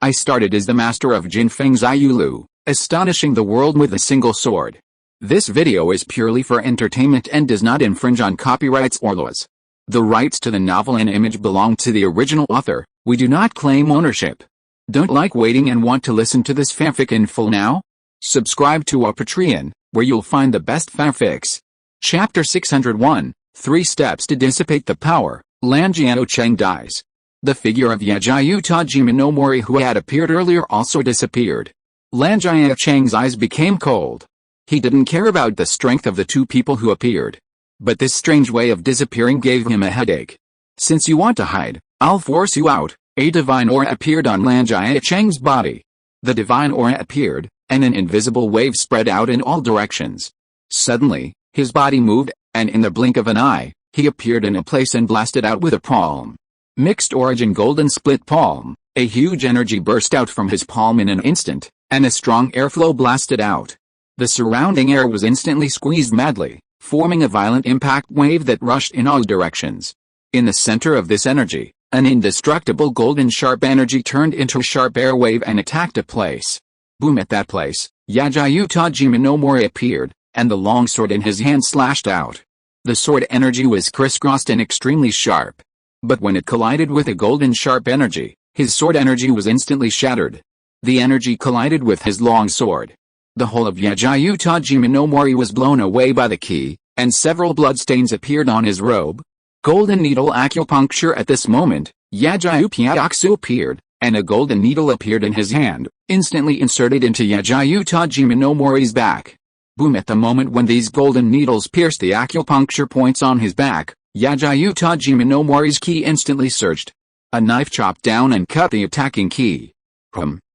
I started as the master of Jin Feng's Ayulu, astonishing the world with a single sword. This video is purely for entertainment and does not infringe on copyrights or laws. The rights to the novel and image belong to the original author. We do not claim ownership. Don't like waiting and want to listen to this fanfic in full now? Subscribe to our Patreon, where you'll find the best fanfics. Chapter 601, 3 Steps to Dissipate the Power. Lan Chen dies. The figure of Yajayu Tajima no Mori who had appeared earlier also disappeared. Lan Chen's eyes became cold. He didn't care about the strength of the two people who appeared. But this strange way of disappearing gave him a headache. Since you want to hide, I'll force you out. A divine aura appeared on Lan Chen's body. The divine aura appeared, and an invisible wave spread out in all directions. Suddenly, his body moved, and in the blink of an eye, he appeared in a place and blasted out with a palm. Mixed origin golden split palm. A huge energy burst out from his palm in an instant, and a strong airflow blasted out. The surrounding air was instantly squeezed madly, forming a violent impact wave that rushed in all directions. In the center of this energy, an indestructible golden sharp energy turned into a sharp air wave and attacked a place. Boom! At that place, Yajayu Tajima no Mori appeared, and the long sword in his hand slashed out. The sword energy was crisscrossed and extremely sharp. But when it collided with a golden sharp energy, his sword energy was instantly shattered. The energy collided with his long sword. The whole of Yajayu Tajima no Mori was blown away by the ki, and several bloodstains appeared on his robe. Golden needle acupuncture. At this moment, Yajayu Pyaksu appeared, and a golden needle appeared in his hand, instantly inserted into Yajayu Tajima no Mori's back. Boom! At the moment when these golden needles pierced the acupuncture points on his back, Yajayu Tajima no Mori's ki instantly surged. A knife chopped down and cut the attacking ki.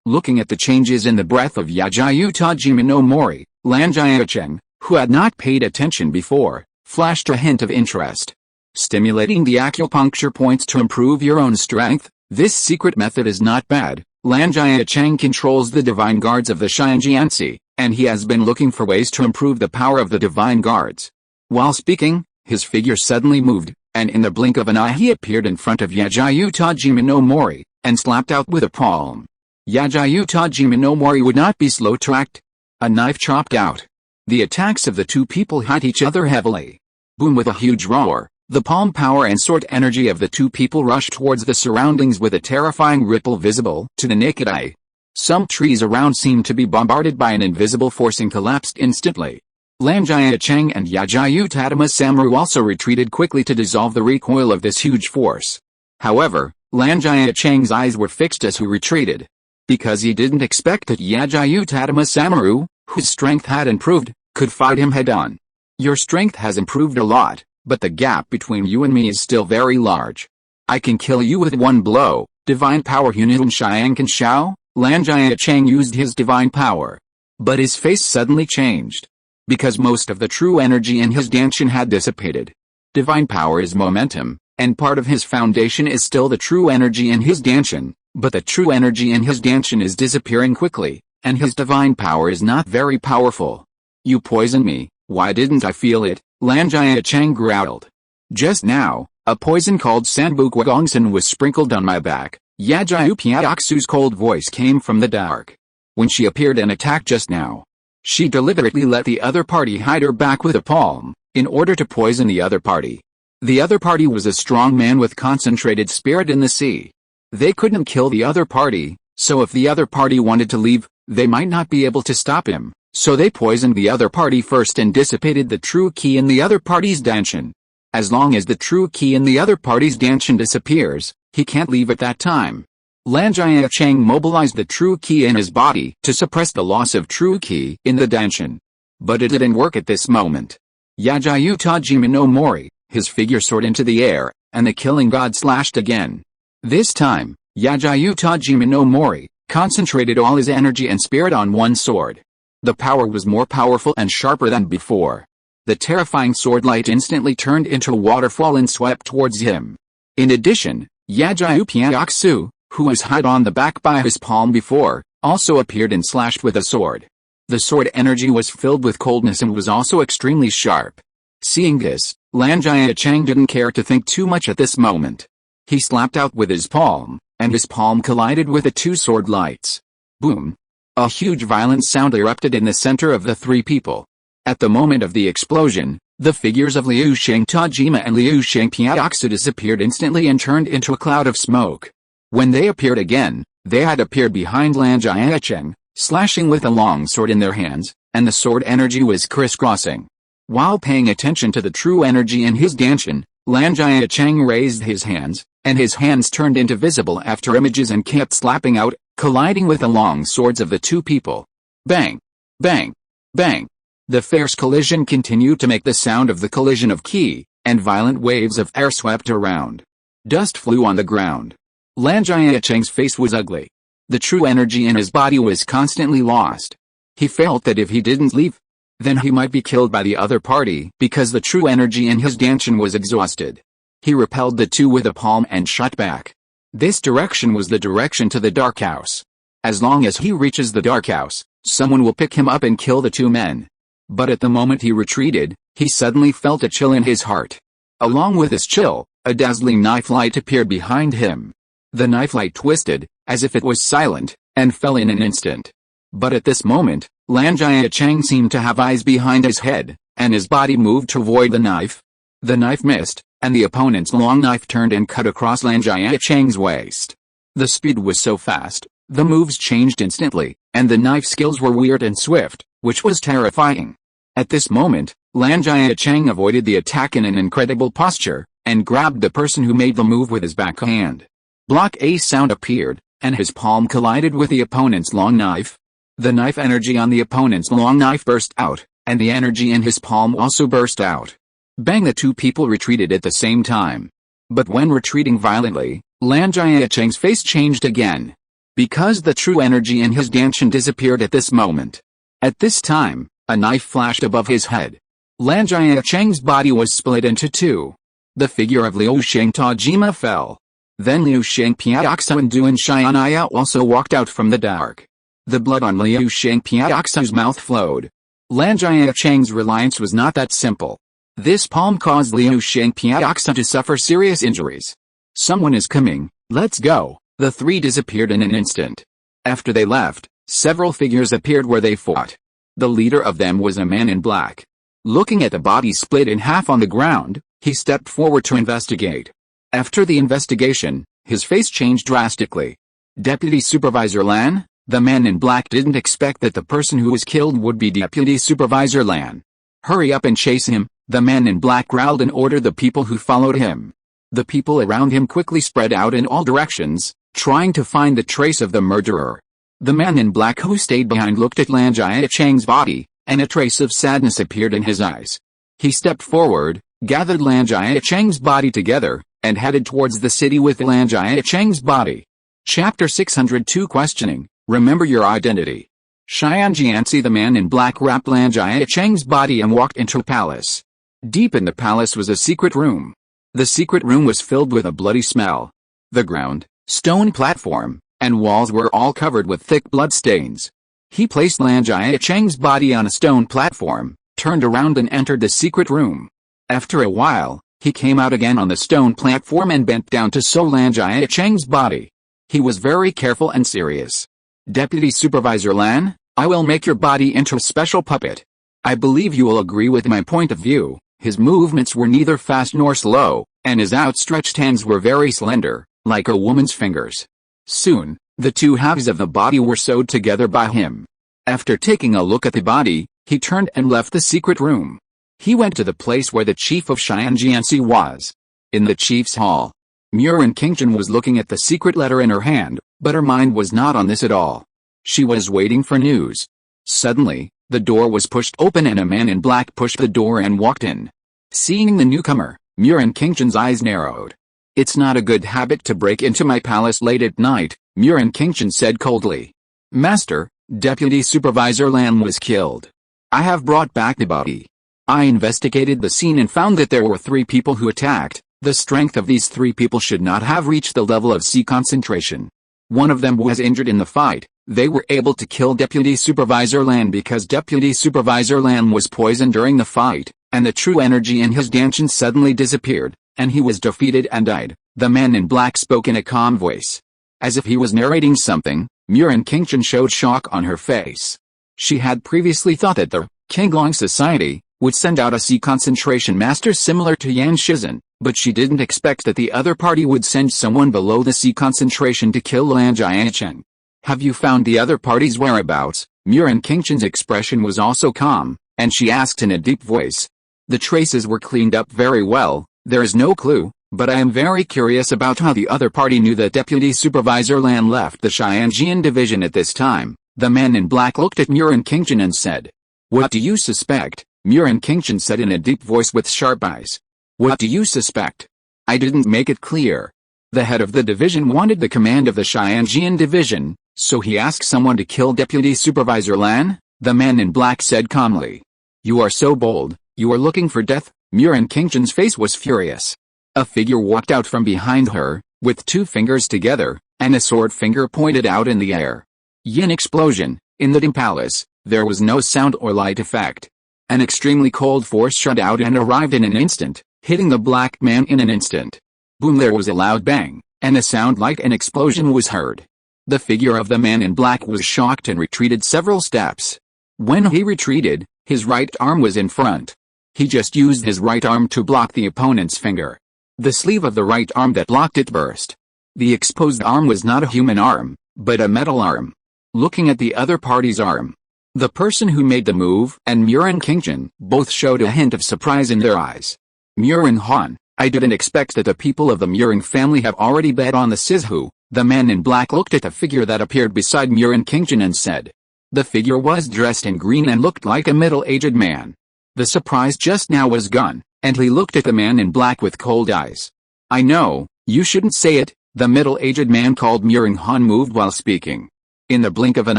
Looking at the changes in the breath of Yajayu Tajima no Mori, Lan Chen, who had not paid attention before, flashed a hint of interest. Stimulating the acupuncture points to improve your own strength, this secret method is not bad. Lan Chen controls the divine guards of the Shinjiansi, and he has been looking for ways to improve the power of the divine guards. While speaking, his figure suddenly moved, and in the blink of an eye he appeared in front of Yajayu Tajima no Mori, and slapped out with a palm. Yajayu Tajima no Mori would not be slow to act. A knife chopped out. The attacks of the two people hit each other heavily. Boom! With a huge roar, the palm power and sword energy of the two people rushed towards the surroundings with a terrifying ripple visible to the naked eye. Some trees around seemed to be bombarded by an invisible force and collapsed instantly. Lan Chen and Yajayu Tatama Samaru also retreated quickly to dissolve the recoil of this huge force. However, Lan Chen's eyes were fixed as he retreated. Because he didn't expect that Yajayu Tatama Samaru, whose strength had improved, could fight him head-on. Your strength has improved a lot, but the gap between you and me is still very large. I can kill you with one blow. Divine power Hunilun Shiankan Shao? Lan Chen used his divine power. But his face suddenly changed. Because most of the true energy in his danshin had dissipated. Divine power is momentum, and part of his foundation is still the true energy in his danshin, but the true energy in his danshin is disappearing quickly, and his divine power is not very powerful. You poisoned me, why didn't I feel it? Lan Chen growled. Just now, a poison called Sanbukwa Gongsan was sprinkled on my back. Yajayu Pyaksu's cold voice came from the dark. When she appeared and attacked just now, she deliberately let the other party hide her back with a palm, in order to poison the other party. The other party was a strong man with concentrated spirit in the sea. They couldn't kill the other party, so if the other party wanted to leave, they might not be able to stop him, so they poisoned the other party first and dissipated the true ki in the other party's danshin. As long as the true ki in the other party's danshin disappears, he can't leave at that time. Lan Chen mobilized the true ki in his body to suppress the loss of true ki in the danshin. But it didn't work at this moment. Yajayu Tajima no Mori, his figure soared into the air, and the killing god slashed again. This time, Yajayu Tajima no Mori concentrated all his energy and spirit on one sword. The power was more powerful and sharper than before. The terrifying sword light instantly turned into a waterfall and swept towards him. In addition, Yajayu Pyaksu, who was hid on the back by his palm before, also appeared and slashed with a sword. The sword energy was filled with coldness and was also extremely sharp. Seeing this, Lan Chen didn't care to think too much at this moment. He slapped out with his palm, and his palm collided with the two sword lights. Boom! A huge violent sound erupted in the center of the three people. At the moment of the explosion, the figures of Liu Shangtajima and Liu Shangpiaoxu disappeared instantly and turned into a cloud of smoke. When they appeared again, they had appeared behind Lan Jiacheng, slashing with a long sword in their hands, and the sword energy was crisscrossing. While paying attention to the true energy in his danshan, Lan Jiacheng raised his hands, and his hands turned into visible after images and kept slapping out, colliding with the long swords of the two people. Bang! Bang! Bang! The fierce collision continued to make the sound of the collision of ki, and violent waves of air swept around. Dust flew on the ground. Lan Jiacheng's face was ugly. The true energy in his body was constantly lost. He felt that if he didn't leave, then he might be killed by the other party because the true energy in his danshan was exhausted. He repelled the two with a palm and shot back. This direction was the direction to the dark house. As long as he reaches the dark house, someone will pick him up and kill the two men. But at the moment he retreated, he suddenly felt a chill in his heart. Along with this chill, a dazzling knife light appeared behind him. The knife light twisted, as if it was silent, and fell in an instant. But at this moment, Lan Jiacheng seemed to have eyes behind his head, and his body moved to avoid the knife. The knife missed, and the opponent's long knife turned and cut across Lan Jiacheng's waist. The speed was so fast, the moves changed instantly, and the knife skills were weird and swift, which was terrifying. At this moment, Lan Jiacheng avoided the attack in an incredible posture, and grabbed the person who made the move with his backhand. Block A sound appeared, and his palm collided with the opponent's long knife. The knife energy on the opponent's long knife burst out, and the energy in his palm also burst out. Bang! The two people retreated at the same time. But when retreating violently, Lan Jiacheng's face changed again. Because the true energy in his danshan disappeared at this moment. At this time, a knife flashed above his head. Lan Jiacheng's body was split into two. The figure of Liu Shangtajima fell. Then Liu Shangpiaoxu and Duan Xianaya also walked out from the dark. The blood on Liu Shangpiaoxu's mouth flowed. Lan Jiacheng's reliance was not that simple. This palm caused Liu Shangpiaoxu to suffer serious injuries. Someone is coming, let's go. The three disappeared in an instant. After they left, several figures appeared where they fought. The leader of them was a man in black. Looking at the body split in half on the ground, he stepped forward to investigate. After the investigation, his face changed drastically. Deputy Supervisor Lan? The man in black didn't expect that the person who was killed would be Deputy Supervisor Lan. Hurry up and chase him, the man in black growled and ordered the people who followed him. The people around him quickly spread out in all directions, trying to find the trace of the murderer. The man in black who stayed behind looked at Lan Jiacheng's body, and a trace of sadness appeared in his eyes. He stepped forward, gathered Lan Jiacheng's body together, and headed towards the city with Lan Jiacheng's body. Chapter 602 Questioning, Remember Your Identity. Xian Jianzi, the man in black, wrapped Lan Jiacheng's body and walked into a palace. Deep in the palace was a secret room. The secret room was filled with a bloody smell. The ground, stone platform, and walls were all covered with thick blood stains. He placed Lan Jiacheng's body on a stone platform, turned around and entered the secret room. After a while, he came out again on the stone platform and bent down to sew Lan Jiacheng's body. He was very careful and serious. Deputy Supervisor Lan, I will make your body into a special puppet. I believe you will agree with my point of view. His movements were neither fast nor slow, and his outstretched hands were very slender, like a woman's fingers. Soon, the two halves of the body were sewed together by him. After taking a look at the body, he turned and left the secret room. He went to the place where the chief of Xianjianxi was. In the chief's hall, Murin Qingchen was looking at the secret letter in her hand, but her mind was not on this at all. She was waiting for news. Suddenly, the door was pushed open and a man in black pushed the door and walked in. Seeing the newcomer, Murin Qingchen's eyes narrowed. It's not a good habit to break into my palace late at night, Murin Qingchen said coldly. Master, Deputy Supervisor Lan was killed. I have brought back the body. I investigated the scene and found that there were 3 people who attacked. The strength of these 3 people should not have reached the level of C concentration. One of them was injured in the fight. They were able to kill Deputy Supervisor Lan because Deputy Supervisor Lan was poisoned during the fight, and the true energy in his danshan suddenly disappeared, and he was defeated and died. The man in black spoke in a calm voice. As if he was narrating something, Murin Qingchen showed shock on her face. She had previously thought that the Qinglong Society would send out a sea concentration master similar to Yan Shizhen, but she didn't expect that the other party would send someone below the sea concentration to kill Lan Jiancheng. Have you found the other party's whereabouts? Murin Qingchen's expression was also calm, and she asked in a deep voice. The traces were cleaned up very well, there is no clue, but I am very curious about how the other party knew that Deputy Supervisor Lan left the Xianjian division at this time. The man in black looked at Murin Qingchen and said, "What do you suspect?" Murin Qingchen said in a deep voice with sharp eyes. "What do you suspect?" I didn't make it clear. The head of the division wanted the command of the Xianjian division, so he asked someone to kill Deputy Supervisor Lan, the man in black said calmly. "You are so bold, you are looking for death." Murin Qingchen's face was furious. A figure walked out from behind her, with two fingers together, and a sword finger pointed out in the air. Yin explosion. In the dim palace, there was no sound or light effect. An extremely cold force shot out and arrived in an instant, hitting the black man in an instant. Boom! There was a loud bang, and a sound like an explosion was heard. The figure of the man in black was shocked and retreated several steps. When he retreated, his right arm was in front. He just used his right arm to block the opponent's finger. The sleeve of the right arm that blocked it burst. The exposed arm was not a human arm, but a metal arm. Looking at the other party's arm, the person who made the move and Murin Qingchen both showed a hint of surprise in their eyes. Murin Han, I didn't expect that the people of the Murin family have already bet on the Sizhu. The man in black looked at the figure that appeared beside Murin Qingchen and said. The figure was dressed in green and looked like a middle-aged man. The surprise just now was gone, and he looked at the man in black with cold eyes. I know, you shouldn't say it, the middle-aged man called. Murin Han moved while speaking. In the blink of an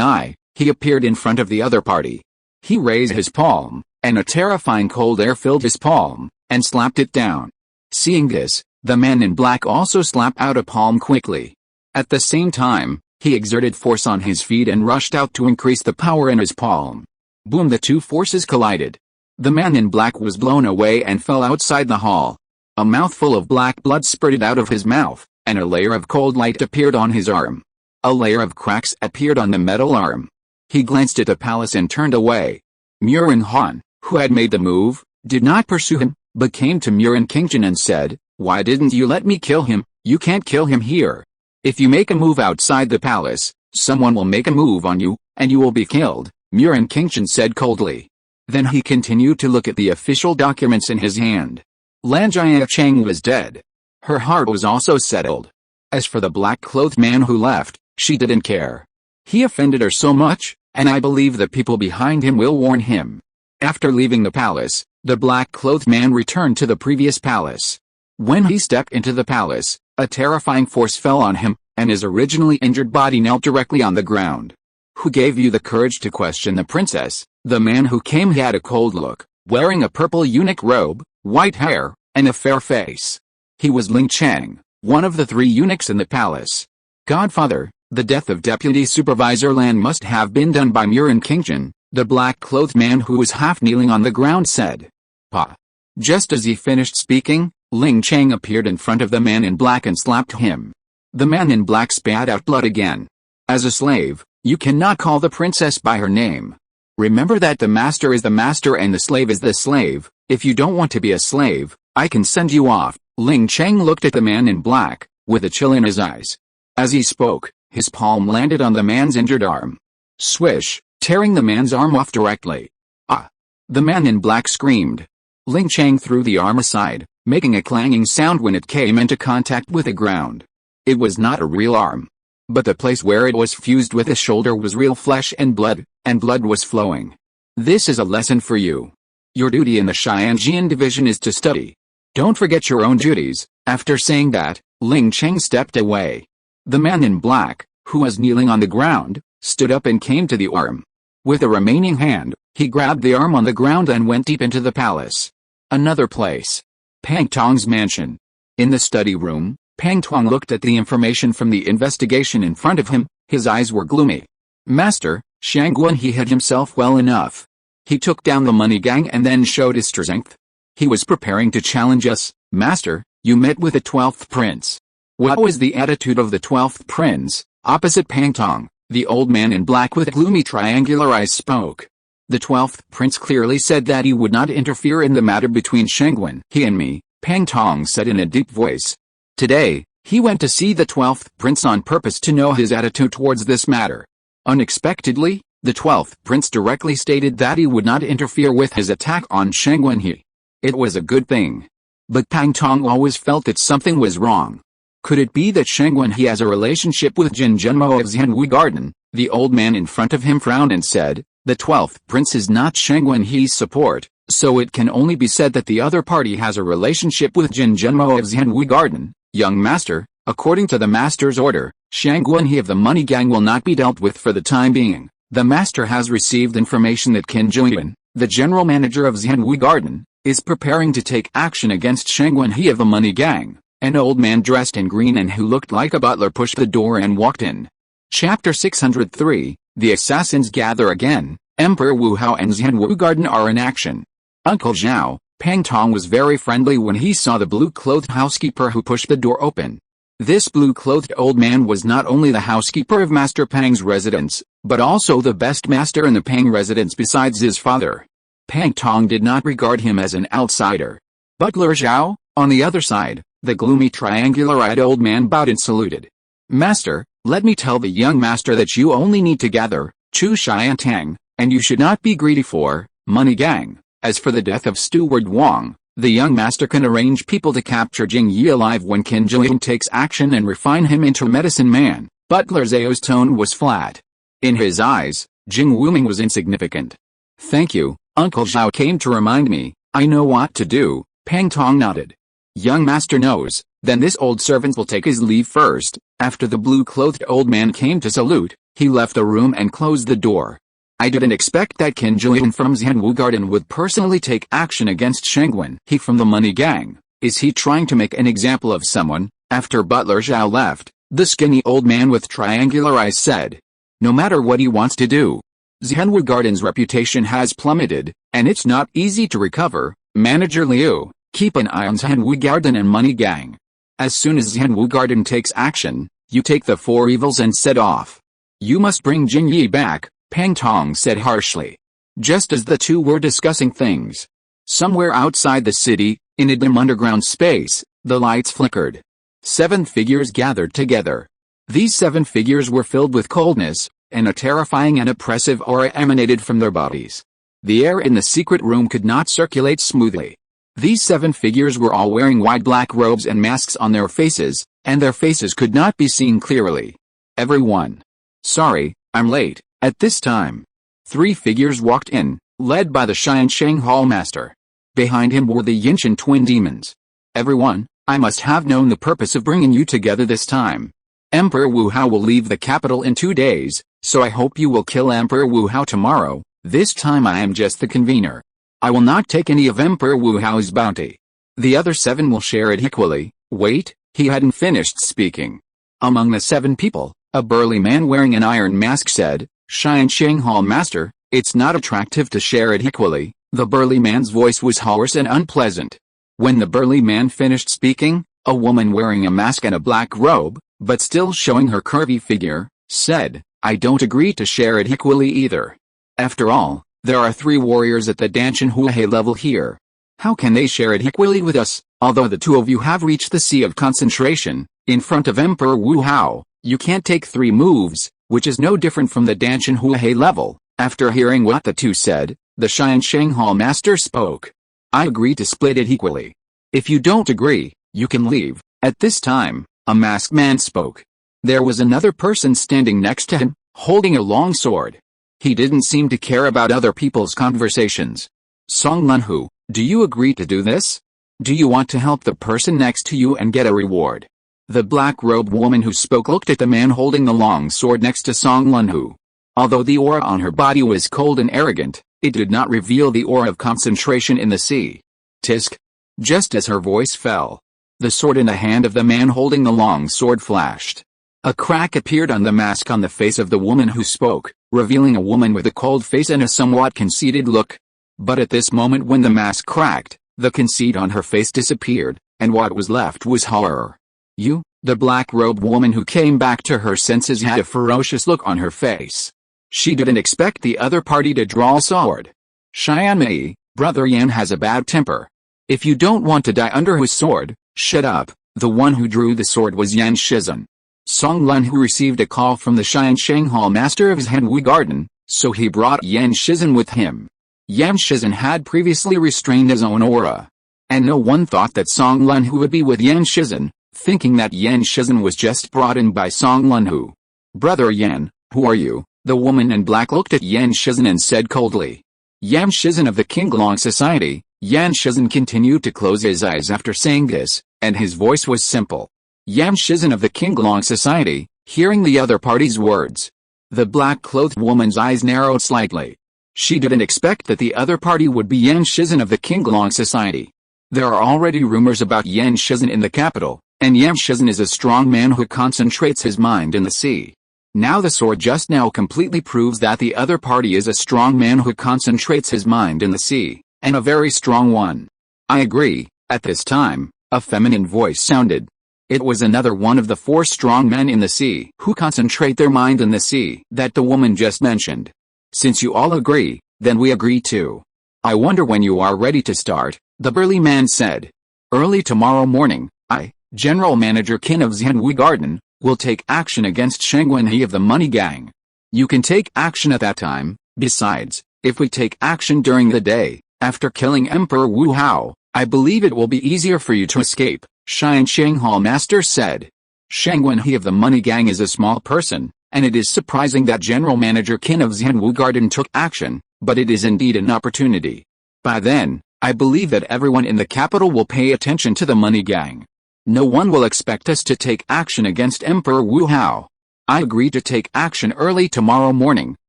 eye, he appeared in front of the other party. He raised his palm, and a terrifying cold air filled his palm, and slapped it down. Seeing this, the man in black also slapped out a palm quickly. At the same time, he exerted force on his feet and rushed out to increase the power in his palm. Boom! The two forces collided. The man in black was blown away and fell outside the hall. A mouthful of black blood spurted out of his mouth, and a layer of cold light appeared on his arm. A layer of cracks appeared on the metal arm. He glanced at the palace and turned away. Murin Han, who had made the move, did not pursue him, but came to Murin Qingchen and said, "Why didn't you let me kill him? You can't kill him here. If you make a move outside the palace, someone will make a move on you, and you will be killed," Murin Qingchen said coldly. Then he continued to look at the official documents in his hand. Lan Jiancheng was dead. Her heart was also settled. As for the black-clothed man who left, she didn't care. He offended her so much, and I believe the people behind him will warn him. After leaving the palace, the black-clothed man returned to the previous palace. When he stepped into the palace, a terrifying force fell on him, and his originally injured body knelt directly on the ground. Who gave you the courage to question the princess? The man who came had a cold look, wearing a purple eunuch robe, white hair, and a fair face. He was Ling Chang, one of the 3 eunuchs in the palace. Godfather, the death of Deputy Supervisor Lan must have been done by Murin Qingchen, the black-clothed man who was half kneeling on the ground said. Pa. Just as he finished speaking, Ling Chang appeared in front of the man in black and slapped him. The man in black spat out blood again. As a slave, you cannot call the princess by her name. Remember that the master is the master and the slave is the slave. If you don't want to be a slave, I can send you off. Ling Chang looked at the man in black, with a chill in his eyes. As he spoke, his palm landed on the man's injured arm. Swish, tearing the man's arm off directly. Ah! The man in black screamed. Ling Chang threw the arm aside, making a clanging sound when it came into contact with the ground. It was not a real arm. But the place where it was fused with the shoulder was real flesh and blood was flowing. This is a lesson for you. Your duty in the Xianjian division is to study. Don't forget your own duties. After saying that, Ling Chang stepped away. The man in black, who was kneeling on the ground, stood up and came to the arm. With the remaining hand, he grabbed the arm on the ground and went deep into the palace. Another place. Pang Tong's mansion. In the study room, Pang Tong looked at the information from the investigation in front of him. His eyes were gloomy. Master, Shangguan, he hid himself well enough. He took down the money gang and then showed his strength. He was preparing to challenge us. Master, you met with the 12th prince. What was the attitude of the 12th prince? Opposite Pang Tong, the old man in black with gloomy triangular eyes spoke. The 12th prince clearly said that he would not interfere in the matter between Shengwen, he and me, Pang Tong said in a deep voice. Today, he went to see the 12th prince on purpose to know his attitude towards this matter. Unexpectedly, the 12th prince directly stated that he would not interfere with his attack on Shengwen He. It was a good thing. But Pang Tong always felt that something was wrong. Could it be that Shengwen He has a relationship with Jin Zhenmo of Xianwu Garden? The old man in front of him frowned and said, the 12th prince is not Shengwen He's support, so it can only be said that the other party has a relationship with Jin Zhenmo of Xianwu Garden. Young master, according to the master's order, Shengwen He of the money gang will not be dealt with for the time being. The master has received information that Qin Juyan, the general manager of Xianwu Garden, is preparing to take action against Shengwen He of the money gang. An old man dressed in green and who looked like a butler pushed the door and walked in. Chapter 603, The Assassins Gather Again, Emperor Wu Hao and Xianwu Garden are in action. Uncle Zhao, Pang Tong was very friendly when he saw the blue-clothed housekeeper who pushed the door open. This blue-clothed old man was not only the housekeeper of Master Pang's residence, but also the best master in the Pang residence besides his father. Pang Tong did not regard him as an outsider. Butler Zhao, on the other side, the gloomy triangular-eyed old man bowed and saluted. Master, let me tell the young master that you only need to gather Chu Shai and Tang, and you should not be greedy for money gang. As for the death of Steward Wang, the young master can arrange people to capture Jing Yi alive when Qin Juyan takes action and refine him into medicine man. Butler Zhao's tone was flat. In his eyes, Jing Wuming was insignificant. Thank you, Uncle Zhao came to remind me, I know what to do, Pang Tong nodded. Young master knows, then this old servant will take his leave first. After the blue-clothed old man came to salute, he left the room and closed the door. I didn't expect that Qin Juyan from Xianwu Garden would personally take action against Shengwen He from the money gang. Is he trying to make an example of someone? After Butler Zhao left, the skinny old man with triangular eyes said, no matter what he wants to do, Xianwu Garden's reputation has plummeted, and it's not easy to recover. Manager Liu, keep an eye on Xianwu Garden and money gang. As soon as Xianwu Garden takes action, you take the four evils and set off. You must bring Jing Yi back, Pang Tong said harshly. Just as the two were discussing things, somewhere outside the city, in a dim underground space, the lights flickered. 7 figures gathered together. These 7 figures were filled with coldness, and a terrifying and oppressive aura emanated from their bodies. The air in the secret room could not circulate smoothly. These 7 figures were all wearing wide black robes and masks on their faces, and their faces could not be seen clearly. Everyone. Sorry, I'm late. At this time, 3 figures walked in, led by the Xiansheng Hall Master. Behind him were the Yinshan twin demons. Everyone, I must have known the purpose of bringing you together this time. Emperor Wu Hao will leave the capital in 2 days, so I hope you will kill Emperor Wu Hao tomorrow. This time I am just the convener. I will not take any of Emperor Wu Hao's bounty. The other 7 will share it equally. Wait, he hadn't finished speaking. Among the 7 people, a burly man wearing an iron mask said, Xiansheng Hall Master, it's not attractive to share it equally. The burly man's voice was hoarse and unpleasant. When the burly man finished speaking, a woman wearing a mask and a black robe, but still showing her curvy figure, said, I don't agree to share it equally either. After all, there are 3 warriors at the Danshan Huahe level here. How can they share it equally with us? Although the 2 of you have reached the sea of concentration, in front of Emperor Wu Hao, you can't take 3 moves, which is no different from the Danshan Huahe level. After hearing what the 2 said, the Xiansheng Hall Master spoke. I agree to split it equally. If you don't agree, you can leave. At this time, a masked man spoke. There was another person standing next to him, holding a long sword. He didn't seem to care about other people's conversations. Song Lunhu, do you agree to do this? Do you want to help the person next to you and get a reward? The black-robed woman who spoke looked at the man holding the long sword next to Song Lunhu. Although the aura on her body was cold and arrogant, it did not reveal the aura of concentration in the sea. Tisk. Just as her voice fell, the sword in the hand of the man holding the long sword flashed. A crack appeared on the mask on the face of the woman who spoke, revealing a woman with a cold face and a somewhat conceited look. But at this moment when the mask cracked, the conceit on her face disappeared, and what was left was horror. You, The black-robed woman who came back to her senses had a ferocious look on her face. She didn't expect the other party to draw a sword. Xianmei, Brother Yan has a bad temper. If you don't want to die under his sword, shut up. The one who drew the sword was Yan Shizhen. Song Lun, who received a call from the Xiansheng Hall master of Zhenhui Garden, so he brought Yan Shizhen with him. Yan Shizhen had previously restrained his own aura. And no one thought that Song Lun Hu would be with Yan Shizhen, thinking that Yan Shizhen was just brought in by Song Lun Hu. Brother Yan, who are you? The woman in black looked at Yan Shizhen and said coldly. Yan Shizhen of the Qinglong Society. Yan Shizhen continued to close his eyes after saying this, and his voice was simple. Yan Shizhen of the Qinglong Society, hearing the other party's words. The black-clothed woman's eyes narrowed slightly. She didn't expect that the other party would be Yan Shizhen of the Qinglong Society. There are already rumors about Yan Shizhen in the capital, and Yan Shizhen is a strong man who concentrates his mind in the sea. Now the sword just now completely proves that the other party is a strong man who concentrates his mind in the sea, and a very strong one. I agree. At this time, a feminine voice sounded. It was another one of the 4 strong men in the sea who concentrate their mind in the sea that the woman just mentioned. Since you all agree, then we agree too. I wonder when you are ready to start, the burly man said. Early tomorrow morning, I, General Manager Qin of Zhenhui Garden, will take action against Sheng Wenhe of the Money Gang. You can take action at that time. Besides, if we take action during the day, after killing Emperor Wu Hao, I believe it will be easier for you to escape, Xiansheng Hall Master said. Sheng Wenhe of the Money Gang is a small person, and it is surprising that General Manager Qin of Zhenhui Garden took action, but it is indeed an opportunity. By then, I believe that everyone in the capital will pay attention to the Money Gang. No one will expect us to take action against Emperor Wu Hao. I agree to take action early tomorrow morning,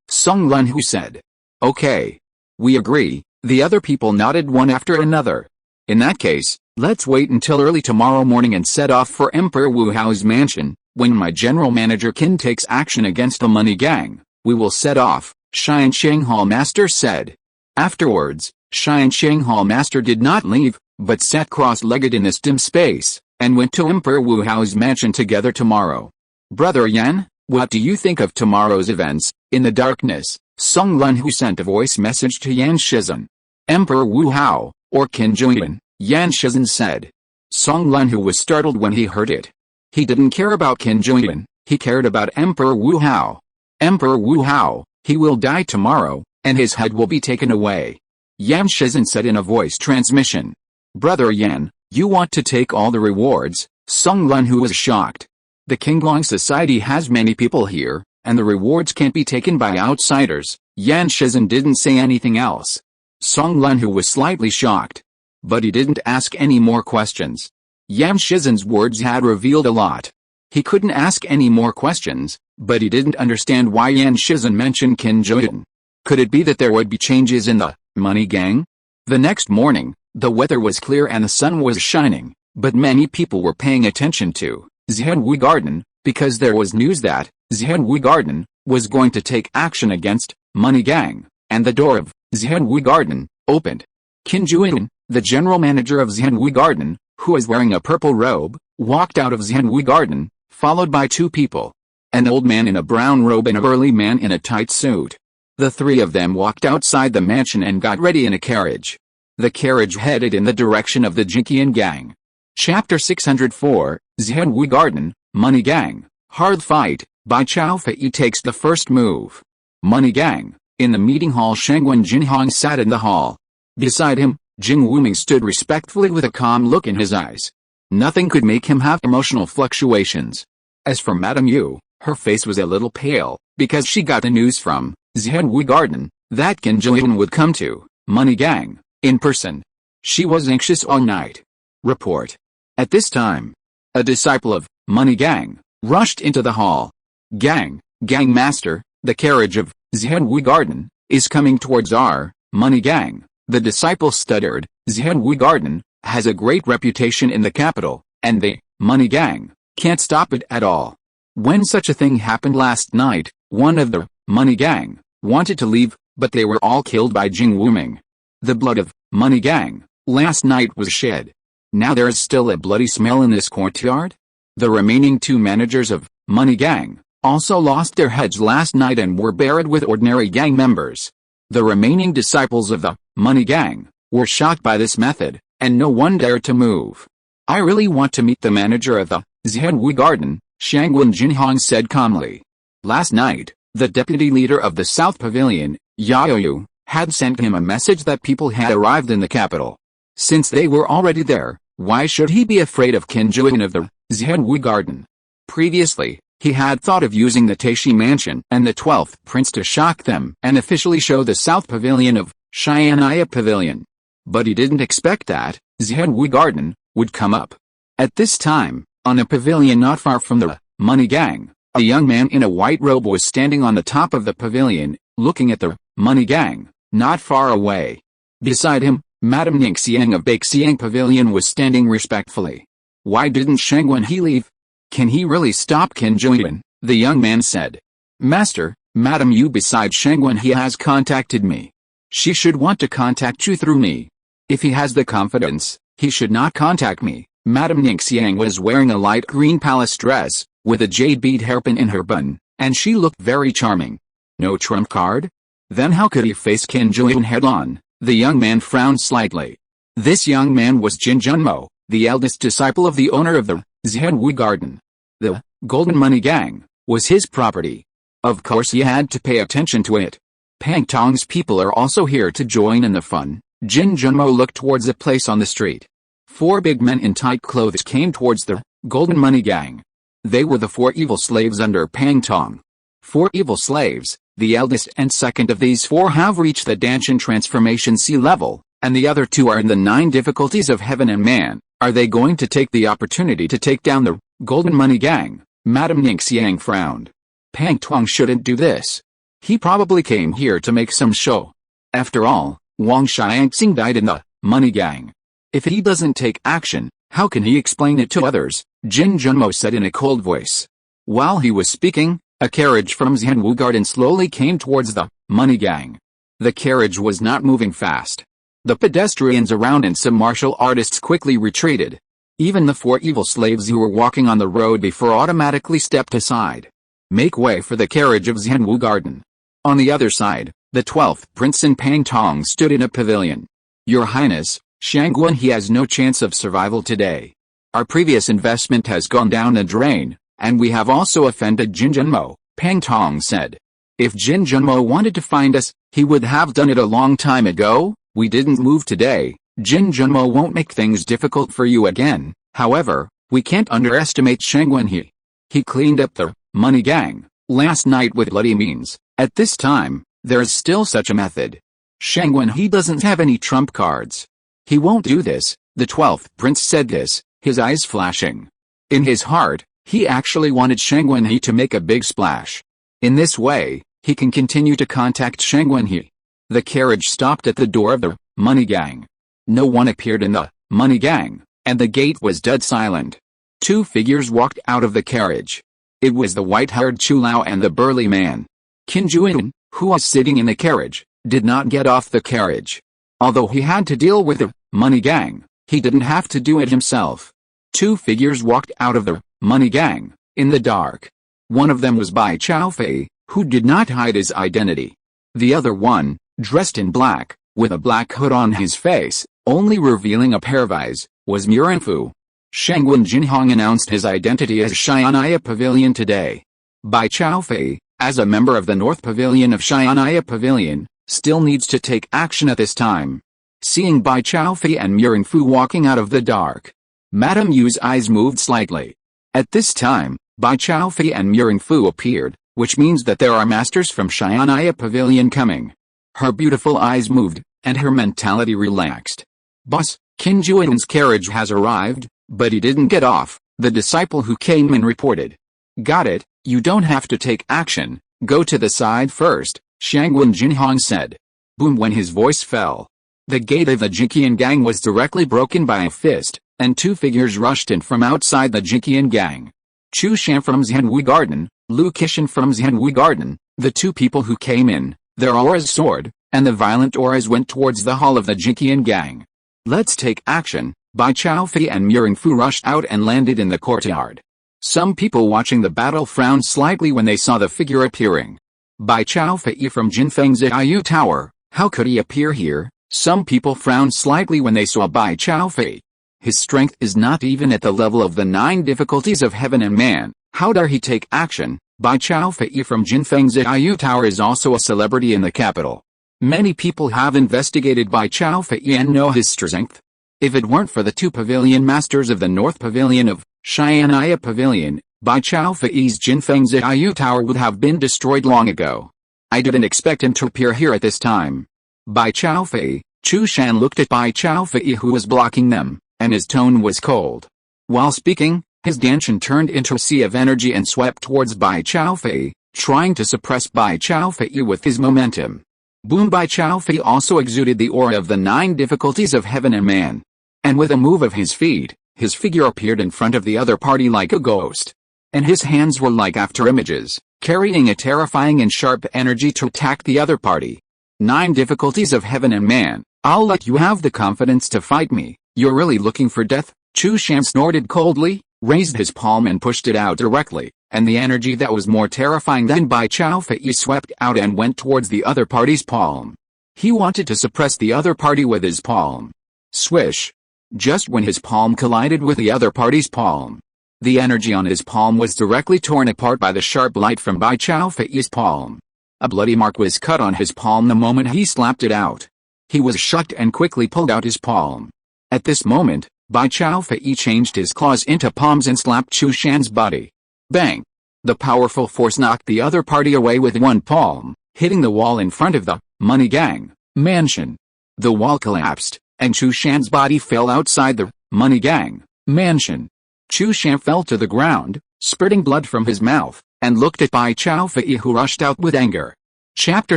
Song Lun Hu said. Okay. We agree, the other people nodded one after another. In that case, let's wait until early tomorrow morning and set off for Emperor Wu Hao's mansion. When my General Manager Qin takes action against the Money Gang, we will set off, Xiansheng Hall Master said. Afterwards, Xiansheng Hall Master did not leave, but sat cross-legged in this dim space, and went to Emperor Wu Hao's mansion together tomorrow. Brother Yan, what do you think of tomorrow's events? In the darkness, Song Lun Hu sent a voice message to Yan Shizhen. Emperor Wu Hao, or Qin Juyin, Yan Shizhen said. Song Lun Hu was startled when he heard it. He didn't care about Qin Juyin, he cared about Emperor Wu Hao. Emperor Wu Hao, he will die tomorrow, and his head will be taken away. Yan Shizhen said in a voice transmission. Brother Yan, you want to take all the rewards? Song Lun Hu was shocked. The Qinglong Society has many people here, and the rewards can't be taken by outsiders. Yan Shizhen didn't say anything else. Song Lun Hu was slightly shocked. But he didn't ask any more questions. Yan Shizhen's words had revealed a lot. He couldn't ask any more questions, but he didn't understand why Yan Shizhen mentioned Qin Juyin. Could it be that there would be changes in the Money Gang? The next morning, the weather was clear and the sun was shining, but many people were paying attention to Zhenhui Garden, because there was news that Zhenhui Garden was going to take action against Money Gang, and the door of Zhenhui Garden opened. Qin Juyin, the general manager of Zhenhui Garden, who was wearing a purple robe, walked out of Zhenhui Garden, followed by 2 people. An old man in a brown robe and a burly man in a tight suit. The 3 of them walked outside the mansion and got ready in a carriage. The carriage headed in the direction of the Jinqian Gang. Chapter 604, Zhenhui Garden, Money Gang, Hard Fight. Bai Tianyu takes the first move. Money Gang. In the meeting hall, Shengwen Jinhong sat in the hall. Beside him, Jing Wuming stood respectfully with a calm look in his eyes. Nothing could make him have emotional fluctuations. As for Madame Yu, her face was a little pale, because she got the news from Zhenhui Garden that Qin Juyin would come to Money Gang in person. She was anxious all night. Report. At this time, a disciple of Money Gang rushed into the hall. Gang Master, the carriage of Zhenhui Garden is coming towards our Money Gang. The disciple stuttered. Zhenhui Garden has a great reputation in the capital, and the Money Gang can't stop it at all. When such a thing happened last night, one of the Money Gang wanted to leave, but they were all killed by Jing Wuming. The blood of Money Gang last night was shed. Now there is still a bloody smell in this courtyard? The remaining two managers of Money Gang also lost their heads last night and were buried with ordinary gang members. The remaining disciples of the Money Gang were shocked by this method, and no one dared to move. I really want to meet the manager of the Zhenwu Garden, Shangwen Jinhong said calmly. Last night, the deputy leader of the South Pavilion, Yaoyu, had sent him a message that people had arrived in the capital. Since they were already there, why should he be afraid of Qin Juan of the Zhenwu Garden? Previously, he had thought of using the Taishi Mansion and the 12th Prince to shock them and officially show the South Pavilion of Xian'ai Pavilion. But he didn't expect that Zhenwu Garden would come up. At this time, on a pavilion not far from the Money Gang, a young man in a white robe was standing on the top of the pavilion, looking at the Money Gang, not far away. Beside him, Madame Ningxiang of Baixiang Pavilion was standing respectfully. Why didn't Shangwen he leave? Can he really stop Qin Juan? The young man said. Master, Madame Yu beside Shangwen he has contacted me. She should want to contact you through me. If he has the confidence, he should not contact me. Madame Ningxiang was wearing a light green palace dress, with a jade bead hairpin in her bun, and she looked very charming. No trump card? Then how could he face Qin Juan head-on? The young man frowned slightly. This young man was Jin Junmo, the eldest disciple of the owner of the Zhenwu Garden. The Golden Money Gang was his property. Of course he had to pay attention to it. Pang Tong's people are also here to join in the fun. Jin Junmo looked towards a place on the street. 4 big men in tight clothes came towards the Golden Money Gang. They were the 4 evil slaves under Pang Tong. 4 evil slaves, the eldest and second of these 4 have reached the Danshan Transformation C level, and the other 2 are in the 9 difficulties of heaven and man. Are they going to take the opportunity to take down the Golden Money Gang? Madame Ningxiang frowned. Pang Tong shouldn't do this. He probably came here to make some show. After all, Wang Xiangxing died in the Money Gang. If he doesn't take action, how can he explain it to others? Jin Junmo said in a cold voice. While he was speaking, a carriage from Zhenwu Garden slowly came towards the Money Gang. The carriage was not moving fast. The pedestrians around and some martial artists quickly retreated. Even the 4 evil slaves who were walking on the road before automatically stepped aside. Make way for the carriage of Zhenwu Garden. On the other side, the 12th Prince and Pang Tong stood in a pavilion. Your Highness, Shangwen he has no chance of survival today. Our previous investment has gone down the drain, and we have also offended Jin Junmo, Pang Tong said. If Jin Junmo wanted to find us, he would have done it a long time ago. We didn't move today. Jin Junmo won't make things difficult for you again. However, we can't underestimate Shangwen he. He cleaned up the Money Gang last night with bloody means. At this time, there is still such a method. Shangwen he doesn't have any trump cards. He won't do this. The 12th Prince said this, his eyes flashing. In his heart, he actually wanted Shangwen he to make a big splash. In this way, he can continue to contact Shangwen he. The carriage stopped at the door of the Money Gang. No one appeared in the Money Gang, and the gate was dead silent. 2 figures walked out of the carriage. It was the white-haired Chu Lao and the burly man. Qin Juan, who was sitting in the carriage, did not get off the carriage. Although he had to deal with the Money Gang, he didn't have to do it himself. 2 figures walked out of the Money Gang, in the dark. One of them was Bai Tianyu, who did not hide his identity. The other one, dressed in black, with a black hood on his face, only revealing a pair of eyes, was Murenfu. Shangwen Jinhong announced his identity as Xian'ai Pavilion today. Bai Tianyu, as a member of the North Pavilion of Xian'ai Pavilion, still needs to take action at this time. Seeing Bai Tianyu and Murenfu walking out of the dark, Madame Yu's eyes moved slightly. At this time, Bai Tianyu and Murenfu appeared, which means that there are masters from Xian'ai Pavilion coming. Her beautiful eyes moved, and her mentality relaxed. Boss, Qin Juan's carriage has arrived, but he didn't get off, the disciple who came in reported. Got it, you don't have to take action, go to the side first, Shangwen Jinhong said. Boom when his voice fell. The gate of the Jiqian gang was directly broken by a fist, and 2 figures rushed in from outside the Jiqian gang. Chu Shan from Zhenwu Garden, Lu Qishan from Zhenwu Garden, the 2 people who came in, their auras soared, and the violent auras went towards the hall of the Jiqian gang. Let's take action. Bai Tianyu and Murenfu rushed out and landed in the courtyard. Some people watching the battle frowned slightly when they saw the figure appearing. Bai Tianyu from Jin Feng's Tianyu Tower. How could he appear here? Some people frowned slightly when they saw Bai Tianyu. His strength is not even at the level of the 9 difficulties of heaven and man. How dare he take action? Bai Tianyu from Jin Feng's Tianyu Tower is also a celebrity in the capital. Many people have investigated Bai Tianyu and know his strength. If it weren't for the 2 pavilion masters of the North Pavilion of Xian'ai Pavilion, Bai Tianyu's Jin Feng's Tianyu Tower would have been destroyed long ago. I didn't expect him to appear here at this time. Bai Tianyu. Chu Shan looked at Bai Tianyu who was blocking them, and his tone was cold. While speaking, his Danshan turned into a sea of energy and swept towards Bai Tianyu, trying to suppress Bai Tianyu with his momentum. Boom! Bai Tianyu also exuded the aura of the 9 difficulties of heaven and man. And with a move of his feet, his figure appeared in front of the other party like a ghost. And his hands were like after images, carrying a terrifying and sharp energy to attack the other party. 9 difficulties of heaven and man. I'll let you have the confidence to fight me. You're really looking for death? Chu Shan snorted coldly, raised his palm and pushed it out directly, and the energy that was more terrifying than Bai Tianyu swept out and went towards the other party's palm. He wanted to suppress the other party with his palm. Swish! Just when his palm collided with the other party's palm, the energy on his palm was directly torn apart by the sharp light from Bai Tianyu's palm. A bloody mark was cut on his palm the moment he slapped it out. He was shocked and quickly pulled out his palm. At this moment, Bai Tianyu changed his claws into palms and slapped Chu Shan's body. Bang! The powerful force knocked the other party away with one palm, hitting the wall in front of the Money Gang mansion. The wall collapsed, and Chu Shan's body fell outside the Money Gang mansion. Chu Shan fell to the ground, spurting blood from his mouth, and looked at Bai Tianyu who rushed out with anger. Chapter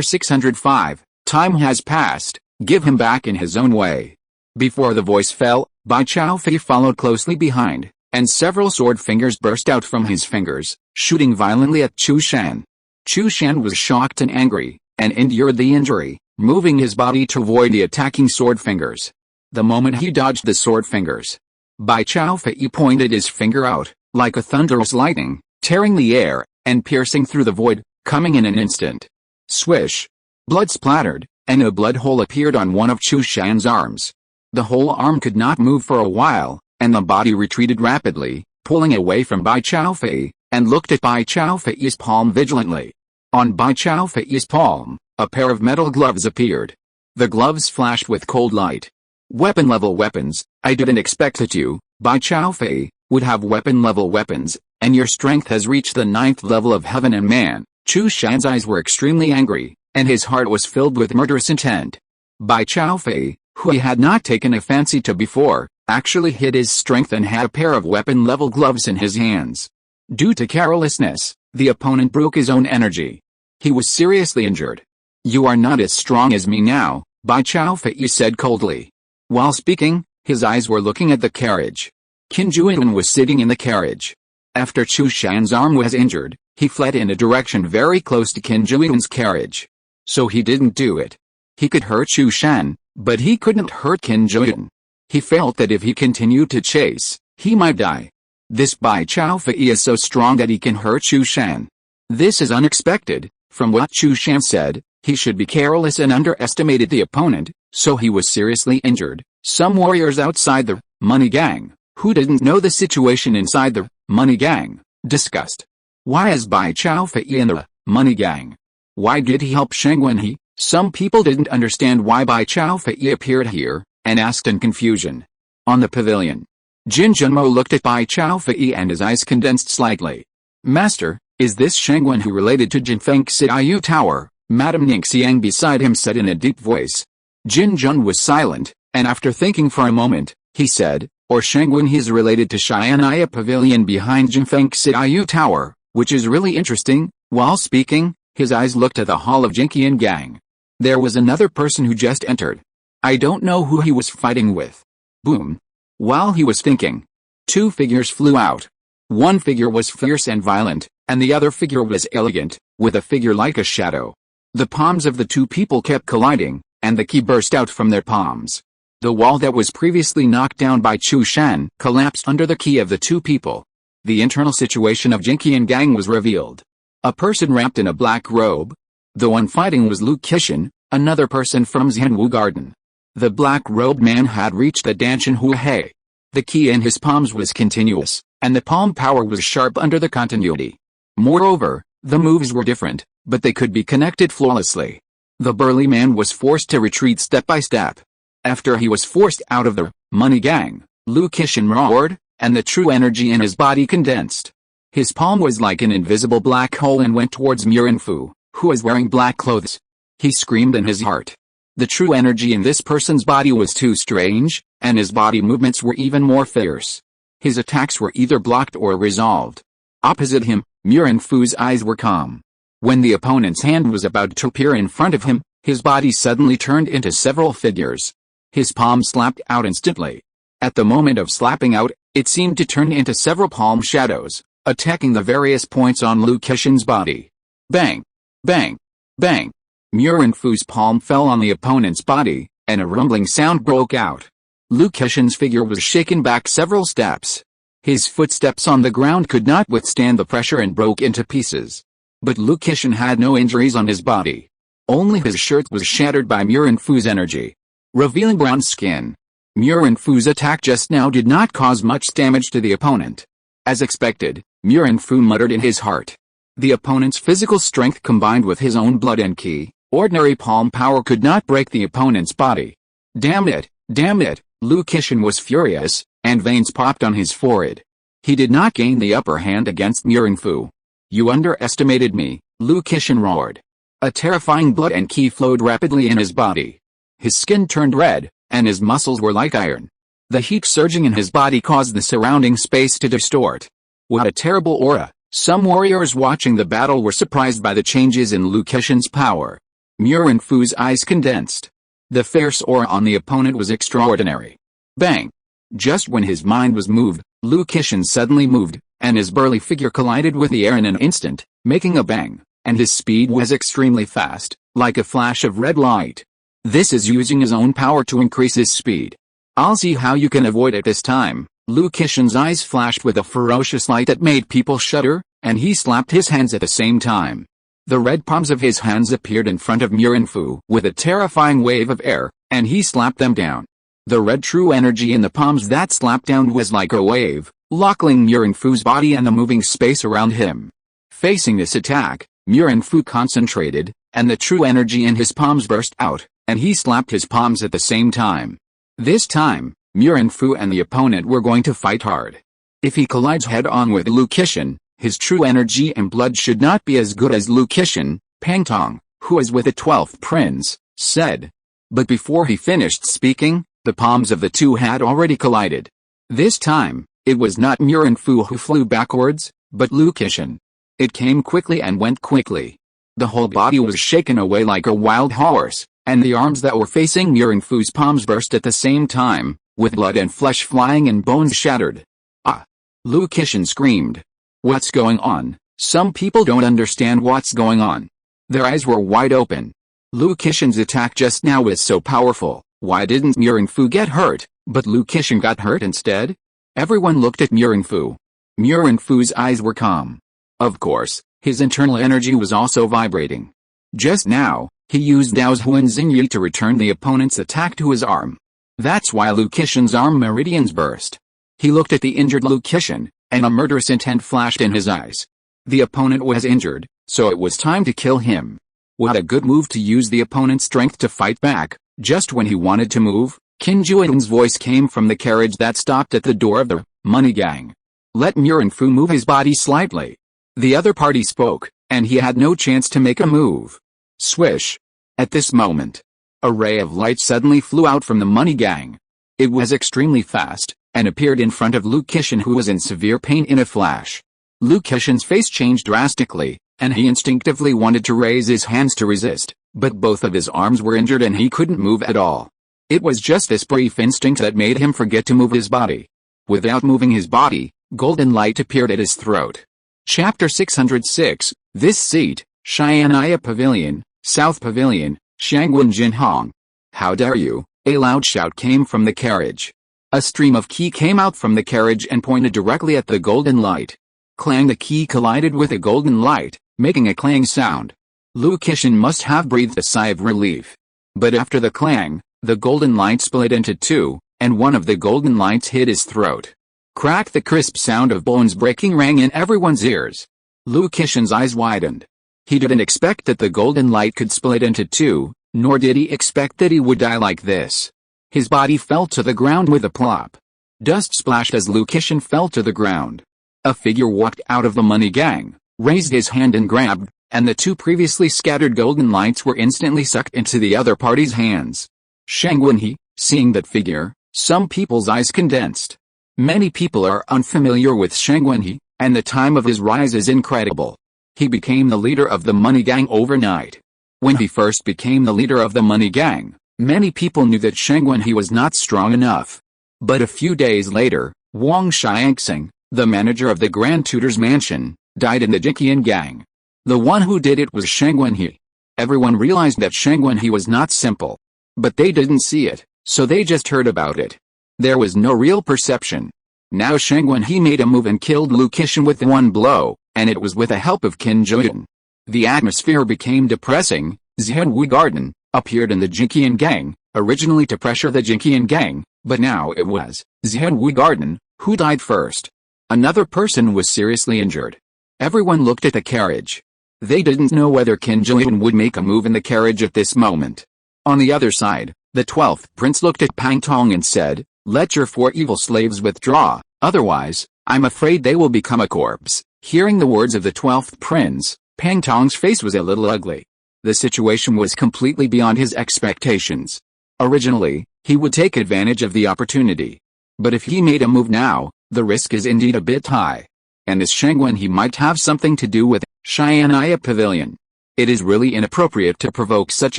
605, Time has passed, give him back in his own way. Before the voice fell, Bai Tianyu followed closely behind, and several sword fingers burst out from his fingers, shooting violently at Chu Shan. Chu Shan was shocked and angry, and endured the injury, moving his body to avoid the attacking sword fingers. The moment he dodged the sword fingers, Bai Tianyu pointed his finger out, like a thunderous lightning, tearing the air, and piercing through the void, coming in an instant. Swish! Blood splattered, and a blood hole appeared on one of Chu Shan's arms. The whole arm could not move for a while, and the body retreated rapidly, pulling away from Bai Tianyu, and looked at Bai Tianyu's palm vigilantly. On Bai Tianyu's palm, a pair of metal gloves appeared. The gloves flashed with cold light. Weapon-level weapons. I didn't expect that you, Bai Tianyu, would have weapon-level weapons, and your strength has reached the 9th level of heaven and man. Chu Shan's eyes were extremely angry, and his heart was filled with murderous intent. Bai Tianyu, who he had not taken a fancy to before, actually hid his strength and had a pair of weapon-level gloves in his hands. Due to carelessness, the opponent broke his own energy. He was seriously injured. You are not as strong as me now, Bai Tianyu said coldly. While speaking, his eyes were looking at the carriage. Qin Juyin was sitting in the carriage. After Chu Shan's arm was injured, he fled in a direction very close to Qin Juyin's carriage. So he didn't do it. He could hurt Chu Shan, but he couldn't hurt Qin Juyin. He felt that if he continued to chase, he might die. This Bai Tianyu is so strong that he can hurt Chu Shan. This is unexpected. From what Chu Shan said, he should be careless and underestimated the opponent, so he was seriously injured. Some warriors outside the Money Gang, who didn't know the situation inside the Money Gang, discussed. Why is Bai Tianyu in the Money Gang? Why did he help Sheng when he? Some people didn't understand why Bai Tianyu appeared here, and asked in confusion. On the pavilion, Jin Junmo looked at Bai Tianyu and his eyes condensed slightly. Master, is this Sheng Wen who related to Jin Feng's Tianyu Tower? Madame Ningxiang beside him said in a deep voice. Jin Jun was silent, and after thinking for a moment, he said, or Sheng Wen he's related to Xian'ai Pavilion behind Jin Feng's Tianyu Tower, which is really interesting. While speaking, his eyes looked at the hall of Jinqian Gang. There was another person who just entered. I don't know who he was fighting with. Boom. While he was thinking, 2 figures flew out. One figure was fierce and violent, and the other figure was elegant, with a figure like a shadow. The palms of the 2 people kept colliding, and the key burst out from their palms. The wall that was previously knocked down by Chu Shan collapsed under the key of the 2 people. the internal situation of Jin Qian gang was revealed. A person wrapped in a black robe. The one fighting was Lu Qixin, another person from Xianwu Garden. The black-robed man had reached the Danshan Huahei. The ki in his palms was continuous, and the palm power was sharp under the continuity. Moreover, the moves were different, but they could be connected flawlessly. The burly man was forced to retreat step by step. After he was forced out of the money gang, Lu Qixin roared, and the true energy in his body condensed. His palm was like an invisible black hole and went towards Murenfu, who was wearing black clothes. He screamed in his heart. The true energy in this person's body was too strange, and his body movements were even more fierce. His attacks were either blocked or resolved. Opposite him, Murenfu's eyes were calm. When the opponent's hand was about to appear in front of him, his body suddenly turned into several figures. His palm slapped out instantly. At the moment of slapping out, it seemed to turn into several palm shadows, attacking the various points on Lu Qixin's body. Bang! Bang! Bang! Murenfu's palm fell on the opponent's body, and a rumbling sound broke out. Lu Qixin's figure was shaken back several steps. His footsteps on the ground could not withstand the pressure and broke into pieces. But Lu Qixin had no injuries on his body. Only his shirt was shattered by Murenfu's energy, revealing brown skin. Murenfu's attack just now did not cause much damage to the opponent. As expected, Murenfu muttered in his heart. The opponent's physical strength combined with his own blood and ki, ordinary palm power could not break the opponent's body. Damn it, damn it, Lu Qixin was furious, and veins popped on his forehead. He did not gain the upper hand against Murenfu. You underestimated me, Lu Qixin roared. A terrifying blood and ki flowed rapidly in his body. His skin turned red, and his muscles were like iron. The heat surging in his body caused the surrounding space to distort. What a terrible aura! Some warriors watching the battle were surprised by the changes in Lu Qixin's power. Murenfu's eyes condensed. The fierce aura on the opponent was extraordinary. Bang! Just when his mind was moved, Lu Qixin suddenly moved, and his burly figure collided with the air in an instant, making a bang, and his speed was extremely fast, like a flash of red light. This is using his own power to increase his speed. I'll see how you can avoid it this time. Lu Qixin's eyes flashed with a ferocious light that made people shudder, and he slapped his hands at the same time. The red palms of his hands appeared in front of Murenfu with a terrifying wave of air, and he slapped them down. The red true energy in the palms that slapped down was like a wave, locking Murenfu's body and the moving space around him. Facing this attack, Murenfu concentrated, and the true energy in his palms burst out, and he slapped his palms at the same time. This time, Murenfu and the opponent were going to fight hard. If he collides head-on with Lu Qixin, his true energy and blood should not be as good as Lu Qixin, Pang Tong, who was with the 12th prince, said. But before he finished speaking, the palms of the two had already collided. This time, it was not Murenfu who flew backwards, but Lu Qixin. It came quickly and went quickly. The whole body was shaken away like a wild horse, and the arms that were facing Murenfu's palms burst at the same time, with blood and flesh flying and bones shattered. Ah! Lu Qixin screamed. What's going on? Some people don't understand what's going on. Their eyes were wide open. Lu Qixin's attack just now was so powerful, why didn't Murenfu get hurt, but Lu Qixin got hurt instead? Everyone looked at Murenfu. Murenfu's eyes were calm. Of course, his internal energy was also vibrating. Just now, he used Dao's Huan Xingyi to return the opponent's attack to his arm. That's why Lu Qixin's arm meridians burst. He looked at the injured Lu Qixin, and a murderous intent flashed in his eyes. The opponent was injured, so it was time to kill him. What a good move to use the opponent's strength to fight back. Just when he wanted to move, Qin Juan's voice came from the carriage that stopped at the door of the money gang. Let Murenfu move his body slightly. The other party spoke, and he had no chance to make a move. Swish! At this moment, a ray of light suddenly flew out from the money gang. It was extremely fast, and appeared in front of Lu Qixin, who was in severe pain in a flash. Lu Qixin's face changed drastically, and he instinctively wanted to raise his hands to resist, but both of his arms were injured and he couldn't move at all. It was just this brief instinct that made him forget to move his body. Without moving his body, golden light appeared at his throat. Chapter 606, This Seat, Xianaya Pavilion, South Pavilion, Shangwen Jinhong. How dare you? A loud shout came from the carriage. A stream of qi came out from the carriage and pointed directly at the golden light. Clang! The qi collided with a golden light, making a clang sound. Lu Qixin must have breathed a sigh of relief. But after the clang, the golden light split into two, and one of the golden lights hit his throat. Crack! The crisp sound of bones breaking rang in everyone's ears. Lu Qixin's eyes widened. He didn't expect that the golden light could split into two, nor did he expect that he would die like this. His body fell to the ground with a plop. Dust splashed as Lu Qixin fell to the ground. A figure walked out of the money gang, raised his hand and grabbed, and the two previously scattered golden lights were instantly sucked into the other party's hands. Shang Wenhe, seeing that figure, some people's eyes condensed. Many people are unfamiliar with Shang Wenhe, and the time of his rise is incredible. He became the leader of the money gang overnight. When he first became the leader of the money gang, many people knew that Shang Wenhe was not strong enough. But a few days later, Wang Xiangxing, the manager of the Grand Tutor's mansion, died in the Jiqian gang. The one who did it was Shang Wenhe. Everyone realized that Shang Wenhe was not simple. But they didn't see it, so they just heard about it. There was no real perception. Now Shang Wenhe made a move and killed Lu Qixin with one blow, and it was with the help of Qin Zhuyan. The atmosphere became depressing. Zhenwu Garden appeared in the Jiqian gang, originally to pressure the Jiqian gang, but now it was Zhenwu Garden who died first. Another person was seriously injured. Everyone looked at the carriage. They didn't know whether Qin Zhuyan would make a move in the carriage at this moment. On the other side, the 12th prince looked at Pang Tong and said, "Let your 4 evil slaves withdraw, otherwise, I'm afraid they will become a corpse." Hearing the words of the 12th prince, Pang Tong's face was a little ugly. The situation was completely beyond his expectations. Originally, he would take advantage of the opportunity. But if he made a move now, the risk is indeed a bit high. And this Shang Wenhe might have something to do with Xian'ai Pavilion. It is really inappropriate to provoke such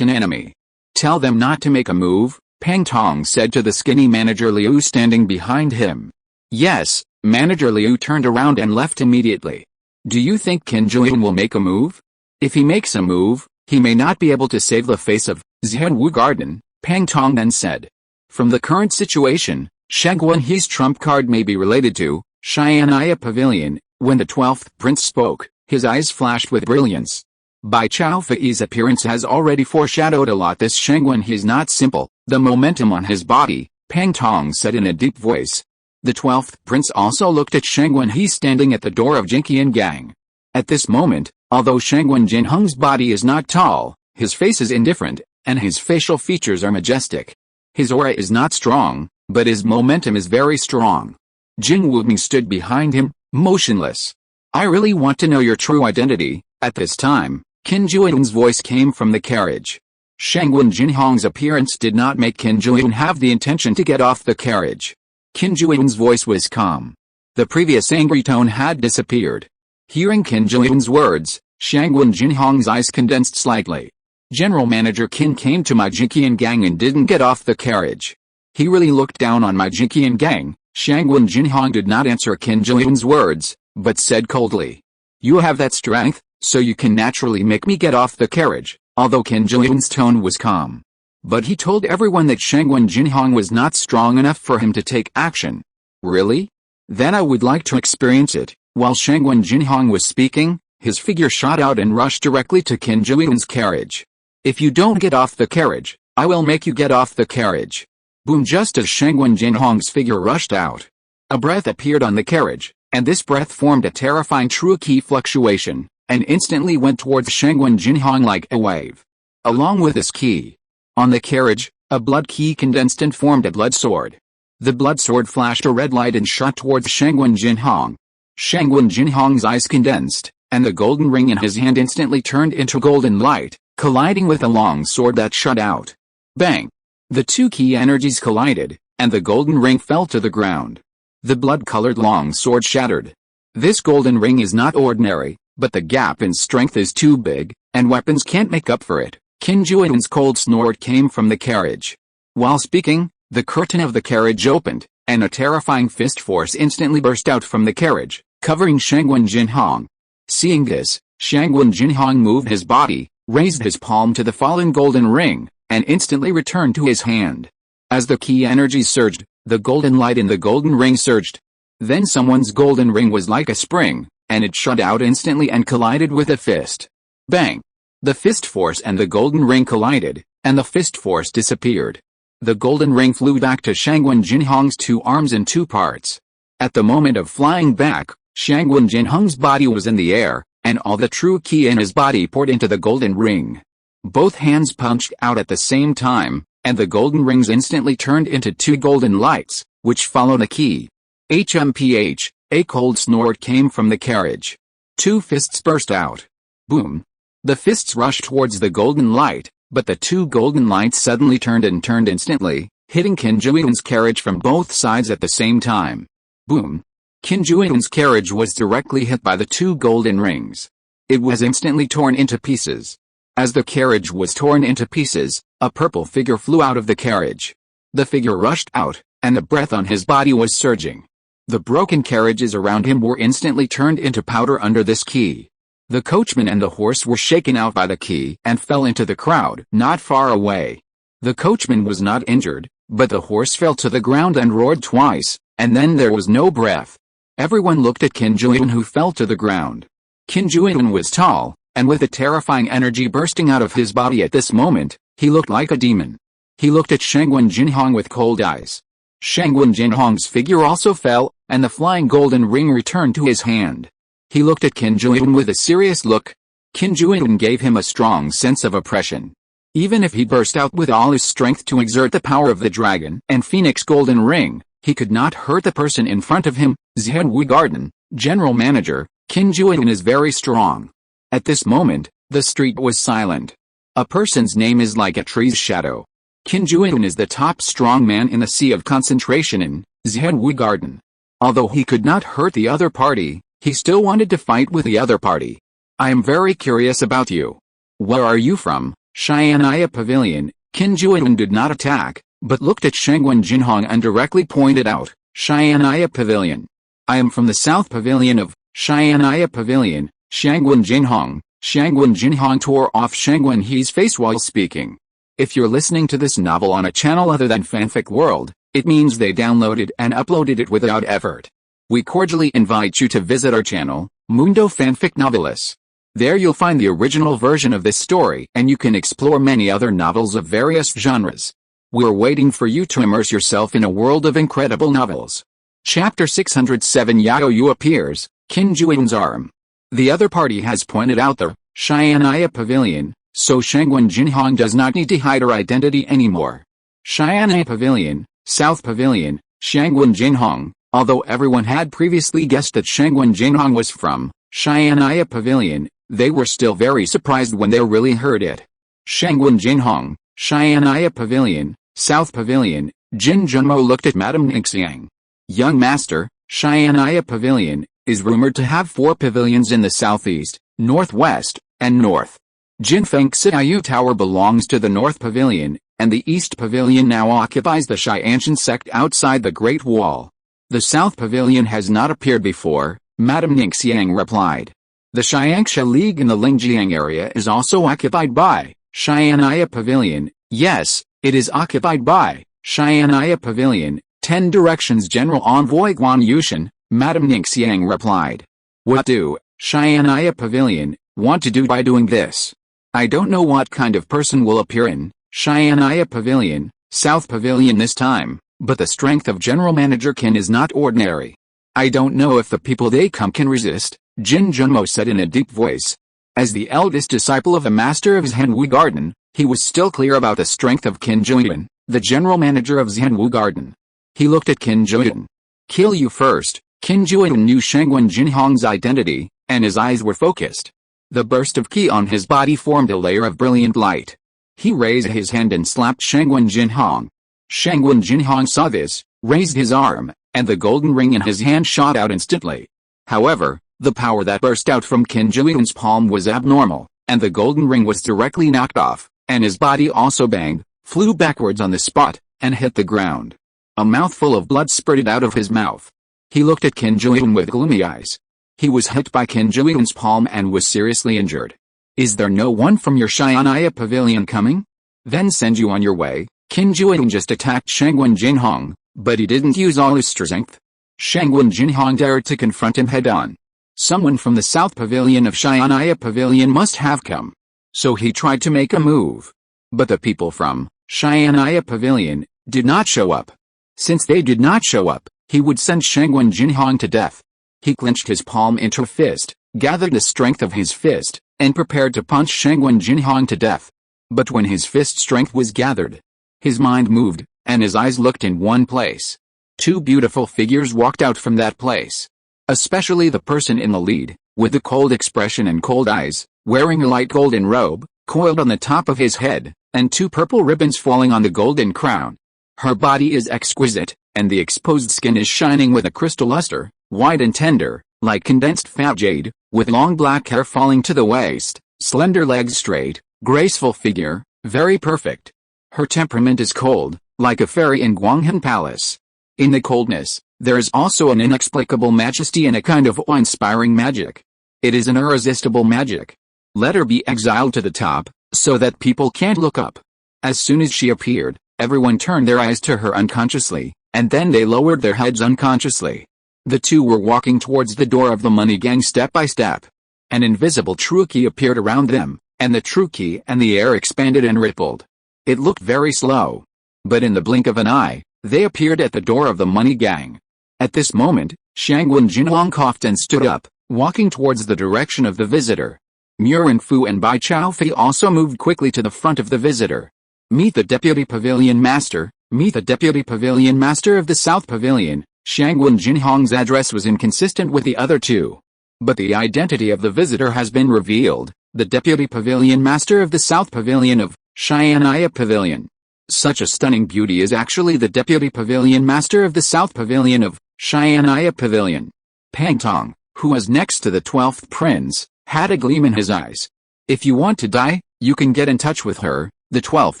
an enemy. Tell them not to make a move, Pang Tong said to the skinny manager Liu standing behind him. Yes, Manager Liu turned around and left immediately. Do you think Qin Zhuyan will make a move? If he makes a move, he may not be able to save the face of Zhenwu Garden, Pang Tong then said. From the current situation, Shang Wenhe's trump card may be related to Xian'ai Pavilion. When the 12th prince spoke, his eyes flashed with brilliance. Bai Chaofei's appearance has already foreshadowed a lot. This Shang Wenhe is not simple. The momentum on his body, Pang Tong said in a deep voice. The 12th prince also looked at Shang Wenhe standing at the door of Jiqian gang. At this moment, although Shang Wenjinheng's body is not tall, his face is indifferent, and his facial features are majestic. His aura is not strong, but his momentum is very strong. Jing Wuming stood behind him, motionless. I really want to know your true identity. At this time, Qin Zhuyan's voice came from the carriage. Shang Wenjinheng's appearance did not make Qin Zhuyan have the intention to get off the carriage. Qin Zhuyan's voice was calm. The previous angry tone had disappeared. Hearing Qin Zhuyan's words, Shang Wenjinheng's eyes condensed slightly. General Manager Qin came to my Jiqian gang and didn't get off the carriage. He really looked down on my Jiqian gang. Shang Wenjinheng did not answer Qin Zhuyan's words, but said coldly. You have that strength, so you can naturally make me get off the carriage, although Qin Zhuyan's tone was calm. But he told everyone that Shang Wenjinheng was not strong enough for him to take action. Really? Then I would like to experience it. While Shang Wenjinheng was speaking, his figure shot out and rushed directly to Qin Zhuyan's carriage. If you don't get off the carriage, I will make you get off the carriage. Boom! Just as Shang Wenjinheng's figure rushed out, a breath appeared on the carriage, and this breath formed a terrifying true key fluctuation, and instantly went towards Shang Wenjinheng like a wave. Along with this key, on the carriage, a blood key condensed and formed a blood sword. The blood sword flashed a red light and shot towards Shang Wenjinheng. Shang Wenjinheng's eyes condensed, and the golden ring in his hand instantly turned into golden light, colliding with a long sword that shot out. Bang! The two key energies collided, and the golden ring fell to the ground. The blood-colored long sword shattered. This golden ring is not ordinary, but the gap in strength is too big, and weapons can't make up for it. Qin Zhuyan's cold snort came from the carriage. While speaking, the curtain of the carriage opened, and a terrifying fist force instantly burst out from the carriage, covering Shang Wenjinheng. Seeing this, Shang Wenjinheng moved his body, raised his palm to the fallen golden ring, and instantly returned to his hand. As the key energy surged, The golden light in the golden ring surged. Then someone's golden ring was like a spring, and it shot out instantly and collided with a fist. Bang! The fist force and the golden ring collided, and the fist force disappeared. The golden ring flew back to Shangwen Jinhong's two arms in two parts. At the moment of flying back, Shangwen Jinhong's body was in the air, and all the true qi in his body poured into the golden ring. Both hands punched out at the same time, and the golden rings instantly turned into two golden lights, which followed a qi. HMPH, a cold snort came from the carriage. Two fists burst out. Boom! The fists rushed towards the golden light, but the two golden lights suddenly turned instantly, hitting Qin Zhuyan's carriage from both sides at the same time. Boom! Qin Zhuyan's carriage was directly hit by the two golden rings. It was instantly torn into pieces. As the carriage was torn into pieces, a purple figure flew out of the carriage. The figure rushed out, and the breath on his body was surging. The broken carriages around him were instantly turned into powder under this qi. The coachman and the horse were shaken out by the qi and fell into the crowd not far away. The coachman was not injured, but the horse fell to the ground and roared twice, and then there was no breath. Everyone looked at Qin Zhuyan, who fell to the ground. Qin Zhuyan was tall, and with a terrifying energy bursting out of his body at this moment, he looked like a demon. He looked at Shangwen Jinhong with cold eyes. Shangwen Jinhong's figure also fell, and the flying golden ring returned to his hand. He looked at Qin Zhuyan with a serious look. Qin Zhuyan gave him a strong sense of oppression. Even if he burst out with all his strength to exert the power of the dragon and phoenix golden ring, he could not hurt the person in front of him. Zhenwu Garden, general manager, Qin Zhuyan is very strong. At this moment, the street was silent. A person's name is like a tree's shadow. Qin Zhuyan is the top strong man in the sea of concentration in Zhenwu Garden. Although he could not hurt the other party, he still wanted to fight with the other party. I am very curious about you. Where are you from? Xianaya Pavilion. Qin Zhuyan did not attack, but looked at Shangwen Jinhong and directly pointed out, Xianaya Pavilion. I am from the South Pavilion of Xianaya Pavilion. Shangwen Jinhong tore off Shangwen He's face while speaking. If you're listening to this novel on a channel other than Fanfic World, it means they downloaded and uploaded it without effort. We cordially invite you to visit our channel, Mundo Fanfic Novelis. There you'll find the original version of this story and you can explore many other novels of various genres. We're waiting for you to immerse yourself in a world of incredible novels. Chapter 607 Yao Yu appears, Qin Zhuyan's arm. The other party has pointed out the Xianaya Pavilion, so Shangwen Jinhong does not need to hide her identity anymore. Xianaya Pavilion, South Pavilion, Shangwen Jinhong. Although everyone had previously guessed that Shangwen Jinhong was from Xianaya Pavilion, they were still very surprised when they really heard it. Shangwen Jinhong, Xianaya Pavilion, South Pavilion. Jin Junmo looked at Madame Ningxiang. Young master, Xianaya Pavilion is rumored to have 4 pavilions in the southeast, northwest, and north. Jin Feng Xiaoyu Tower belongs to the North Pavilion, and the East Pavilion now occupies the Xianshan sect outside the Great Wall. The South Pavilion has not appeared before, Madame Ningxiang replied. The Xiangsha League in the Lingjiang area is also occupied by Xianaya Pavilion. Yes, it is occupied by Xianaya Pavilion. 10 Directions General Envoy Guan Yushan, Madame Ningxiang replied. What do Xianaya Pavilion want to do by doing this? I don't know what kind of person will appear in Xianaya Pavilion, South Pavilion this time, but the strength of General Manager Qin is not ordinary. I don't know if the people they come can resist, Jin Junmo said in a deep voice. As the eldest disciple of the master of Zhenwu Garden, he was still clear about the strength of Qin Zhuyan, the general manager of Zhenwu Garden. He looked at Qin Zhuyan. Kill you first. Qin Zhuyan knew Shangwen Jinhong's identity, and his eyes were focused. The burst of qi on his body formed a layer of brilliant light. He raised his hand and slapped Shangwen Jinhong. Shangwen Jinhong saw this, raised his arm, and the golden ring in his hand shot out instantly. However, the power that burst out from Qin Zhuyan's palm was abnormal, and the golden ring was directly knocked off, and his body also banged, flew backwards on the spot, and hit the ground. A mouthful of blood spurted out of his mouth. He looked at Qin Zhuyan with gloomy eyes. He was hit by Qin Zhuyan's palm and was seriously injured. Is there no one from your Xianaya Pavilion coming? Then send you on your way. Qin Zhuyan just attacked Shangwen Jinhong, But he didn't use all his strength. Shangwen Jinhong dared to confront him head-on. Someone from the South Pavilion of Xian'ai Pavilion must have come. So he tried to make a move. But the people from Xian'ai Pavilion did not show up. Since they did not show up, he would send Shangwen Jinhong to death. He clenched his palm into a fist, gathered the strength of his fist, and prepared to punch Shangwen Jinhong to death. But when his fist strength was gathered, his mind moved, and his eyes looked in one place. Two beautiful figures walked out from that place. Especially the person in the lead, with the cold expression and cold eyes, wearing a light golden robe, coiled on the top of his head, and two purple ribbons falling on the golden crown. Her body is exquisite, and the exposed skin is shining with a crystal luster, white and tender, like condensed fat jade, with long black hair falling to the waist, slender legs straight, graceful figure, very perfect. Her temperament is cold, like a fairy in Guanghan Palace. In the coldness, there is also an inexplicable majesty and a kind of awe-inspiring magic. It is an irresistible magic. Let her be exiled to the top, so that people can't look up. As soon as she appeared, everyone turned their eyes to her unconsciously, and then they lowered their heads unconsciously. The two were walking towards the door of the money gang step by step. An invisible true key appeared around them, and the true key and the air expanded and rippled. It looked very slow. But in the blink of an eye, they appeared at the door of the money gang. At this moment, Shangwen Jinhong coughed and stood up, walking towards the direction of the visitor. Muren Fu and Bai Chaofei also moved quickly to the front of the visitor. Meet the Deputy Pavilion Master, meet the Deputy Pavilion Master of the South Pavilion. Shangwen Jinhong's address was inconsistent with the other two. But the identity of the visitor has been revealed, the Deputy Pavilion Master of the South Pavilion of Xian'ai Pavilion. Such a stunning beauty is actually the Deputy Pavilion Master of the South Pavilion of Xian'ai Pavilion. Pang Tong, who was next to the 12th prince, had a gleam in his eyes. If you want to die, you can get in touch with her, the 12th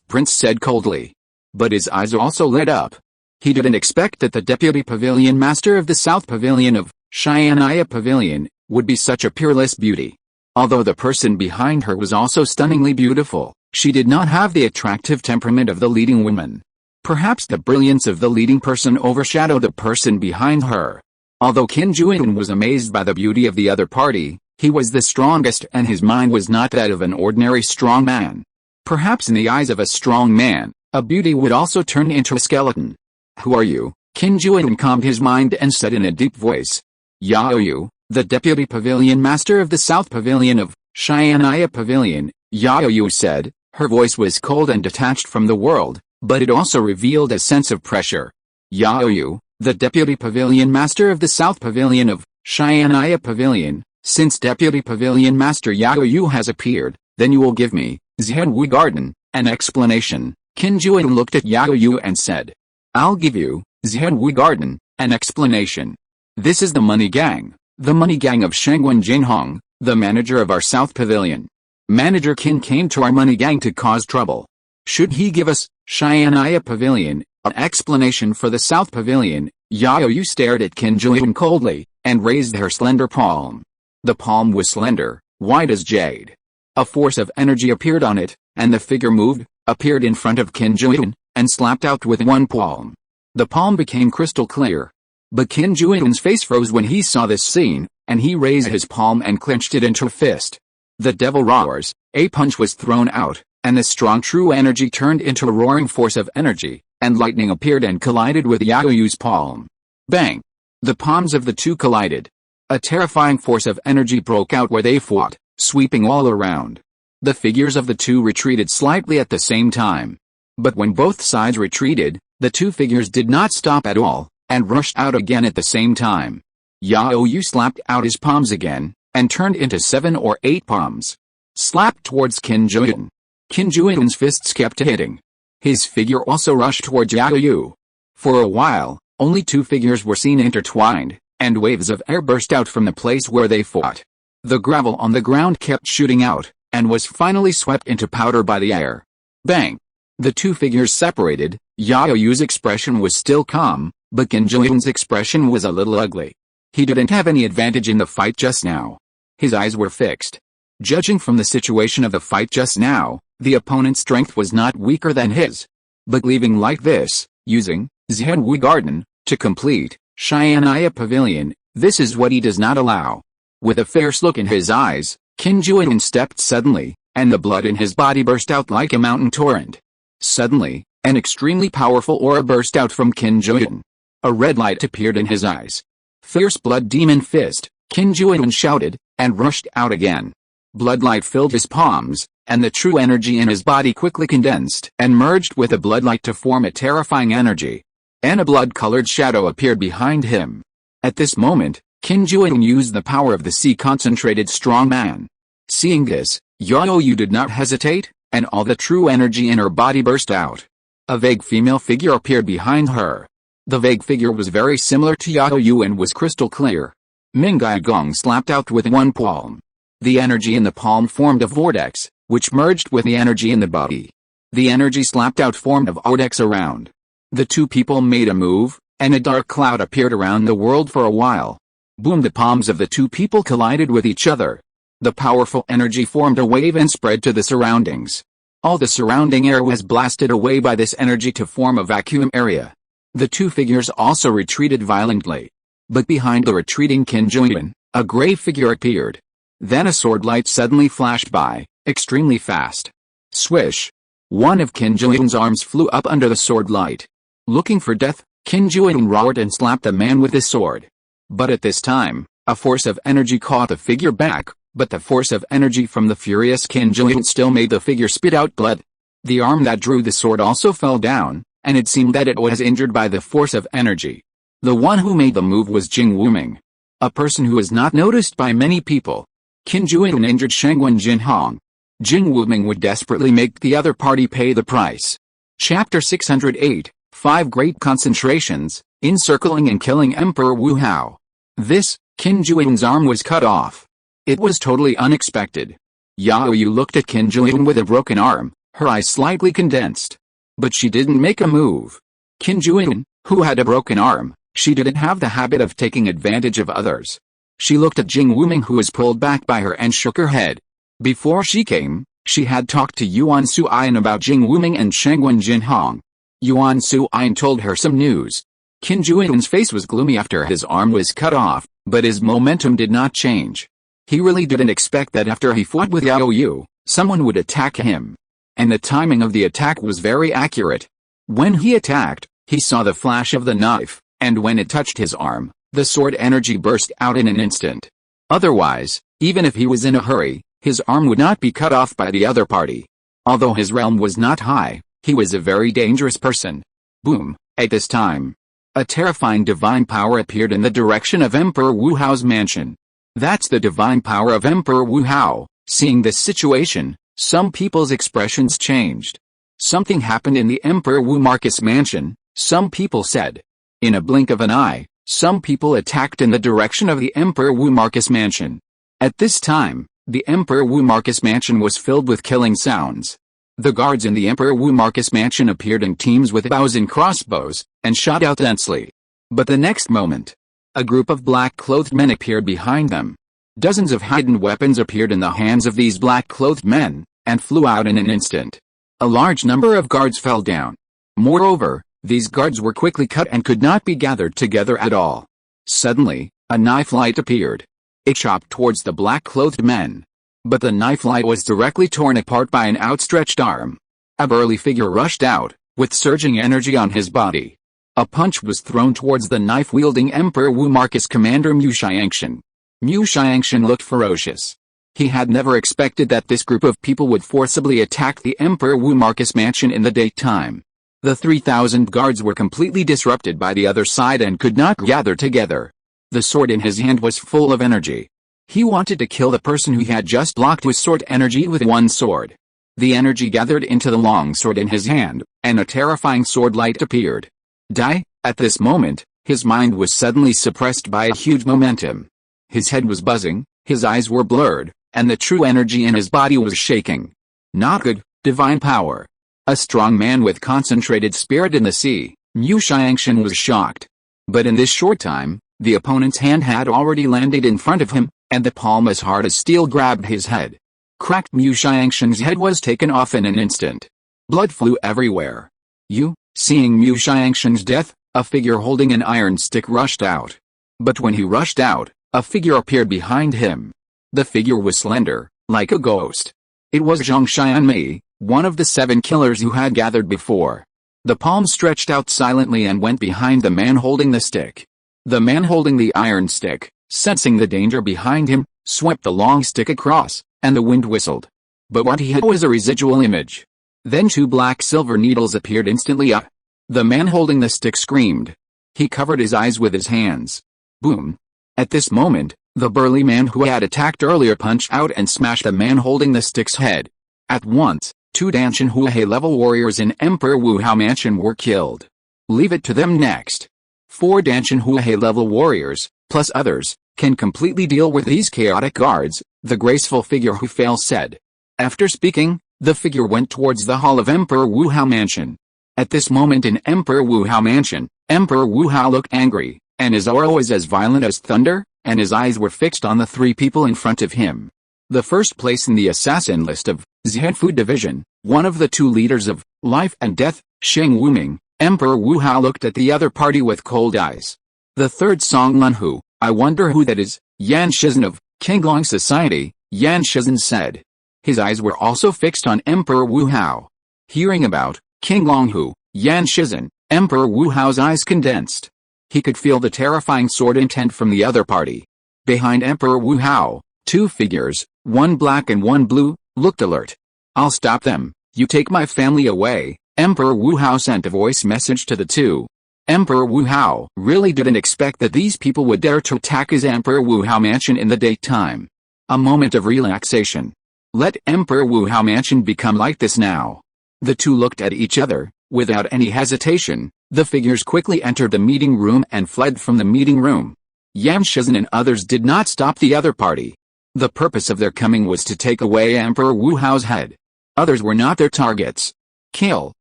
prince said coldly. But his eyes also lit up. He didn't expect that the Deputy Pavilion Master of the South Pavilion of Xian'ai Pavilion would be such a peerless beauty. Although the person behind her was also stunningly beautiful, she did not have the attractive temperament of the leading woman. Perhaps the brilliance of the leading person overshadowed the person behind her. Although Qin Juyin was amazed by the beauty of the other party, he was the strongest and his mind was not that of an ordinary strong man. Perhaps in the eyes of a strong man, a beauty would also turn into a skeleton. Who are you? Qin Juyin calmed his mind and said in a deep voice. Yao Yu, the Deputy Pavilion Master of the South Pavilion of Xian'ai Pavilion, Yao Yu said. Her voice was cold and detached from the world, but it also revealed a sense of pressure. Yao Yu, the Deputy Pavilion Master of the South Pavilion of Xian'ai Pavilion, since Deputy Pavilion Master Yao Yu has appeared, then you will give me, Zhenwu Garden, an explanation. Qin Juyin looked at Yao Yu and said. I'll give you, Zhenwu Garden, an explanation. This is the money gang, the money gang of Shangwen Jinhong, the manager of our South Pavilion. Manager Qin came to our money gang to cause trouble. Should he give us, Xian'ai Pavilion, an explanation for the South Pavilion? Yao Yu stared at Qin Juyin coldly, and raised her slender palm. The palm was slender, white as jade. A force of energy appeared on it, and the figure moved, appeared in front of Qin Juyin, and slapped out with one palm. The palm became crystal clear. But Qin Juyin's face froze when he saw this scene, and he raised his palm and clenched it into a fist. The devil roars, a punch was thrown out, and the strong true energy turned into a roaring force of energy, and lightning appeared and collided with Yao Yu's palm. Bang! The palms of the two collided. A terrifying force of energy broke out where they fought, sweeping all around. The figures of the two retreated slightly at the same time. But when both sides retreated, the two figures did not stop at all, and rushed out again at the same time. Yao Yu slapped out his palms again, and turned into 7 or 8 palms. Slapped towards Qin Juyin. Qin Juyin's fists kept hitting. His figure also rushed towards Yao Yu. For a while, only two figures were seen intertwined, and waves of air burst out from the place where they fought. The gravel on the ground kept shooting out, and was finally swept into powder by the air. Bang! The two figures separated. Yao Yu's expression was still calm, but Qin Juyin's expression was a little ugly. He didn't have any advantage in the fight just now. His eyes were fixed. Judging from the situation of the fight just now, the opponent's strength was not weaker than his. But leaving like this, using Zhanwu Garden, to complete, Xian'ai Pavilion, this is what he does not allow. With a fierce look in his eyes, Qin Juyin stepped suddenly, and the blood in his body burst out like a mountain torrent. Suddenly, an extremely powerful aura burst out from Qin Juyin. A red light appeared in his eyes. Fierce blood demon fist, Qin Juyin shouted, and rushed out again. Bloodlight filled his palms, and the true energy in his body quickly condensed and merged with the bloodlight to form a terrifying energy. And a blood-colored shadow appeared behind him. At this moment, Qin Juyin used the power of the sea concentrated strong man. Seeing this, Yao Yu did not hesitate, and all the true energy in her body burst out. A vague female figure appeared behind her. The vague figure was very similar to Yao Yu and was crystal clear. Mingai Gong slapped out with one palm. The energy in the palm formed a vortex, which merged with the energy in the body. The energy slapped out formed a vortex around. The two people made a move, and a dark cloud appeared around the world for a while. Boom! The palms of the two people collided with each other. The powerful energy formed a wave and spread to the surroundings. All the surrounding air was blasted away by this energy to form a vacuum area. The two figures also retreated violently. But behind the retreating Qin Juyin, a gray figure appeared. Then a sword light suddenly flashed by, extremely fast. Swish! One of Qin Juyin's arms flew up under the sword light. Looking for death, Qin Juyin roared and slapped the man with his sword. But at this time, a force of energy caught the figure back, but the force of energy from the furious Qin Juyin still made the figure spit out blood. The arm that drew the sword also fell down, and it seemed that it was injured by the force of energy. The one who made the move was Jing Wuming, a person who is not noticed by many people. Qin Juyin injured Shangwen Jinhong. Jing Wuming would desperately make the other party pay the price. Chapter 608, 5 Great Concentrations, Encircling and Killing Emperor Wu Hao. This, Qin Juyin's arm was cut off. It was totally unexpected. Yao Yu looked at Qin Juyin with a broken arm, her eyes slightly condensed. But she didn't make a move. Qin Juyin, who had a broken arm, she didn't have the habit of taking advantage of others. She looked at Jing Wuming who was pulled back by her and shook her head. Before she came, she had talked to Yuan Suyin about Jing Wuming and Shangwen Jinhong. Yuan Suyin told her some news. Qin Juyin's face was gloomy after his arm was cut off, but his momentum did not change. He really didn't expect that after he fought with Yao Yu, someone would attack him. And the timing of the attack was very accurate. When he attacked, he saw the flash of the knife, and when it touched his arm, the sword energy burst out in an instant. Otherwise, even if he was in a hurry, his arm would not be cut off by the other party. Although his realm was not high, he was a very dangerous person. Boom! At this time, a terrifying divine power appeared in the direction of Emperor Wu Hao's mansion. That's the divine power of Emperor Wu Hao. Seeing this situation, some people's expressions changed. Something happened in the Emperor Wu Marcus mansion, some people said. In a blink of an eye, some people attacked in the direction of the Emperor Wu Marcus mansion. At this time, the Emperor Wu Marcus mansion was filled with killing sounds. The guards in the Emperor Wu Marcus mansion appeared in teams with bows and crossbows, and shot out densely. But the next moment, a group of black-clothed men appeared behind them. Dozens of hidden weapons appeared in the hands of these black-clothed men, and flew out in an instant. A large number of guards fell down. Moreover, these guards were quickly cut and could not be gathered together at all. Suddenly, a knife light appeared. It chopped towards the black-clothed men. But the knife light was directly torn apart by an outstretched arm. A burly figure rushed out, with surging energy on his body. A punch was thrown towards the knife-wielding Emperor Wu Marcus commander Mu Xiangshan. Mu Xiangshan looked ferocious. He had never expected that this group of people would forcibly attack the Emperor Wu Marcus mansion in the daytime. The 3,000 guards were completely disrupted by the other side and could not gather together. The sword in his hand was full of energy. He wanted to kill the person who had just blocked his sword energy with one sword. The energy gathered into the long sword in his hand, and a terrifying sword light appeared. At this moment, his mind was suddenly suppressed by a huge momentum. His head was buzzing, his eyes were blurred, and the true energy in his body was shaking. Not good, divine power. A strong man with concentrated spirit in the sea, Mu Xiangshan was shocked. But in this short time, the opponent's hand had already landed in front of him, and the palm as hard as steel grabbed his head. Cracked. Mu Xiangshan's head was taken off in an instant. Blood flew everywhere. You Seeing Mu Xiangsheng's death, a figure holding an iron stick rushed out. But when he rushed out, a figure appeared behind him. The figure was slender, like a ghost. It was Zhang Xianmei, one of the 7 killers who had gathered before. The palm stretched out silently and went behind the man holding the stick. The man holding the iron stick, sensing the danger behind him, swept the long stick across, and the wind whistled. But what he had was a residual image. Then 2 black silver needles appeared instantly up. The man holding the stick screamed. He covered his eyes with his hands. Boom. At this moment, the burly man who had attacked earlier punched out and smashed the man holding the stick's head. At once, 2 Danshan Huahe level warriors in Emperor Wu Hao Mansion were killed. Leave it to them next. 4 Danshan Huahe level warriors, plus others, can completely deal with these chaotic guards, the graceful figure Hu Fail said. After speaking, the figure went towards the hall of Emperor Wu Hao Mansion. At this moment in Emperor Wu Hao Mansion, Emperor Wu Hao looked angry, and his aura was as violent as thunder, and his eyes were fixed on the 3 people in front of him. The first place in the assassin list of Zhenfu Division, one of the 2 leaders of Life and Death, Sheng Wuming, Emperor Wu Hao looked at the other party with cold eyes. The third Song Lunhu, I wonder who that is, Yan Shizhen of Qinglong Society, Yan Shizhen said. His eyes were also fixed on Emperor Wu Hao. Hearing about Qinglong Hu, Yan Shizhen, Emperor Wu Hao's eyes condensed. He could feel the terrifying sword intent from the other party. Behind Emperor Wu Hao, 2 figures, one black and one blue, looked alert. I'll stop them, you take my family away, Emperor Wu Hao sent a voice message to the 2. Emperor Wu Hao really didn't expect that these people would dare to attack his Emperor Wu Hao Mansion in the daytime. A moment of relaxation. Let Emperor Wu Hao Mansion become like this now. The 2 looked at each other, without any hesitation. The figures quickly entered the meeting room and fled from the meeting room. Yan Shizhen and others did not stop the other party. The purpose of their coming was to take away Emperor Wu Hao's head. Others were not their targets. Kill.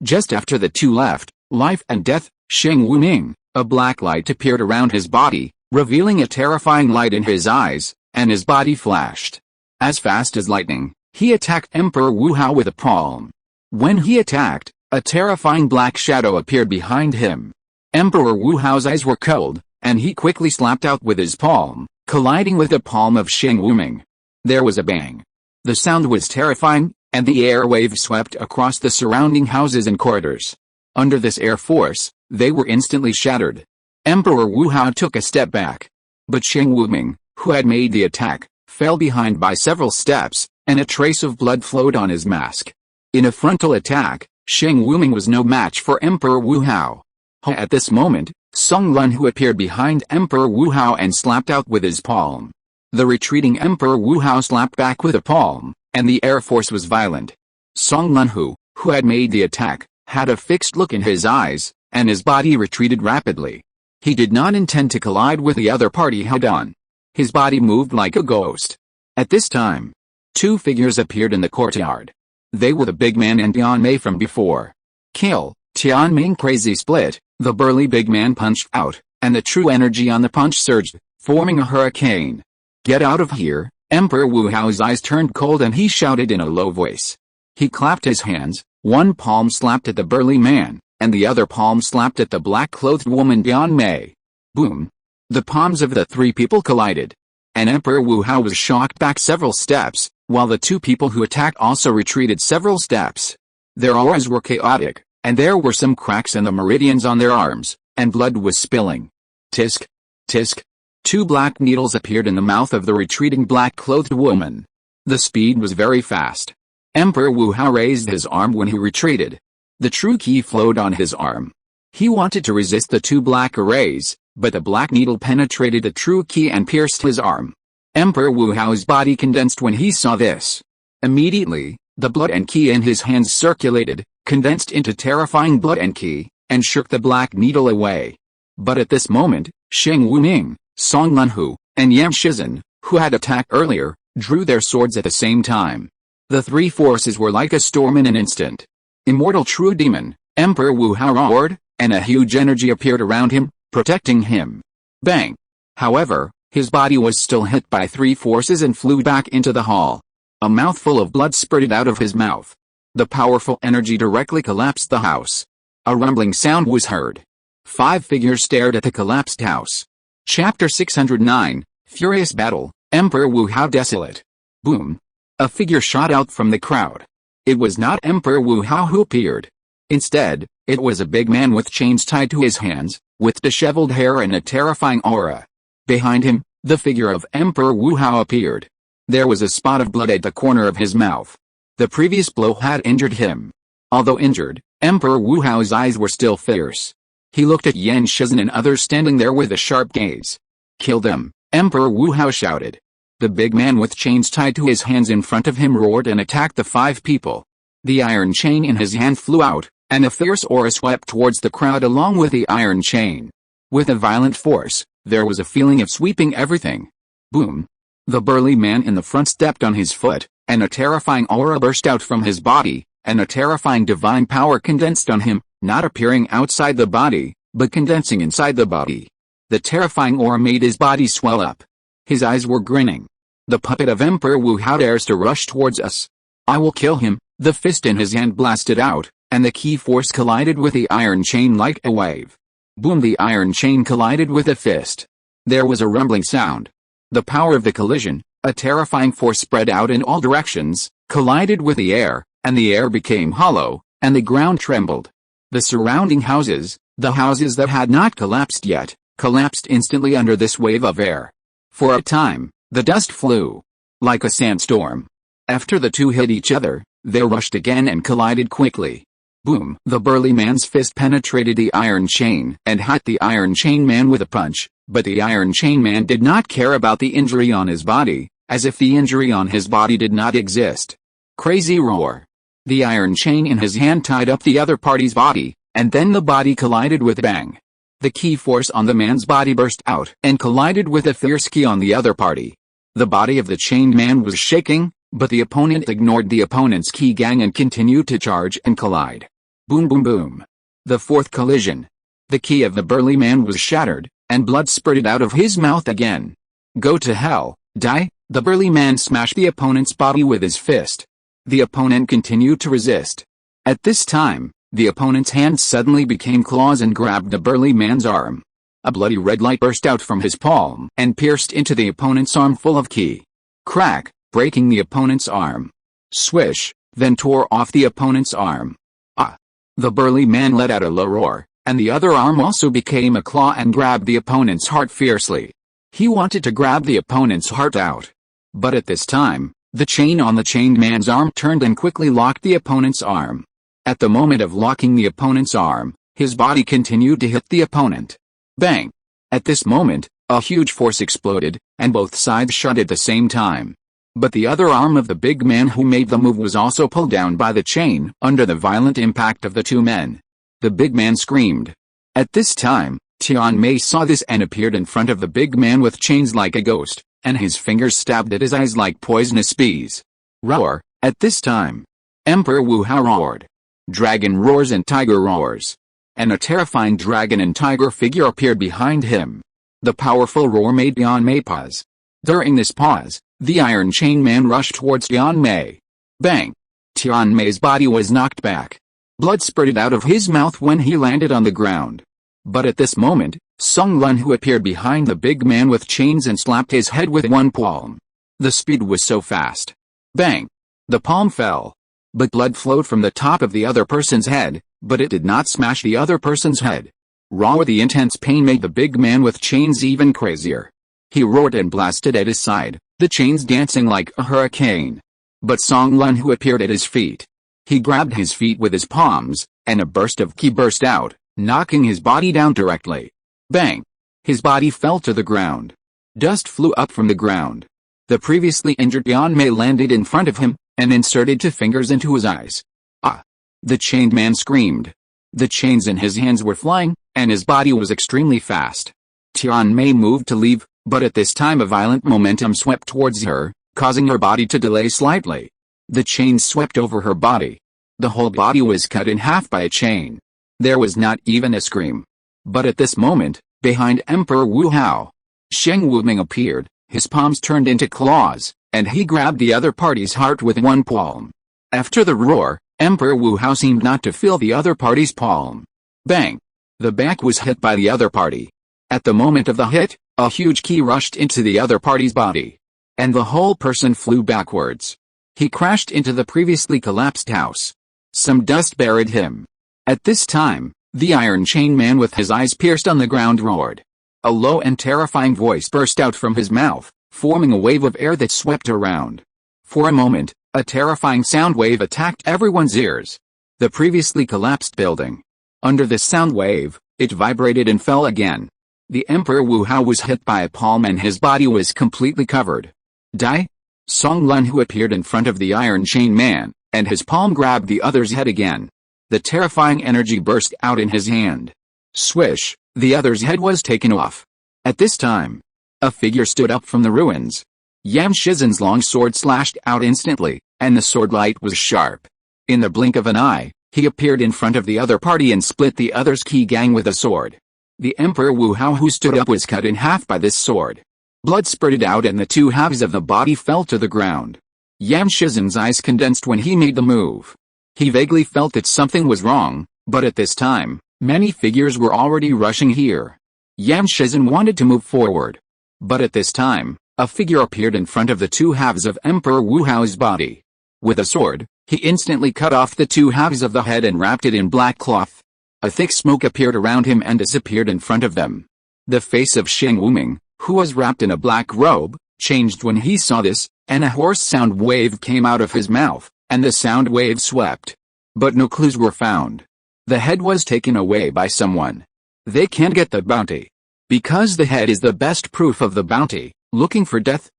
Just after the 2 left, Life and Death, Sheng Wuming, a black light appeared around his body, revealing a terrifying light in his eyes, and his body flashed. As fast as lightning, he attacked Emperor Wu Hao with a palm. When he attacked, a terrifying black shadow appeared behind him. Emperor Wu Hao's eyes were cold, and he quickly slapped out with his palm, colliding with the palm of Sheng Wuming. There was a bang. The sound was terrifying, and the air wave swept across the surrounding houses and corridors. Under this air force, they were instantly shattered. Emperor Wu Hao took a step back. But Sheng Wuming, who had made the attack, fell behind by several steps, and a trace of blood flowed on his mask. In a frontal attack, Sheng Wuming was no match for Emperor Wu Hao. At this moment, Song Lunhu appeared behind Emperor Wu Hao and slapped out with his palm. The retreating Emperor Wu Hao slapped back with a palm, and the air force was violent. Song Lunhu, who had made the attack, had a fixed look in his eyes, and his body retreated rapidly. He did not intend to collide with the other party head-on. His body moved like a ghost. At this time, 2 figures appeared in the courtyard. They were the big man and Tianmei from before. Kill. Tianmei crazy split, the burly big man punched out, and the true energy on the punch surged, forming a hurricane. Get out of here, Emperor Wu Hao's eyes turned cold and he shouted in a low voice. He clapped his hands, one palm slapped at the burly man, and the other palm slapped at the black-clothed woman Tianmei. Boom. The palms of the 3 people collided. And Emperor Wu Hao was shocked back several steps, while the 2 people who attacked also retreated several steps. Their auras were chaotic, and there were some cracks in the meridians on their arms, and blood was spilling. Tisk. Tisk. 2 black needles appeared in the mouth of the retreating black-clothed woman. The speed was very fast. Emperor Wu Hao raised his arm when he retreated. The true ki flowed on his arm. He wanted to resist the 2 black arrays, but the black needle penetrated the true ki and pierced his arm. Emperor Wu Hao's body condensed when he saw this. Immediately, the blood and ki in his hands circulated, condensed into terrifying blood and ki, and shook the black needle away. But at this moment, Sheng Wuming, Song Lunhu, and Yan Shizhen, who had attacked earlier, drew their swords at the same time. The 3 forces were like a storm in an instant. Immortal true demon, Emperor Wu Hao roared, and a huge energy appeared around him, protecting him. Bang! However, his body was still hit by 3 forces and flew back into the hall. A mouthful of blood spurted out of his mouth. The powerful energy directly collapsed the house. A rumbling sound was heard. 5 figures stared at the collapsed house. Chapter 609, Furious Battle, Emperor Wu Hao desolate. Boom. A figure shot out from the crowd. It was not Emperor Wu Hao who appeared. Instead, it was a big man with chains tied to his hands, with disheveled hair and a terrifying aura. Behind him, the figure of Emperor Wu Hao appeared. There was a spot of blood at the corner of his mouth. The previous blow had injured him. Although injured, Emperor Wu Hao's eyes were still fierce. He looked at Yan Shizhen and others standing there with a sharp gaze. "Kill them," Emperor Wu Hao shouted. The big man with chains tied to his hands in front of him roared and attacked the 5 people. The iron chain in his hand flew out, and a fierce aura swept towards the crowd along with the iron chain. With a violent force, there was a feeling of sweeping everything. Boom. The burly man in the front stepped on his foot, and a terrifying aura burst out from his body, and a terrifying divine power condensed on him, not appearing outside the body, but condensing inside the body. The terrifying aura made his body swell up. His eyes were grinning. "The puppet of Emperor Wu Hao dares to rush towards us. I will kill him." The fist in his hand blasted out, and the key force collided with the iron chain like a wave. Boom! The iron chain collided with the fist. There was a rumbling sound. The power of the collision, a terrifying force spread out in all directions, collided with the air, and the air became hollow, and the ground trembled. The surrounding houses, the houses that had not collapsed yet, collapsed instantly under this wave of air. For a time, the dust flew like a sandstorm. After the two hit each other, they rushed again and collided quickly. Boom! The burly man's fist penetrated the iron chain and hit the iron chain man with a punch, but the iron chain man did not care about the injury on his body, as if the injury on his body did not exist. Crazy roar. The iron chain in his hand tied up the other party's body, and then the body collided with a bang. The key force on the man's body burst out and collided with a fierce key on the other party. The body of the chained man was shaking, but the opponent ignored the opponent's key gang and continued to charge and collide. Boom boom boom. The 4th collision. The key of the burly man was shattered, and blood spurted out of his mouth again. "Go to hell, die!" The burly man smashed the opponent's body with his fist. The opponent continued to resist. At this time, the opponent's hand suddenly became claws and grabbed the burly man's arm. A bloody red light burst out from his palm and pierced into the opponent's arm full of ki. Crack, breaking the opponent's arm. Swish, then tore off the opponent's arm. Ah! The burly man let out a low roar, and the other arm also became a claw and grabbed the opponent's heart fiercely. He wanted to grab the opponent's heart out. But at this time, the chain on the chained man's arm turned and quickly locked the opponent's arm. At the moment of locking the opponent's arm, his body continued to hit the opponent. Bang! At this moment, a huge force exploded, and both sides shot at the same time. But the other arm of the big man who made the move was also pulled down by the chain under the violent impact of the two men. The big man screamed. At this time, Tian Mei saw this and appeared in front of the big man with chains like a ghost, and his fingers stabbed at his eyes like poisonous bees. Roar! At this time, Emperor Wu Hao roared. Dragon roars and tiger roars. And a terrifying dragon and tiger figure appeared behind him. The powerful roar made Tian Mei pause. During this pause, the iron chain man rushed towards Tian Mei. Bang! Tian Mei's body was knocked back. Blood spurted out of his mouth when he landed on the ground. But at this moment, Song Lun who appeared behind the big man with chains and slapped his head with one palm. The speed was so fast. Bang! The palm fell. But blood flowed from the top of the other person's head, but it did not smash the other person's head. Raw, the intense pain made the big man with chains even crazier. He roared and blasted at his side, the chains dancing like a hurricane. But Song Lun who appeared at his feet. He grabbed his feet with his palms, and a burst of ki burst out, knocking his body down directly. Bang! His body fell to the ground. Dust flew up from the ground. The previously injured Tian Mei landed in front of him, and inserted 2 fingers into his eyes. Ah! The chained man screamed. The chains in his hands were flying, and his body was extremely fast. Tian Mei moved to leave, but at this time a violent momentum swept towards her, causing her body to delay slightly. The chains swept over her body. The whole body was cut in half by a chain. There was not even a scream. But at this moment, behind Emperor Wu Hao, Sheng Wuming appeared, his palms turned into claws, and he grabbed the other party's heart with one palm. After the roar, Emperor Wu Hao seemed not to feel the other party's palm. Bang! The back was hit by the other party. At the moment of the hit, a huge key rushed into the other party's body. And the whole person flew backwards. He crashed into the previously collapsed house. Some dust buried him. At this time, the iron chain man with his eyes pierced on the ground roared. A low and terrifying voice burst out from his mouth, forming a wave of air that swept around. For a moment, a terrifying sound wave attacked everyone's ears. The previously collapsed building. Under this sound wave, it vibrated and fell again. The Emperor Wu Hao was hit by a palm and his body was completely covered. Die? Song Lun, who appeared in front of the iron chain man, and his palm grabbed the other's head again. The terrifying energy burst out in his hand. Swish, the other's head was taken off. At this time, a figure stood up from the ruins. Yan Shizin's long sword slashed out instantly, and the sword light was sharp. In the blink of an eye, he appeared in front of the other party and split the other's key gang with a sword. The Emperor Wu Hao who stood up was cut in half by this sword. Blood spurted out and the two halves of the body fell to the ground. Yan Shizin's eyes condensed when he made the move. He vaguely felt that something was wrong, but at this time, many figures were already rushing here. Yan Shizin wanted to move forward. But at this time, a figure appeared in front of the two halves of Emperor Wu Hao's body. With a sword, he instantly cut off the two halves of the head and wrapped it in black cloth. A thick smoke appeared around him and disappeared in front of them. The face of Sheng Wuming, who was wrapped in a black robe, changed when he saw this, and a hoarse sound wave came out of his mouth, and the sound wave swept. But no clues were found. The head was taken away by someone. They can't get the bounty. Because the head is the best proof of the bounty, looking for death.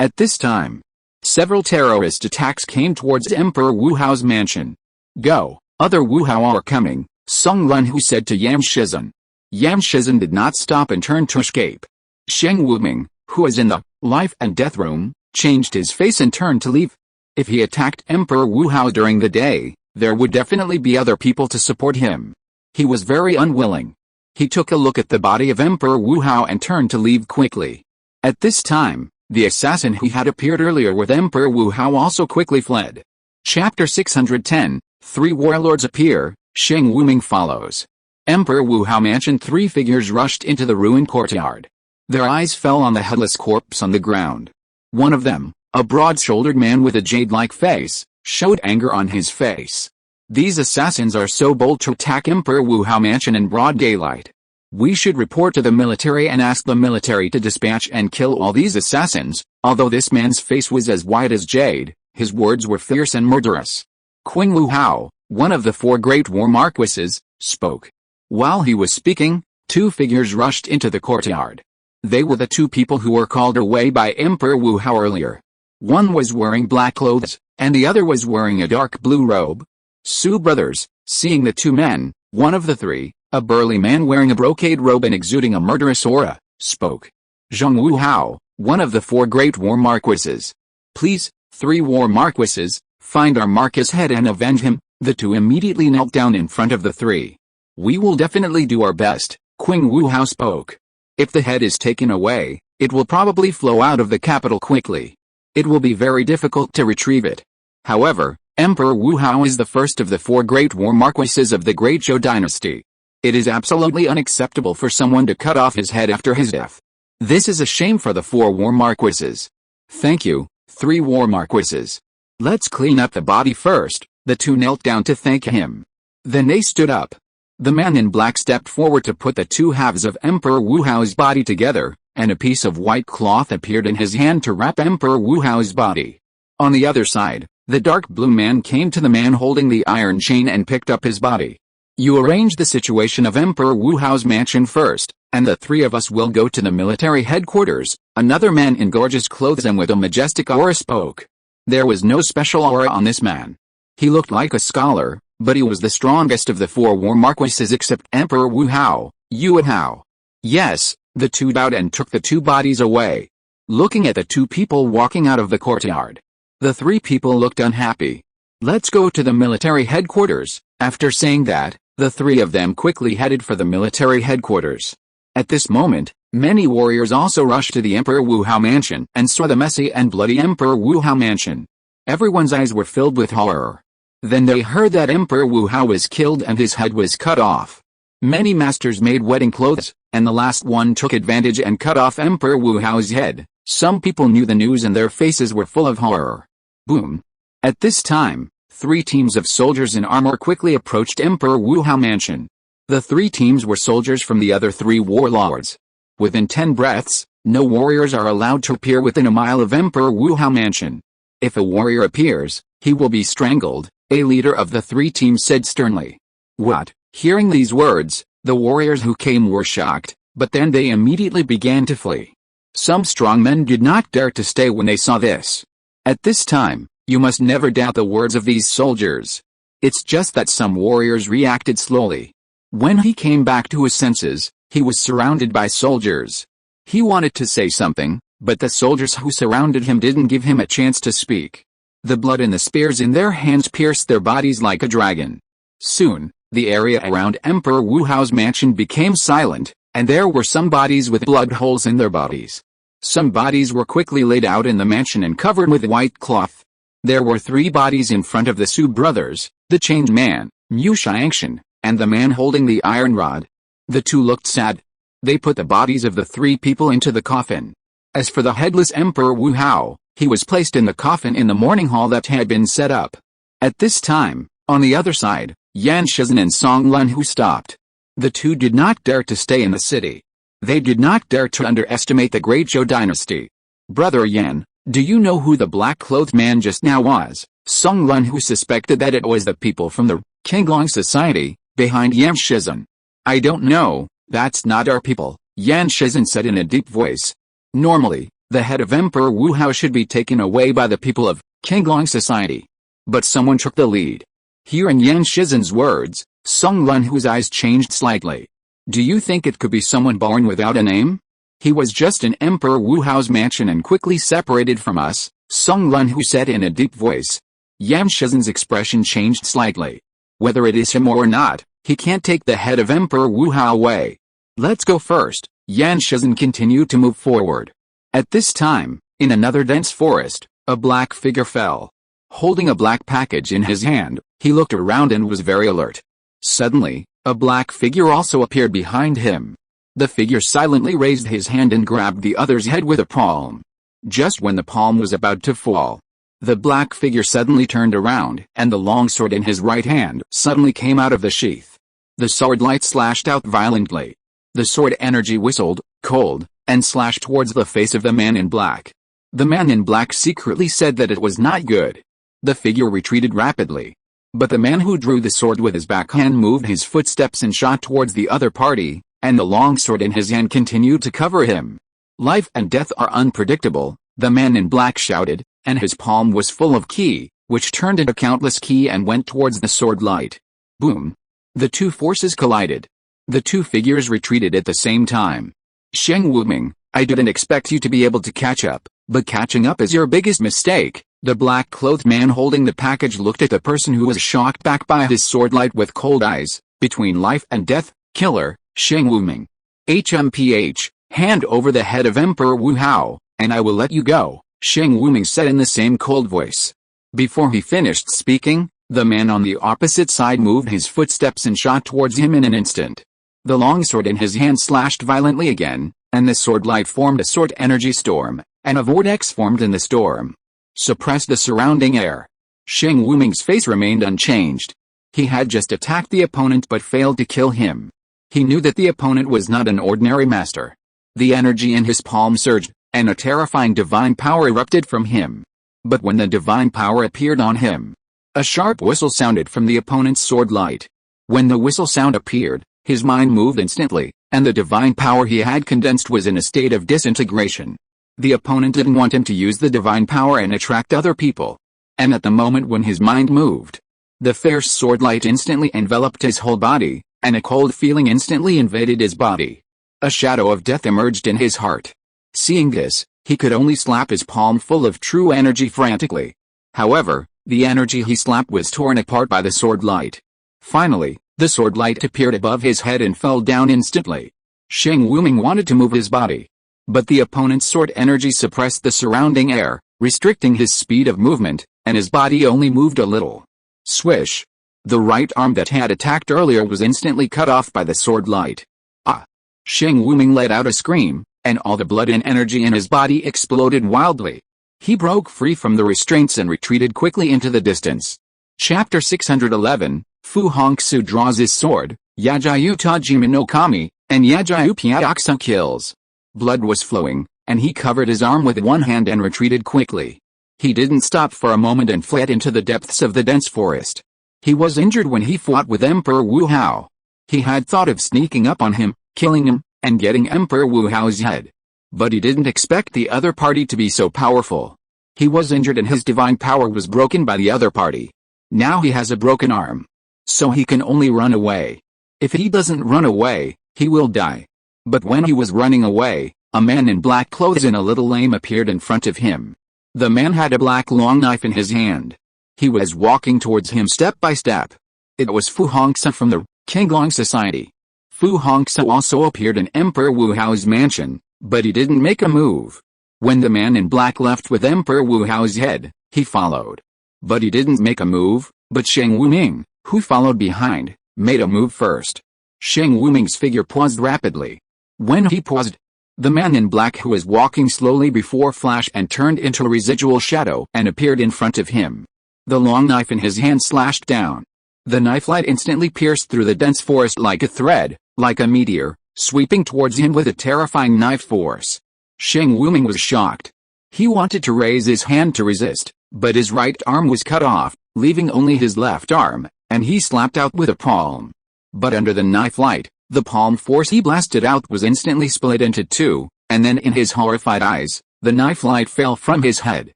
At this time, several terrorist attacks came towards Emperor Wu Hao's mansion. Go, other Wu Hao are coming, Song Lun Hu said to Yan Shizin. Yan Shizin did not stop and turned to escape. Sheng Wuming, who was in the life and death room, changed his face and turned to leave. If he attacked Emperor Wu Hao during the day, there would definitely be other people to support him. He was very unwilling. He took a look at the body of Emperor Wu Hao and turned to leave quickly. At this time, the assassin who had appeared earlier with Emperor Wu Hao also quickly fled. Chapter 610, Three warlords appear, Sheng Wuming follows. Emperor Wu Hao mansion. Three figures rushed into the ruined courtyard. Their eyes fell on the headless corpse on the ground. One of them, a broad-shouldered man with a jade-like face, showed anger on his face. These assassins are so bold to attack Emperor Wu Hao mansion in broad daylight. We should report to the military and ask the military to dispatch and kill all these assassins. Although this man's face was as white as jade, his words were fierce and murderous. Qing Wu Hao, one of the four great war marquises, spoke. While he was speaking, two figures rushed into the courtyard. They were the two people who were called away by Emperor Wu Hao earlier. One was wearing black clothes, and the other was wearing a dark blue robe. Su brothers, seeing the two men, one of the three, a burly man wearing a brocade robe and exuding a murderous aura, spoke. Zhang Wu Hao, one of the four great war marquises. Please, three war marquises, find our Marquis head and avenge him. The two immediately knelt down in front of the three. We will definitely do our best, Qing Wu Hao spoke. If the head is taken away, it will probably flow out of the capital quickly. It will be very difficult to retrieve it. However, Emperor Wu Hao is the first of the four great war marquises of the Great Zhou dynasty. It is absolutely unacceptable for someone to cut off his head after his death. This is a shame for the four war marquises. Thank you, three war marquises. Let's clean up the body first. The two knelt down to thank him. Then they stood up. The man in black stepped forward to put the two halves of Emperor Wu Hao's body together, and a piece of white cloth appeared in his hand to wrap Emperor Wu Hao's body. On the other side, the dark blue man came to the man holding the iron chain and picked up his body. You arrange the situation of Emperor Wu Hao's mansion first, and the three of us will go to the military headquarters. Another man in gorgeous clothes and with a majestic aura spoke. There was no special aura on this man. He looked like a scholar, but he was the strongest of the four war marquises except Emperor Wu Hao, Yu Hao. Yes, the two bowed and took the two bodies away. Looking at the two people walking out of the courtyard, the three people looked unhappy. Let's go to the military headquarters. After saying that, the three of them quickly headed for the military headquarters. At this moment, many warriors also rushed to the Emperor Wu Hao mansion and saw the messy and bloody Emperor Wu Hao mansion. Everyone's eyes were filled with horror. Then they heard that Emperor Wu Hao was killed and his head was cut off. Many masters made wedding clothes, and the last one took advantage and cut off Emperor Wu Hao's head. Some people knew the news and their faces were full of horror. Boom. At this time, 3 teams of soldiers in armor quickly approached Emperor Wu Hao mansion. The 3 teams were soldiers from the other 3 warlords. Within 10 breaths, no warriors are allowed to appear within a mile of Emperor Wu Hao mansion. If a warrior appears, he will be strangled, a leader of the 3 teams said sternly. What? Hearing these words, the warriors who came were shocked, but then they immediately began to flee. Some strong men did not dare to stay when they saw this. At this time, you must never doubt the words of these soldiers. It's just that some warriors reacted slowly. When he came back to his senses, he was surrounded by soldiers. He wanted to say something, but the soldiers who surrounded him didn't give him a chance to speak. The blood and the spears in their hands pierced their bodies like a dragon. Soon, the area around Emperor Wu Hao's mansion became silent, and there were some bodies with blood holes in their bodies. Some bodies were quickly laid out in the mansion and covered with white cloth. There were 3 bodies in front of the Su brothers, the chained man, Mu Xiangshan, and the man holding the iron rod. The 2 looked sad. They put the bodies of the 3 people into the coffin. As for the headless Emperor Wu Hao, he was placed in the coffin in the mourning hall that had been set up. At this time, on the other side, Yan Shizhen and Song Lunhu stopped. The 2 did not dare to stay in the city. They did not dare to underestimate the great Zhou dynasty. Brother Yan, do you know who the black-clothed man just now was? Song Lunhu suspected that it was the people from the Qinglong society, behind Yan Shizhen. I don't know, that's not our people, Yan Shizhen said in a deep voice. Normally, the head of Emperor Wu Hao should be taken away by the people of Qinglong society. But someone took the lead. Hearing Yan Shizhen's words, Song Lunhu's eyes changed slightly. Do you think it could be someone born without a name? He was just in Emperor Wu Hao's mansion and quickly separated from us, Song Lunhu said in a deep voice. Yan Shizhen's expression changed slightly. Whether it is him or not, he can't take the head of Emperor Wu Hao away. Let's go first. Yan Shizhen continued to move forward. At this time, in another dense forest, a black figure fell. Holding a black package in his hand, he looked around and was very alert. Suddenly, a black figure also appeared behind him. The figure silently raised his hand and grabbed the other's head with a palm. Just when the palm was about to fall, the black figure suddenly turned around, and the long sword in his right hand suddenly came out of the sheath. The sword light slashed out violently. The sword energy whistled, cold, and slashed towards the face of the man in black. The man in black secretly said that it was not good. The figure retreated rapidly. But the man who drew the sword with his backhand moved his footsteps and shot towards the other party, and the long sword in his hand continued to cover him. Life and death are unpredictable, the man in black shouted, and his palm was full of qi, which turned into countless qi and went towards the sword light. Boom! The 2 forces collided. The 2 figures retreated at the same time. Sheng Wuming, I didn't expect you to be able to catch up, but catching up is your biggest mistake. The black-clothed man holding the package looked at the person who was shocked back by his sword light with cold eyes. Between life and death, killer, Sheng Wuming. HMPH, hand over the head of Emperor Wu Hao, and I will let you go, Sheng Wuming said in the same cold voice. Before he finished speaking, the man on the opposite side moved his footsteps and shot towards him in an instant. The long sword in his hand slashed violently again, and the sword light formed a sword energy storm, and a vortex formed in the storm. Suppressed the surrounding air. Sheng Wuming's face remained unchanged. He had just attacked the opponent but failed to kill him. He knew that the opponent was not an ordinary master. The energy in his palm surged, and a terrifying divine power erupted from him. But when the divine power appeared on him, a sharp whistle sounded from the opponent's sword light. When the whistle sound appeared, his mind moved instantly, and the divine power he had condensed was in a state of disintegration. The opponent didn't want him to use the divine power and attract other people. And at the moment when his mind moved, the fierce sword light instantly enveloped his whole body, and a cold feeling instantly invaded his body. A shadow of death emerged in his heart. Seeing this, he could only slap his palm full of true energy frantically. However, the energy he slapped was torn apart by the sword light. Finally, the sword light appeared above his head and fell down instantly. Sheng Wuming wanted to move his body, but the opponent's sword energy suppressed the surrounding air, restricting his speed of movement, and his body only moved a little. Swish! The right arm that had attacked earlier was instantly cut off by the sword light. Ah! Sheng Wuming let out a scream, and all the blood and energy in his body exploded wildly. He broke free from the restraints and retreated quickly into the distance. Chapter 611, Fu Hongxue draws his sword, Yajiu Tajima no Kami, and Yajiu Piaoxu kills. Blood was flowing, and he covered his arm with one hand and retreated quickly. He didn't stop for a moment and fled into the depths of the dense forest. He was injured when he fought with Emperor Wu Hao. He had thought of sneaking up on him, killing him, and getting Emperor Wu Hao's head. But he didn't expect the other party to be so powerful. He was injured and his divine power was broken by the other party. Now he has a broken arm. So he can only run away. If he doesn't run away, he will die. But when he was running away, a man in black clothes and a little lame appeared in front of him. The man had a black long knife in his hand. He was walking towards him step by step. It was Fu Hongxue from the Qinglong Society. Fu Hongxue also appeared in Emperor Wu Hao's mansion, but he didn't make a move. When the man in black left with Emperor Wu Hao's head, he followed. But he didn't make a move, but Sheng Wuming, who followed behind, made a move first. Sheng Wuming's figure paused rapidly. When he paused, the man in black who was walking slowly before flashed and turned into a residual shadow and appeared in front of him. The long knife in his hand slashed down. The knife light instantly pierced through the dense forest like a thread, like a meteor, sweeping towards him with a terrifying knife force. Sheng Wuming was shocked. He wanted to raise his hand to resist, but his right arm was cut off, leaving only his left arm, and he slapped out with a palm. But under the knife light, the palm force he blasted out was instantly split into two, and then in his horrified eyes, the knife light fell from his head.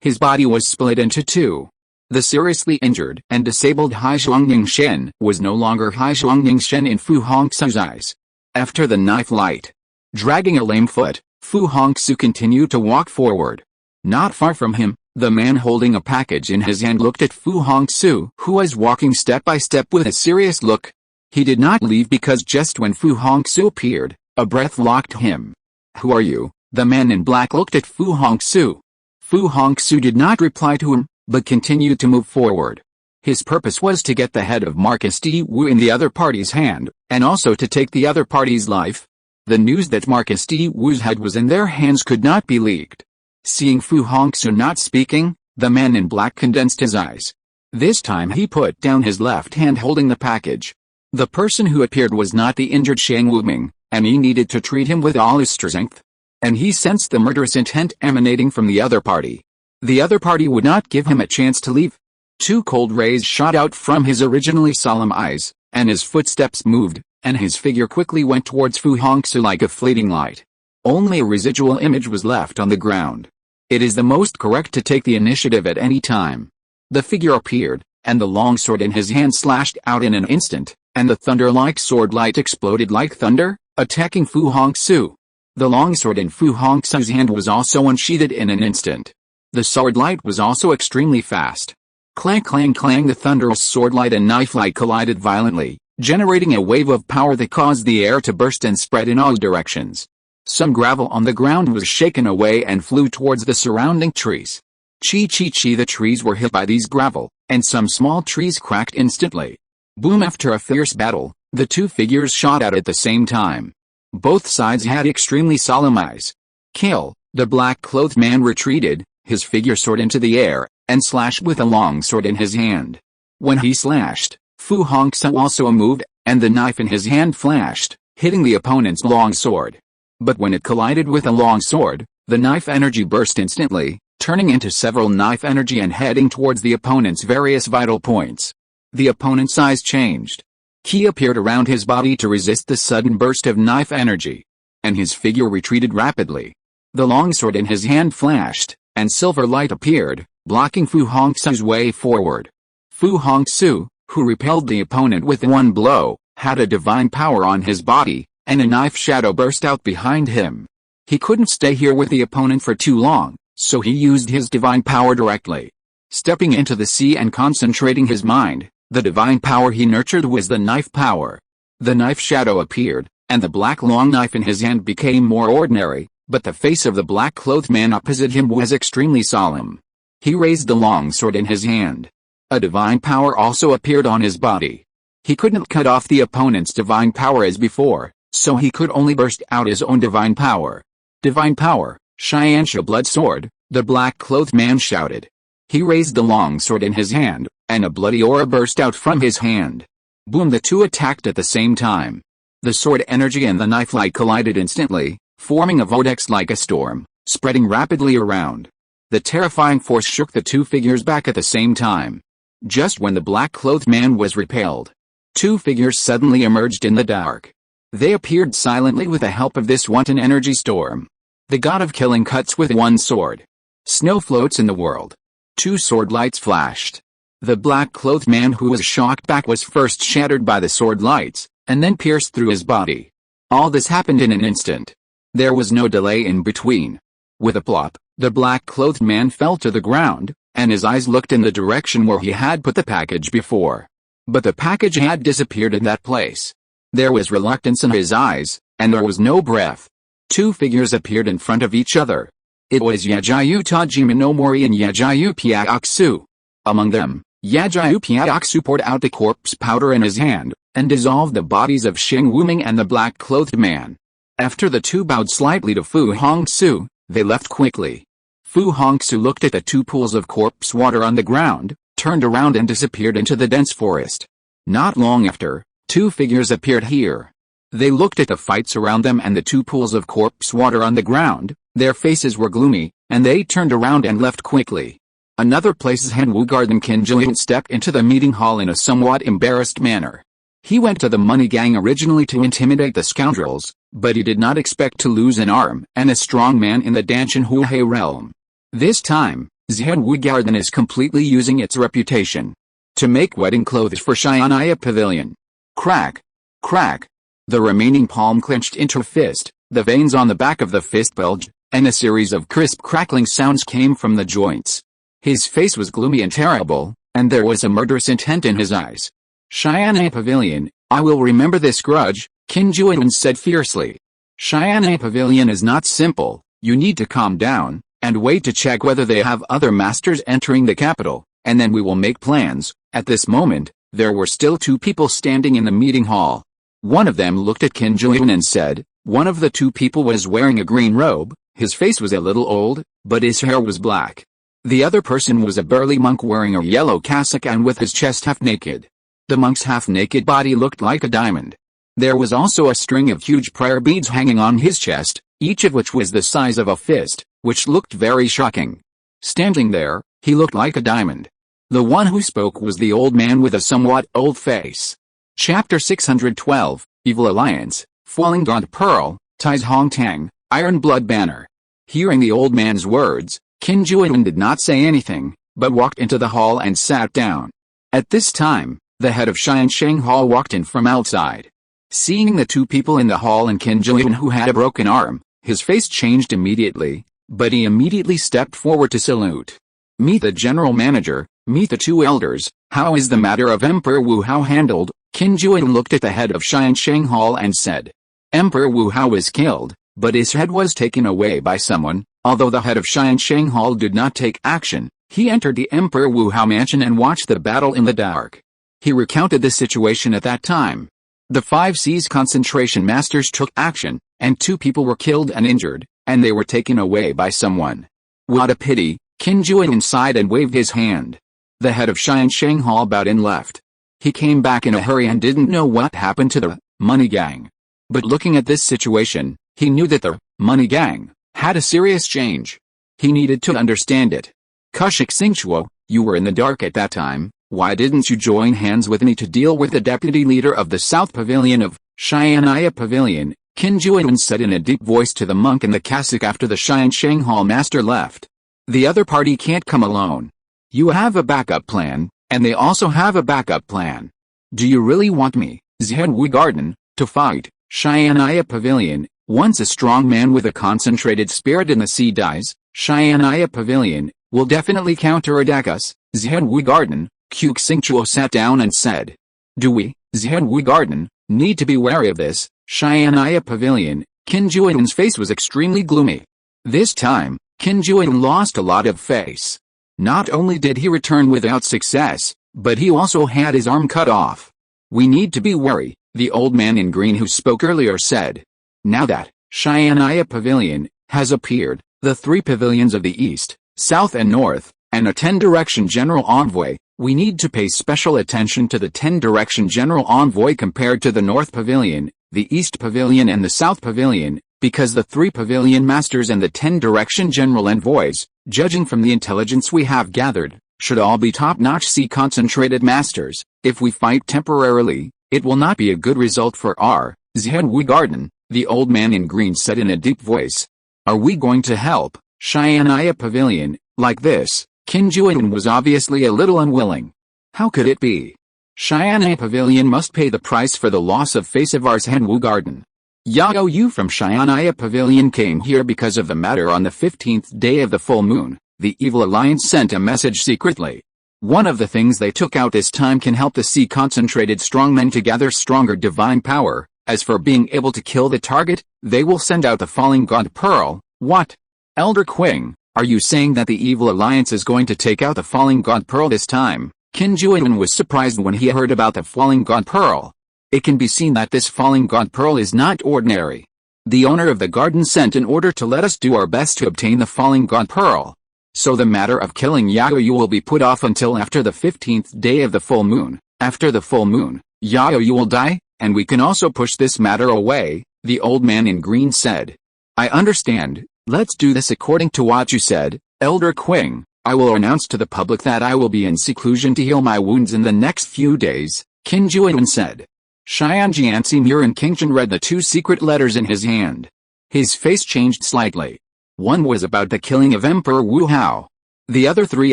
His body was split into two. The seriously injured and disabled Hai Zhuangning Shen was no longer Hai Zhuangning Shen in Fu Hongxue's eyes. After the knife light, dragging a lame foot, Fu Hongxue continued to walk forward. Not far from him, the man holding a package in his hand looked at Fu Hongxue, who was walking step by step with a serious look. He did not leave because just when Fu Hongxue appeared, a breath locked him. "Who are you?" The man in black looked at Fu Hongxue. Fu Hongxue did not reply to him, but continued to move forward. His purpose was to get the head of Marcus D. Wu in the other party's hand, and also to take the other party's life. The news that Marcus D. Wu's head was in their hands could not be leaked. Seeing Fu Hongxue not speaking, the man in black condensed his eyes. This time he put down his left hand holding the package. The person who appeared was not the injured Sheng Wuming, and he needed to treat him with all his strength. And he sensed the murderous intent emanating from the other party. The other party would not give him a chance to leave. Two cold rays shot out from his originally solemn eyes, and his footsteps moved, and his figure quickly went towards Fu Hongxue like a fleeting light. Only a residual image was left on the ground. It is the most correct to take the initiative at any time. The figure appeared, and the long sword in his hand slashed out in an instant, and the thunder-like sword light exploded like thunder, attacking Fu Hongxue. The long sword in Fu Hongxue's hand was also unsheathed in an instant. The sword light was also extremely fast. Clang clang clang, the thunderous sword light and knife light collided violently, generating a wave of power that caused the air to burst and spread in all directions. Some gravel on the ground was shaken away and flew towards the surrounding trees. Chi chi chi, the trees were hit by these gravel, and some small trees cracked instantly. Boom! After a fierce battle, the two figures shot at the same time. Both sides had extremely solemn eyes. Kill! The black-clothed man retreated, his figure soared into the air, and slashed with a long sword in his hand. When he slashed, Fu Hongxue also moved, and the knife in his hand flashed, hitting the opponent's long sword. But when it collided with a long sword, the knife energy burst instantly, turning into several knife energy and heading towards the opponent's various vital points. The opponent's eyes changed. Ki appeared around his body to resist the sudden burst of knife energy, and his figure retreated rapidly. The long sword in his hand flashed, and silver light appeared, blocking Fu Hongxue's way forward. Fu Hongxue, who repelled the opponent with one blow, had a divine power on his body, and a knife shadow burst out behind him. He couldn't stay here with the opponent for too long, so he used his divine power directly. Stepping into the sea and concentrating his mind, the divine power he nurtured was the knife power. The knife shadow appeared, and the black long knife in his hand became more ordinary, but the face of the black-clothed man opposite him was extremely solemn. He raised the long sword in his hand. A divine power also appeared on his body. He couldn't cut off the opponent's divine power as before, so he could only burst out his own divine power. Divine power, Xianxia blood sword, the black-clothed man shouted. He raised the long sword in his hand, and a bloody aura burst out from his hand. Boom! The two attacked at the same time. The sword energy and the knife light collided instantly, forming a vortex like a storm, spreading rapidly around. The terrifying force shook the two figures back at the same time. Just when the black-clothed man was repelled, two figures suddenly emerged in the dark. They appeared silently with the help of this wanton energy storm. The god of killing cuts with one sword. Snow floats in the world. Two sword lights flashed. The black-clothed man who was shocked back was first shattered by the sword lights, and then pierced through his body. All this happened in an instant. There was no delay in between. With a plop, the black-clothed man fell to the ground, and his eyes looked in the direction where he had put the package before. But the package had disappeared in that place. There was reluctance in his eyes, and there was no breath. Two figures appeared in front of each other. It was Yajayu Tajima no Mori and Yajayu Piaoxu. Among them, Yajayu Piaoxu poured out the corpse powder in his hand, and dissolved the bodies of Xing Wuming and the black-clothed man. After the two bowed slightly to Fu Hongxue, they left quickly. Fu Hongxue looked at the two pools of corpse water on the ground, turned around and disappeared into the dense forest. Not long after, two figures appeared here. They looked at the fights around them and the two pools of corpse water on the ground. Their faces were gloomy, and they turned around and left quickly. Another place's Hanwu Garden Qin Jilin stepped into the meeting hall in a somewhat embarrassed manner. He went to the money gang originally to intimidate the scoundrels, but he did not expect to lose an arm and a strong man in the Danshan Huahe realm. This time, Hanwu Garden is completely using its reputation to make wedding clothes for Xianxia Pavilion. Crack! Crack! The remaining palm clenched into a fist, the veins on the back of the fist bulged, and a series of crisp crackling sounds came from the joints. His face was gloomy and terrible, and there was a murderous intent in his eyes. Xianxia Pavilion, I will remember this grudge, Qin Juan said fiercely. Xianxia Pavilion is not simple, you need to calm down, and wait to check whether they have other masters entering the capital, and then we will make plans. At this moment, there were still two people standing in the meeting hall. One of them looked at Qin Juan and said, one of the two people was wearing a green robe, his face was a little old, but his hair was black. The other person was a burly monk wearing a yellow cassock and with his chest half naked. The monk's half-naked body looked like a diamond. There was also a string of huge prayer beads hanging on his chest, each of which was the size of a fist, which looked very shocking. Standing there, he looked like a diamond. The one who spoke was the old man with a somewhat old face. Chapter 612, Evil Alliance, Falling Dawn Pearl, Ties Hong Tang, Iron Blood Banner. Hearing the old man's words, Qin Juan did not say anything, but walked into the hall and sat down. At this time, the head of Xiansheng Hall walked in from outside. Seeing the two people in the hall and Qin Juan who had a broken arm, his face changed immediately, but he immediately stepped forward to salute. Meet the general manager, meet the two elders, how is the matter of Emperor Wu Hao handled? Qin Juan looked at the head of Xiansheng Hall and said. Emperor Wu Hao was killed, but his head was taken away by someone. Although the head of Xiansheng Hall did not take action, he entered the Emperor Wu Hao mansion and watched the battle in the dark. He recounted the situation at that time. The 5 C's concentration masters took action, and 2 people were killed and injured, and they were taken away by someone. What a pity, Qin Juan sighed and waved his hand. The head of Xiansheng Hall bowed and left. He came back in a hurry and didn't know what happened to the money gang. But looking at this situation, he knew that the money gang had a serious change. He needed to understand it. Kushik Xingchuo, you were in the dark at that time, why didn't you join hands with me to deal with the deputy leader of the South Pavilion of Xianxia Pavilion? Qin Juan said in a deep voice to the monk in the cassock after the Xiansheng Hall master left. The other party can't come alone. You have a backup plan, and they also have a backup plan. Do you really want me, Zhenwu Garden, to fight Xianxia Pavilion? Once a strong man with a concentrated spirit in the sea dies, Xianxia Pavilion will definitely counterattack us. Zhenwu Garden, Q Xingchuo sat down and said. Do we, Zhenwu Garden, need to be wary of this, Xianxia Pavilion? Qin Juan's face was extremely gloomy. This time, Qin Juan lost a lot of face. Not only did he return without success, but he also had his arm cut off. "We need to be wary," the old man in green who spoke earlier said. "Now that Xian'ai Pavilion has appeared, the 3 pavilions of the East, South and North, and a 10-direction general envoy, we need to pay special attention to the 10-direction general envoy compared to the North Pavilion, the East Pavilion and the South Pavilion, because the 3 pavilion masters and the 10-direction general envoys, judging from the intelligence we have gathered, should all be top-notch concentrated masters. If we fight temporarily, it will not be a good result for our Zhenwu Garden," the old man in green said in a deep voice. "Are we going to help Xian'ai Pavilion like this?" Qin Juan was obviously a little unwilling. "How could it be? Xian'ai Pavilion must pay the price for the loss of face of our Zhenwu Garden. Yao Yu from Xian'ai Pavilion came here because of the matter on the 15th day of the full moon. The Evil Alliance sent a message secretly. One of the things they took out this time can help the concentrated strongmen to gather stronger divine power. As for being able to kill the target, they will send out the Falling God Pearl." "What? Elder Qing, are you saying that the Evil Alliance is going to take out the Falling God Pearl this time?" Qin Juan was surprised when he heard about the Falling God Pearl. It can be seen that this Falling God Pearl is not ordinary. The owner of the garden sent an order to let us do our best to obtain the Falling God Pearl. So the matter of killing Yao Yu will be put off until after the 15th day of the full moon. After the full moon, Yao Yu will die, and we can also push this matter away, the old man in green said. "I understand. Let's do this according to what you said, Elder Qing. I will announce to the public that I will be in seclusion to heal my wounds in the next few days," Qin Juan said. Xianjianzi Murin Qingchen read the 2 secret letters in his hand. His face changed slightly. One was about the killing of Emperor Wu Hao. The other 3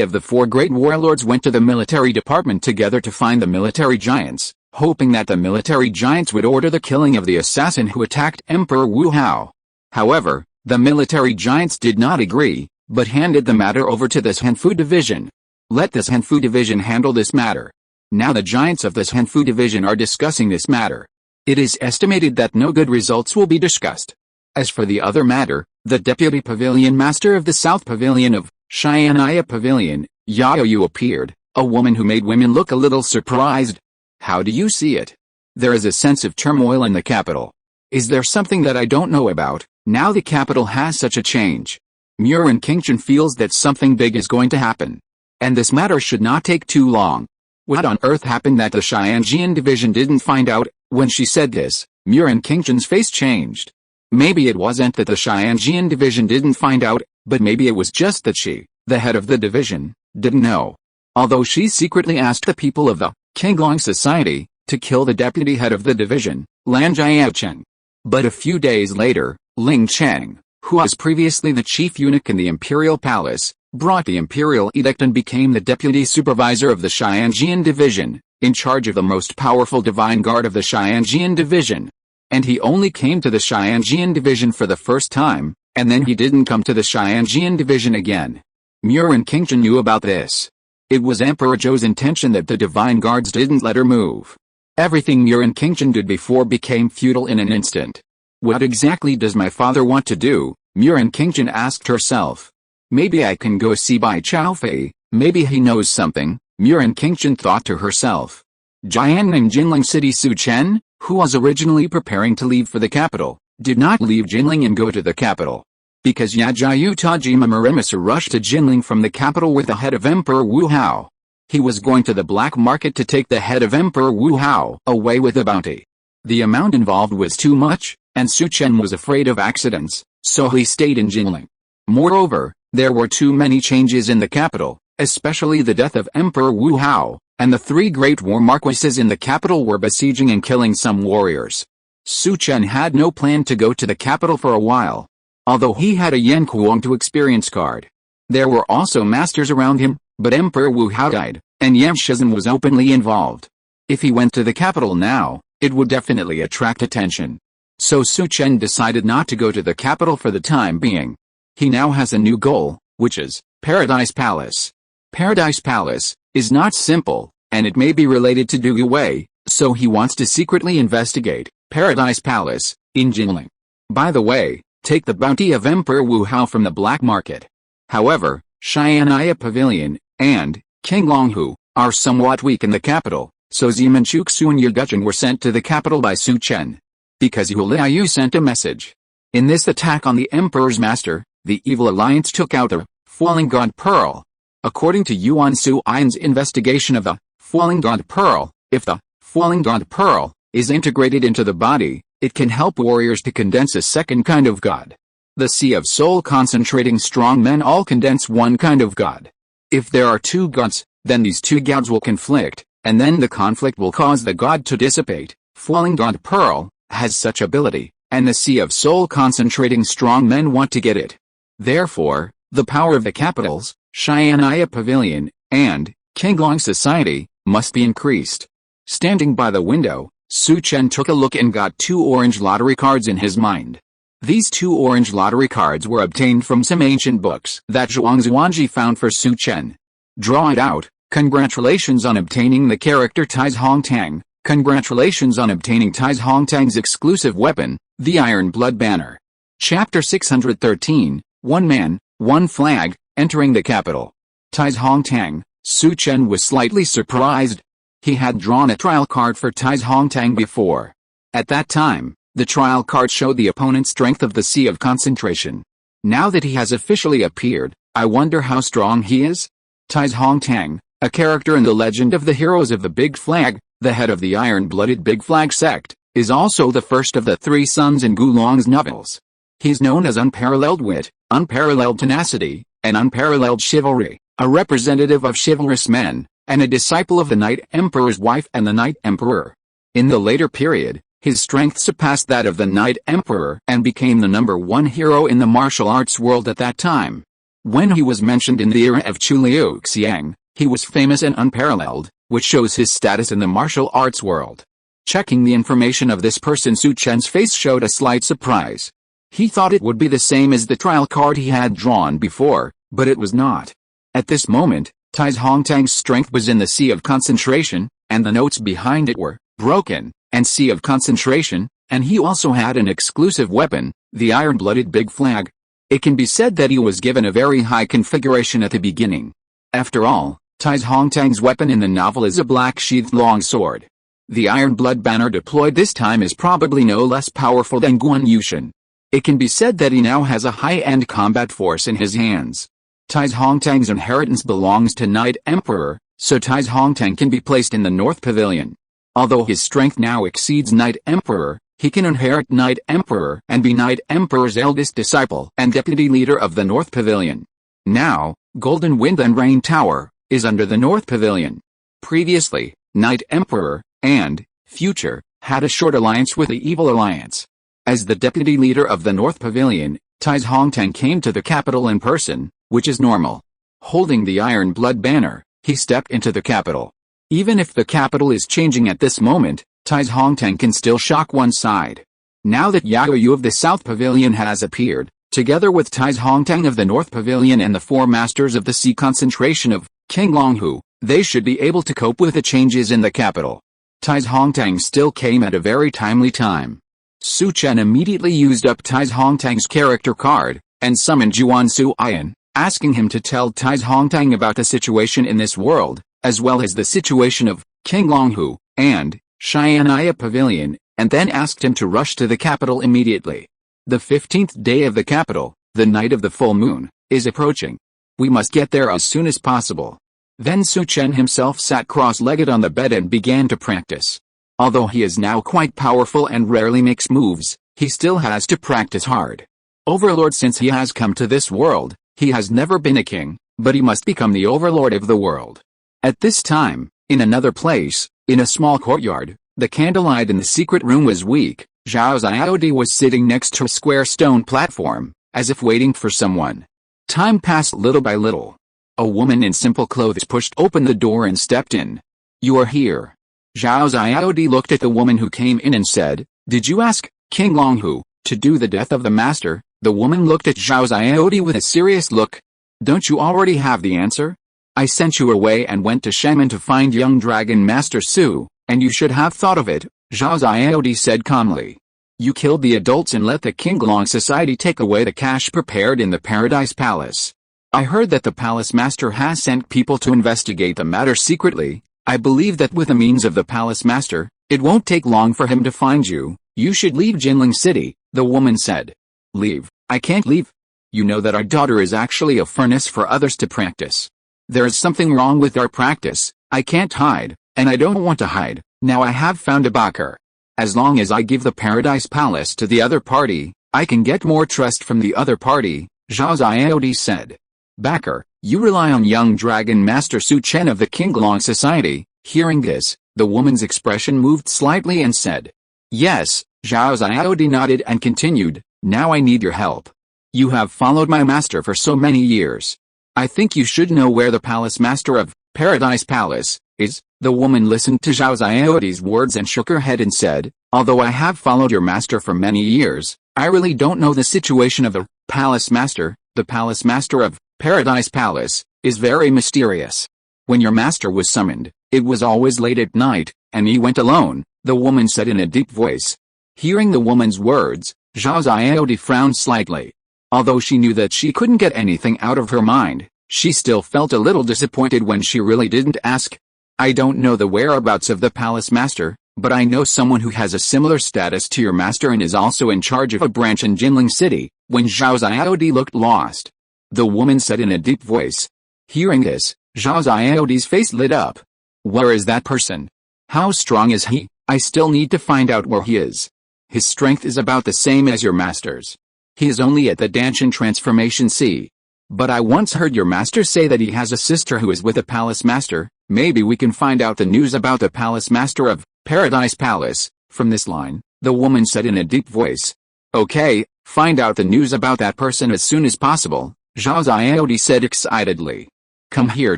of the 4 great warlords went to the military department together to find the military giants, hoping that the military giants would order the killing of the assassin who attacked Emperor Wu Hao. However, the military giants did not agree, but handed the matter over to the Zhenfu Division. "Let the Zhenfu Division handle this matter." Now the giants of the Zhenfu Division are discussing this matter. It is estimated that no good results will be discussed. As for the other matter, the Deputy Pavilion Master of the South Pavilion of Xian'ai Pavilion, Yao Yu appeared, a woman who made women look a little surprised. "How do you see it? There is a sense of turmoil in the capital. Is there something that I don't know about, now the capital has such a change?" Murin Qingchen feels that something big is going to happen. And this matter should not take too long. What on earth happened that the Xianjian division didn't find out? When she said this, Murin Qingchen's face changed. Maybe it wasn't that the Xianjian division didn't find out, but maybe it was just that she, the head of the division, didn't know. Although she secretly asked the people of the Qinglong Society to kill the deputy head of the division, Lan Jiaocheng. But a few days later, Ling Cheng, who was previously the chief eunuch in the imperial palace, brought the imperial edict and became the deputy supervisor of the Xianjian division, in charge of the most powerful divine guard of the Xianjian division. And he only came to the Xianjian division for the first time, and then he didn't come to the Xianjian division again. Murin Qingchen knew about this. It was Emperor Zhou's intention that the divine guards didn't let her move. Everything Murin Qingchen did before became futile in an instant. What exactly does my father want to do? Murin Qingchen asked herself. Maybe I can go see Bai Chaofei, maybe he knows something, Murin Qingchen thought to herself. Jianning Jinling City Su Chen, who was originally preparing to leave for the capital, did not leave Jinling and go to the capital. Because Yajiyu Tajima Marimasa rushed to Jinling from the capital with the head of Emperor Wu Hao. He was going to the black market to take the head of Emperor Wu Hao away with a bounty. The amount involved was too much, and Su Chen was afraid of accidents, so he stayed in Jinling. Moreover, there were too many changes in the capital, especially the death of Emperor Wu Hao, and the 3 great war marquises in the capital were besieging and killing some warriors. Su Chen had no plan to go to the capital for a while. Although he had a Yan Kuang to experience card. There were also masters around him, but Emperor Wu Hao died, and Yan Shizhen was openly involved. If he went to the capital now, it would definitely attract attention. So Su Chen decided not to go to the capital for the time being. He now has a new goal, which is Paradise Palace. Paradise Palace is not simple, and it may be related to Du Wei, so he wants to secretly investigate Paradise Palace in Jinling. By the way, take the bounty of Emperor Wu Hao from the black market. However, Xian'ai Pavilion and King Longhu are somewhat weak in the capital, so Zimanchuksu and Yaguchen were sent to the capital by Su Chen. Because Liu sent a message. In this attack on the Emperor's master, the evil alliance took out the falling god pearl. According to Yuan Su Ain's investigation of the falling god pearl, if the falling god pearl is integrated into the body, it can help warriors to condense a second kind of god. The sea of soul concentrating strong men all condense one kind of god. If there are two gods, then these two gods will conflict, and then the conflict will cause the god to dissipate. Falling god pearl has such ability, and the sea of soul concentrating strong men want to get it. Therefore, the power of the capitals, Xianaya Pavilion, and Qinglong Society, must be increased. Standing by the window, Su Chen took a look and got 2 orange lottery cards in his mind. These 2 orange lottery cards were obtained from some ancient books that Zhuang Zuanji found for Su Chen. Draw it out. Congratulations on obtaining the character Tai's Hongtang. Congratulations on obtaining Tai's Hongtang's exclusive weapon, the Iron Blood Banner. Chapter 613, One Man, One Flag, entering the capital. Tai's Hongtang. Su Chen was slightly surprised. He had drawn a trial card for Tai's Hongtang before. At that time, the trial card showed the opponent's strength of the Sea of Concentration. Now that he has officially appeared, I wonder how strong he is? Tai's Hongtang, a character in the legend of the heroes of the Big Flag, the head of the iron-blooded Big Flag sect, is also the first of the 3 sons in Gulong's novels. He's known as unparalleled wit, unparalleled tenacity, and unparalleled chivalry, a representative of chivalrous men, and a disciple of the Night Emperor's wife and the Night Emperor. In the later period, his strength surpassed that of the Night Emperor and became the #1 hero in the martial arts world at that time. When he was mentioned in the era of Chu Liuxiang, he was famous and unparalleled, which shows his status in the martial arts world. Checking the information of this person, Su Chen's face showed a slight surprise. He thought it would be the same as the trial card he had drawn before, but it was not. At this moment, Tai's Hongtang's strength was in the Sea of Concentration, and the notes behind it were broken, and Sea of Concentration, and he also had an exclusive weapon, the iron-blooded Big Flag. It can be said that he was given a very high configuration at the beginning. After all, Tai's Hongtang's weapon in the novel is a black-sheathed long sword. The Iron Blood Banner deployed this time is probably no less powerful than Guan Yushin. It can be said that he now has a high-end combat force in his hands. Tai's Hongtang's inheritance belongs to Night Emperor, so Tai's Hongtang can be placed in the North Pavilion. Although his strength now exceeds Night Emperor, he can inherit Night Emperor and be Night Emperor's eldest disciple and deputy leader of the North Pavilion. Now, Golden Wind and Rain Tower is under the North Pavilion. Previously, Night Emperor and Future had a short alliance with the Evil Alliance. As the deputy leader of the North Pavilion, Tai's Hongtang came to the capital in person, which is normal. Holding the Iron Blood Banner, he stepped into the capital. Even if the capital is changing at this moment, Tai's Hongtang can still shock one side. Now that Yao Yu of the South Pavilion has appeared, together with Tai's Hongtang of the North Pavilion and the 4 masters of the Sea Concentration of Qinglonghu, they should be able to cope with the changes in the capital. Tai's Hongtang still came at a very timely time. Su Chen immediately used up Tai's Hongtang's character card, and summoned Yuan Su Ian, asking him to tell Tai's Hongtang about the situation in this world, as well as the situation of Qinglonghu and Xianaya Pavilion, and then asked him to rush to the capital immediately. The 15th day of the capital, the night of the full moon, is approaching. We must get there as soon as possible. Then Su Chen himself sat cross-legged on the bed and began to practice. Although he is now quite powerful and rarely makes moves, he still has to practice hard. Overlord, since he has come to this world, he has never been a king, but he must become the overlord of the world. At this time, in another place, in a small courtyard, the candlelight in the secret room was weak. Zhao Xiaodi was sitting next to a square stone platform, as if waiting for someone. Time passed little by little. A woman in simple clothes pushed open the door and stepped in. "You are here." Zhao Xiaodi looked at the woman who came in and said, "Did you ask Qinglonghu to do the death of the master?" The woman looked at Zhao Xiaodi with a serious look. "Don't you already have the answer? I sent you away and went to Shaman to find young Dragon Master Su, and you should have thought of it," Zhao Xiaodi said calmly. "You killed the adults and let the Qinglong Society take away the cash prepared in the Paradise Palace. I heard that the palace master has sent people to investigate the matter secretly. I believe that with the means of the palace master, it won't take long for him to find you. You should leave Jinling City, the woman said. Leave? I can't leave. You know that our daughter is actually a furnace for others to practice. There is something wrong with our practice. I can't hide, and I don't want to hide. Now I have found a backer. As long as I give the Paradise Palace to the other party, I can get more trust from the other party, Zhao Xiaodi said. Backer, you rely on young Dragon Master Su Chen of the Qinglong Society. Hearing this, the woman's expression moved slightly and said, Yes. Zhao Xiaodi nodded and continued, Now I need your help. You have followed my master for so many years. I think you should know where the palace master of Paradise Palace is. The woman listened to Zhao Xiaodi's words and shook her head and said, Although I have followed your master for many years, I really don't know the situation of the palace master. The palace master of Paradise Palace is very mysterious. When your master was summoned, it was always late at night, and he went alone, the woman said in a deep voice. Hearing the woman's words, Zhao Xiaodi frowned slightly. Although she knew that she couldn't get anything out of her mind, she still felt a little disappointed when she really didn't ask. I don't know the whereabouts of the palace master, but I know someone who has a similar status to your master and is also in charge of a branch in Jinling City. When Zhao Xiaodi looked lost, the woman said in a deep voice. Hearing this, Zhao Xiaodi's face lit up. Where is that person? How strong is he? I still need to find out where he is. His strength is about the same as your master's. He is only at the Danshan Transformation Sea. But I once heard your master say that he has a sister who is with a palace master. Maybe we can find out the news about the palace master of Paradise Palace from this line, the woman said in a deep voice. Okay, find out the news about that person as soon as possible, Zhao Xiaodi said excitedly. Come here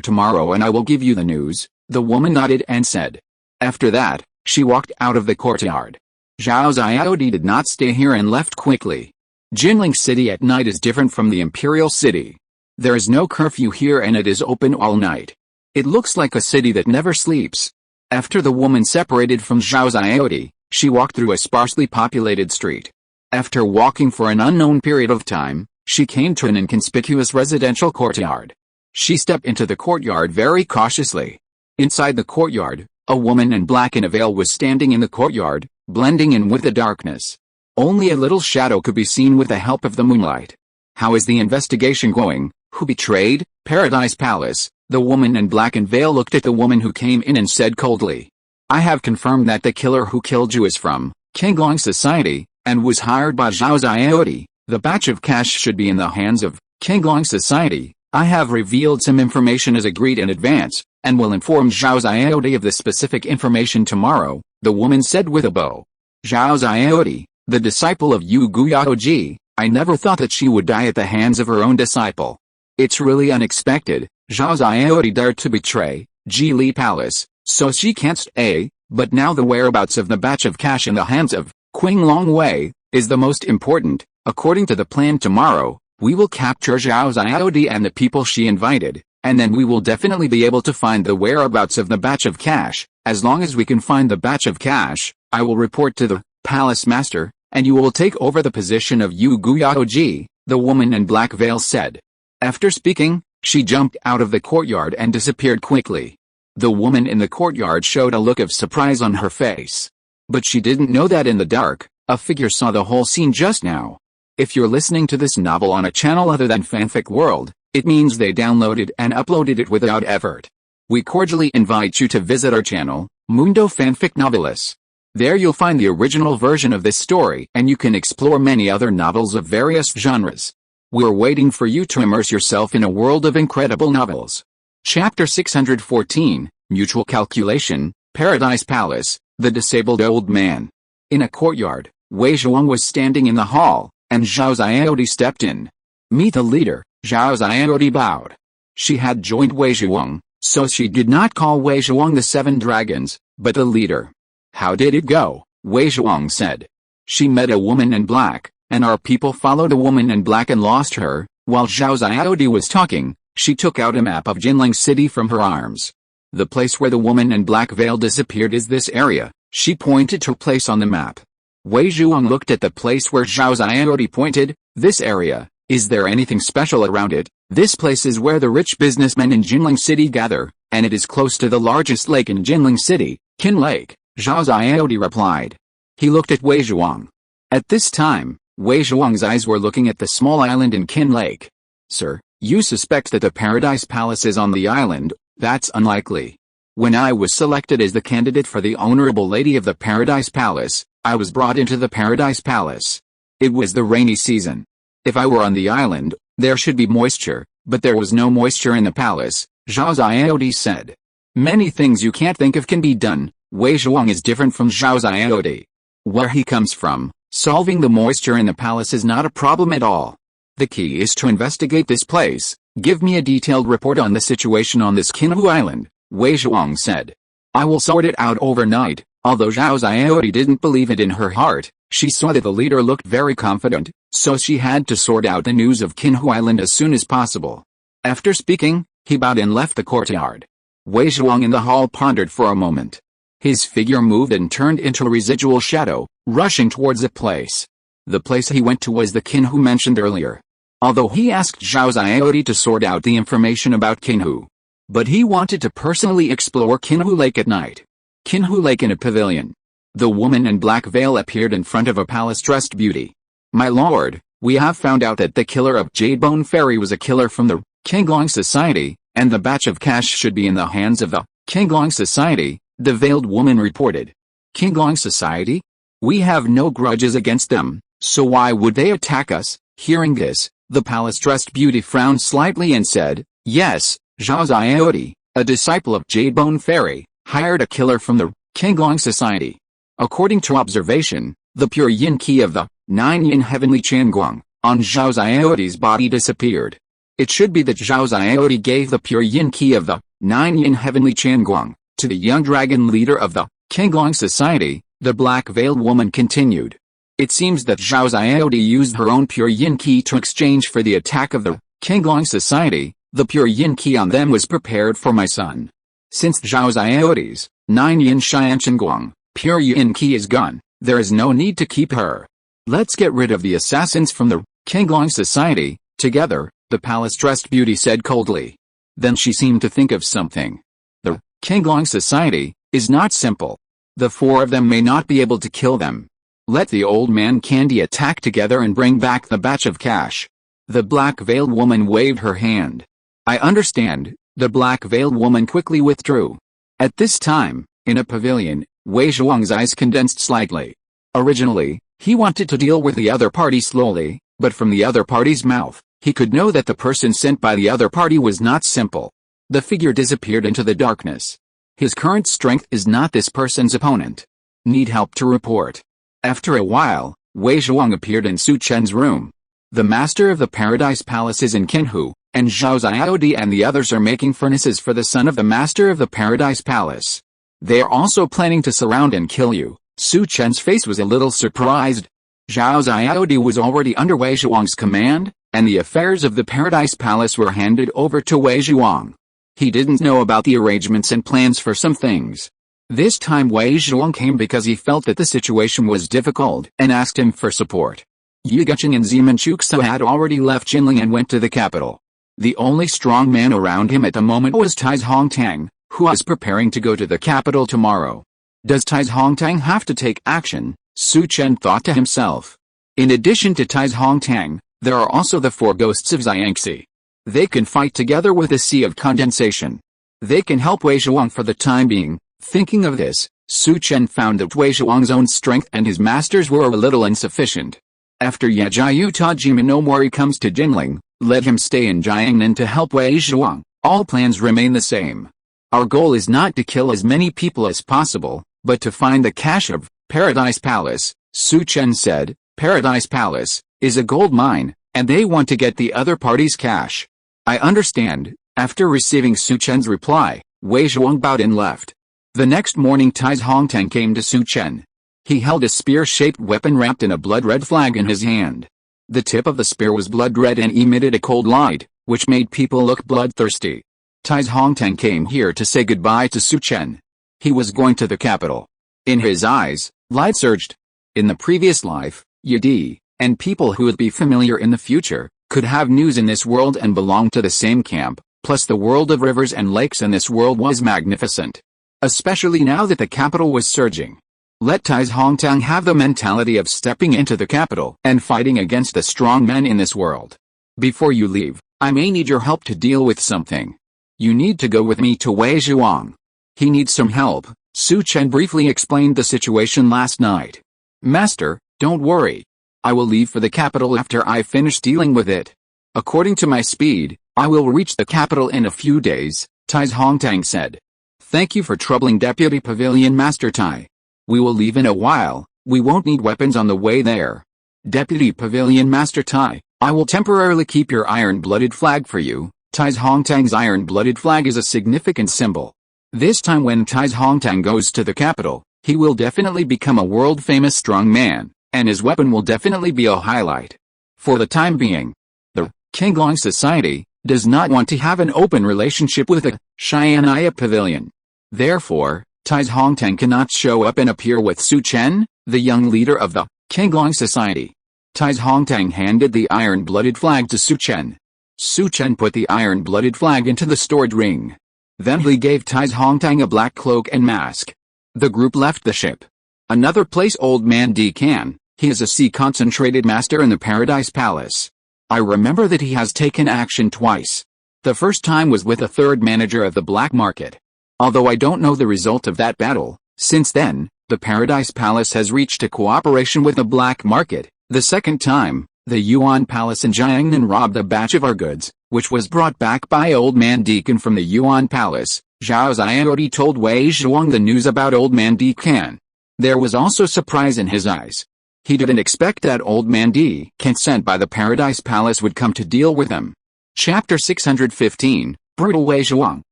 tomorrow and I will give you the news, the woman nodded and said. After that, she walked out of the courtyard. Zhao Xiaodi did not stay here and left quickly. Jinling City at night is different from the Imperial City. There is no curfew here and it is open all night. It looks like a city that never sleeps. After the woman separated from Zhao Xiaodi, she walked through a sparsely populated street. After walking for an unknown period of time, she came to an inconspicuous residential courtyard. She stepped into the courtyard very cautiously. Inside the courtyard, a woman in black in a veil was standing in the courtyard, blending in with the darkness. Only a little shadow could be seen with the help of the moonlight. How is the investigation going? Who betrayed Paradise Palace? The woman in black and veil looked at the woman who came in and said coldly. I have confirmed that the killer who killed you is from Qinglong Society, and was hired by Zhao Xiaodi. The batch of cash should be in the hands of Qinglong Society. I have revealed some information as agreed in advance, and will inform Zhao Xiaodi of the specific information tomorrow, the woman said with a bow. Zhao Xiaodi, the disciple of Yu Guyaoji, I never thought that she would die at the hands of her own disciple. It's really unexpected. Zhao Xiaodi dared to betray Jili Palace, so she can't stay, but now the whereabouts of the batch of cash in the hands of Qinglong Wei is the most important. According to the plan tomorrow, we will capture Zhao Xiaodi and the people she invited, and then we will definitely be able to find the whereabouts of the batch of cash. As long as we can find the batch of cash, I will report to the palace master, and you will take over the position of Yu Guyaoji, the woman in black veil said. After speaking, she jumped out of the courtyard and disappeared quickly. The woman in the courtyard showed a look of surprise on her face. But she didn't know that in the dark, a figure saw the whole scene just now. If you're listening to this novel on a channel other than Fanfic World, it means they downloaded and uploaded it without effort. We cordially invite you to visit our channel, Mundo Fanfic Novelis. There you'll find the original version of this story and you can explore many other novels of various genres. We're waiting for you to immerse yourself in a world of incredible novels. Chapter 614, Mutual Calculation, Paradise Palace, The Disabled Old Man. In a courtyard, Wei Zhuang was standing in the hall, and Zhao Xiaodi stepped in. Meet the leader, Zhao Xiaodi bowed. She had joined Wei Zhuang, so she did not call Wei Zhuang the Seven Dragons, but the leader. How did it go? Wei Zhuang said. She met a woman in black, and our people followed a woman in black and lost her. While Zhao Xiaodi was talking, she took out a map of Jinling City from her arms. The place where the woman in black veil disappeared is this area. She pointed to a place on the map. Wei Zhuang looked at the place where Zhao Xiaodi pointed. This area Is there anything special around it? This place is where the rich businessmen in Jinling City gather, and it is close to the largest lake in Jinling City, Qin Lake, Zhao Xiaodi replied. He looked at Wei Zhuang. At this time, Wei Zhuang's eyes were looking at the small island in Qin Lake. Sir, you suspect that the Paradise Palace is on the island? That's unlikely. When I was selected as the candidate for the Honorable Lady of the Paradise Palace, I was brought into the Paradise Palace. It was the rainy season. If I were on the island, there should be moisture, but there was no moisture in the palace, Zhao Xiaodi said. Many things you can't think of can be done. Wei Zhuang is different from Zhao Xiaodi. Where he comes from, solving the moisture in the palace is not a problem at all. The key is to investigate this place. Give me a detailed report on the situation on this Qinhu Island, Wei Zhuang said. I will sort it out overnight. Although Zhao Xiaodi didn't believe it in her heart, she saw that the leader looked very confident, so she had to sort out the news of Qinhu Island as soon as possible. After speaking, he bowed and left the courtyard. Wei Zhuang in the hall pondered for a moment. His figure moved and turned into a residual shadow, rushing towards the place. The place he went to was the Qinhu mentioned earlier. Although he asked Zhao Xiaodi to sort out the information about Qinhu, but he wanted to personally explore Qinhu Lake at night. Qinhu Lake in a pavilion. The woman in black veil appeared in front of a palace-dressed beauty. My lord, we have found out that the killer of Jade Bone Fairy was a killer from the Qinglong Society, and the batch of cash should be in the hands of the Qinglong Society, the veiled woman reported. Qinglong Society? We have no grudges against them, so why would they attack us? Hearing this, the palace-dressed beauty frowned slightly and said, yes, Zhao Xiaodi, a disciple of Jade Bone Fairy, hired a killer from the Qinglong Society. According to observation, the pure yin qi of the 9 yin heavenly Qianguang on Zhao Xiaodi's body disappeared. It should be that Zhao Xiaodi gave the pure yin qi of the 9 yin heavenly Qianguang to the young dragon leader of the Qinglong Society, the black-veiled woman continued. It seems that Zhao Xiaodi used her own pure yin qi to exchange for the attack of the Qinglong Society. The pure yin qi on them was prepared for my son. Since Zhao Xiaodi's 9 yin Qianguang pure yin qi is gone, there is no need to keep her. Let's get rid of the assassins from the Qinglong Society, together, the palace-dressed beauty said coldly. Then she seemed to think of something. The Qinglong Society is not simple. The 4 of them may not be able to kill them. Let the old man Candy attack together and bring back the batch of cash. The black-veiled woman waved her hand. I understand. The black-veiled woman quickly withdrew. At this time, in a pavilion, Wei Zhuang's eyes condensed slightly. Originally, he wanted to deal with the other party slowly, but from the other party's mouth, he could know that the person sent by the other party was not simple. The figure disappeared into the darkness. His current strength is not this person's opponent. Need help to report. After a while, Wei Zhuang appeared in Su Chen's room. The master of the Paradise Palace is in Qinhu, and Zhao Xiaodi and the others are making furnaces for the son of the master of the Paradise Palace. They are also planning to surround and kill you. Su Chen's face was a little surprised. Zhao Xiaodi was already under Wei Zhuang's command, and the affairs of the Paradise Palace were handed over to Wei Zhuang. He didn't know about the arrangements and plans for some things. This time Wei Zhuang came because he felt that the situation was difficult and asked him for support. Yu Guqing and Zeman Chuksa had already left Jinling and went to the capital. The only strong man around him at the moment was Tai's Hongtang, who was preparing to go to the capital tomorrow. Does Tai's Hongtang have to take action? Su Chen thought to himself. In addition to Tai's Hongtang, there are also the 4 ghosts of Xiangxi. They can fight together with a sea of condensation. They can help Wei Zhuang for the time being. Thinking of this, Su Chen found that Wei Zhuang's own strength and his master's were a little insufficient. After Yajiyu Tajima no Mori comes to Jinling, let him stay in Jiangnan to help Wei Zhuang. All plans remain the same. Our goal is not to kill as many people as possible, but to find the cache of Paradise Palace, Su Chen said. Paradise Palace is a gold mine, and they want to get the other party's cash. I understand. After receiving Su Chen's reply, Wei Zhuang bowed and left. The next morning Tai's Hongtang came to Su Chen. He held a spear-shaped weapon wrapped in a blood-red flag in his hand. The tip of the spear was blood-red and emitted a cold light, which made people look bloodthirsty. Tai's Hongtang came here to say goodbye to Su Chen. He was going to the capital. In his eyes, light surged. In the previous life, Yidi, and people who would be familiar in the future, could have news in this world and belong to the same camp, plus the world of rivers and lakes in this world was magnificent. Especially now that the capital was surging. Let Tai Hongtang have the mentality of stepping into the capital and fighting against the strong men in this world. Before you leave, I may need your help to deal with something. You need to go with me to Wei Zhuang. He needs some help. Su Chen briefly explained the situation last night. Master, don't worry. I will leave for the capital after I finish dealing with it. According to my speed, I will reach the capital in a few days, Tai Hongtang said. Thank you for troubling Deputy Pavilion Master Tai. We will leave in a while, we won't need weapons on the way there. Deputy Pavilion Master Tai, I will temporarily keep your iron-blooded flag for you. Tai Hongtang's iron-blooded flag is a significant symbol. This time when Tai Hongtang goes to the capital, he will definitely become a world-famous strong man, and his weapon will definitely be a highlight. For the time being, the Qinglong Society does not want to have an open relationship with the Xianaya Pavilion. Therefore, Tai Hongtang cannot show up and appear with Su Chen, the young leader of the Qinglong Society. Tai Hongtang handed the iron-blooded flag to Su Chen. Su Chen put the iron-blooded flag into the stored ring. Then he gave Tai Hongtang a black cloak and mask. The group left the ship. Another place Old Man D can, he is a sea-concentrated master in the Paradise Palace. I remember that he has taken action twice. The first time was with a third manager of the black market. Although I don't know the result of that battle, since then, the Paradise Palace has reached a cooperation with the black market. The second time, the Yuan Palace in Jiangnan robbed a batch of our goods, which was brought back by Old Man Deacon from the Yuan Palace. Zhao Xiaodi told Wei Zhuang the news about Old Man Deacon. There was also surprise in his eyes. He didn't expect that Old Man Deacon sent by the Paradise Palace would come to deal with him. Chapter 615, Brutal Wei Zhuang,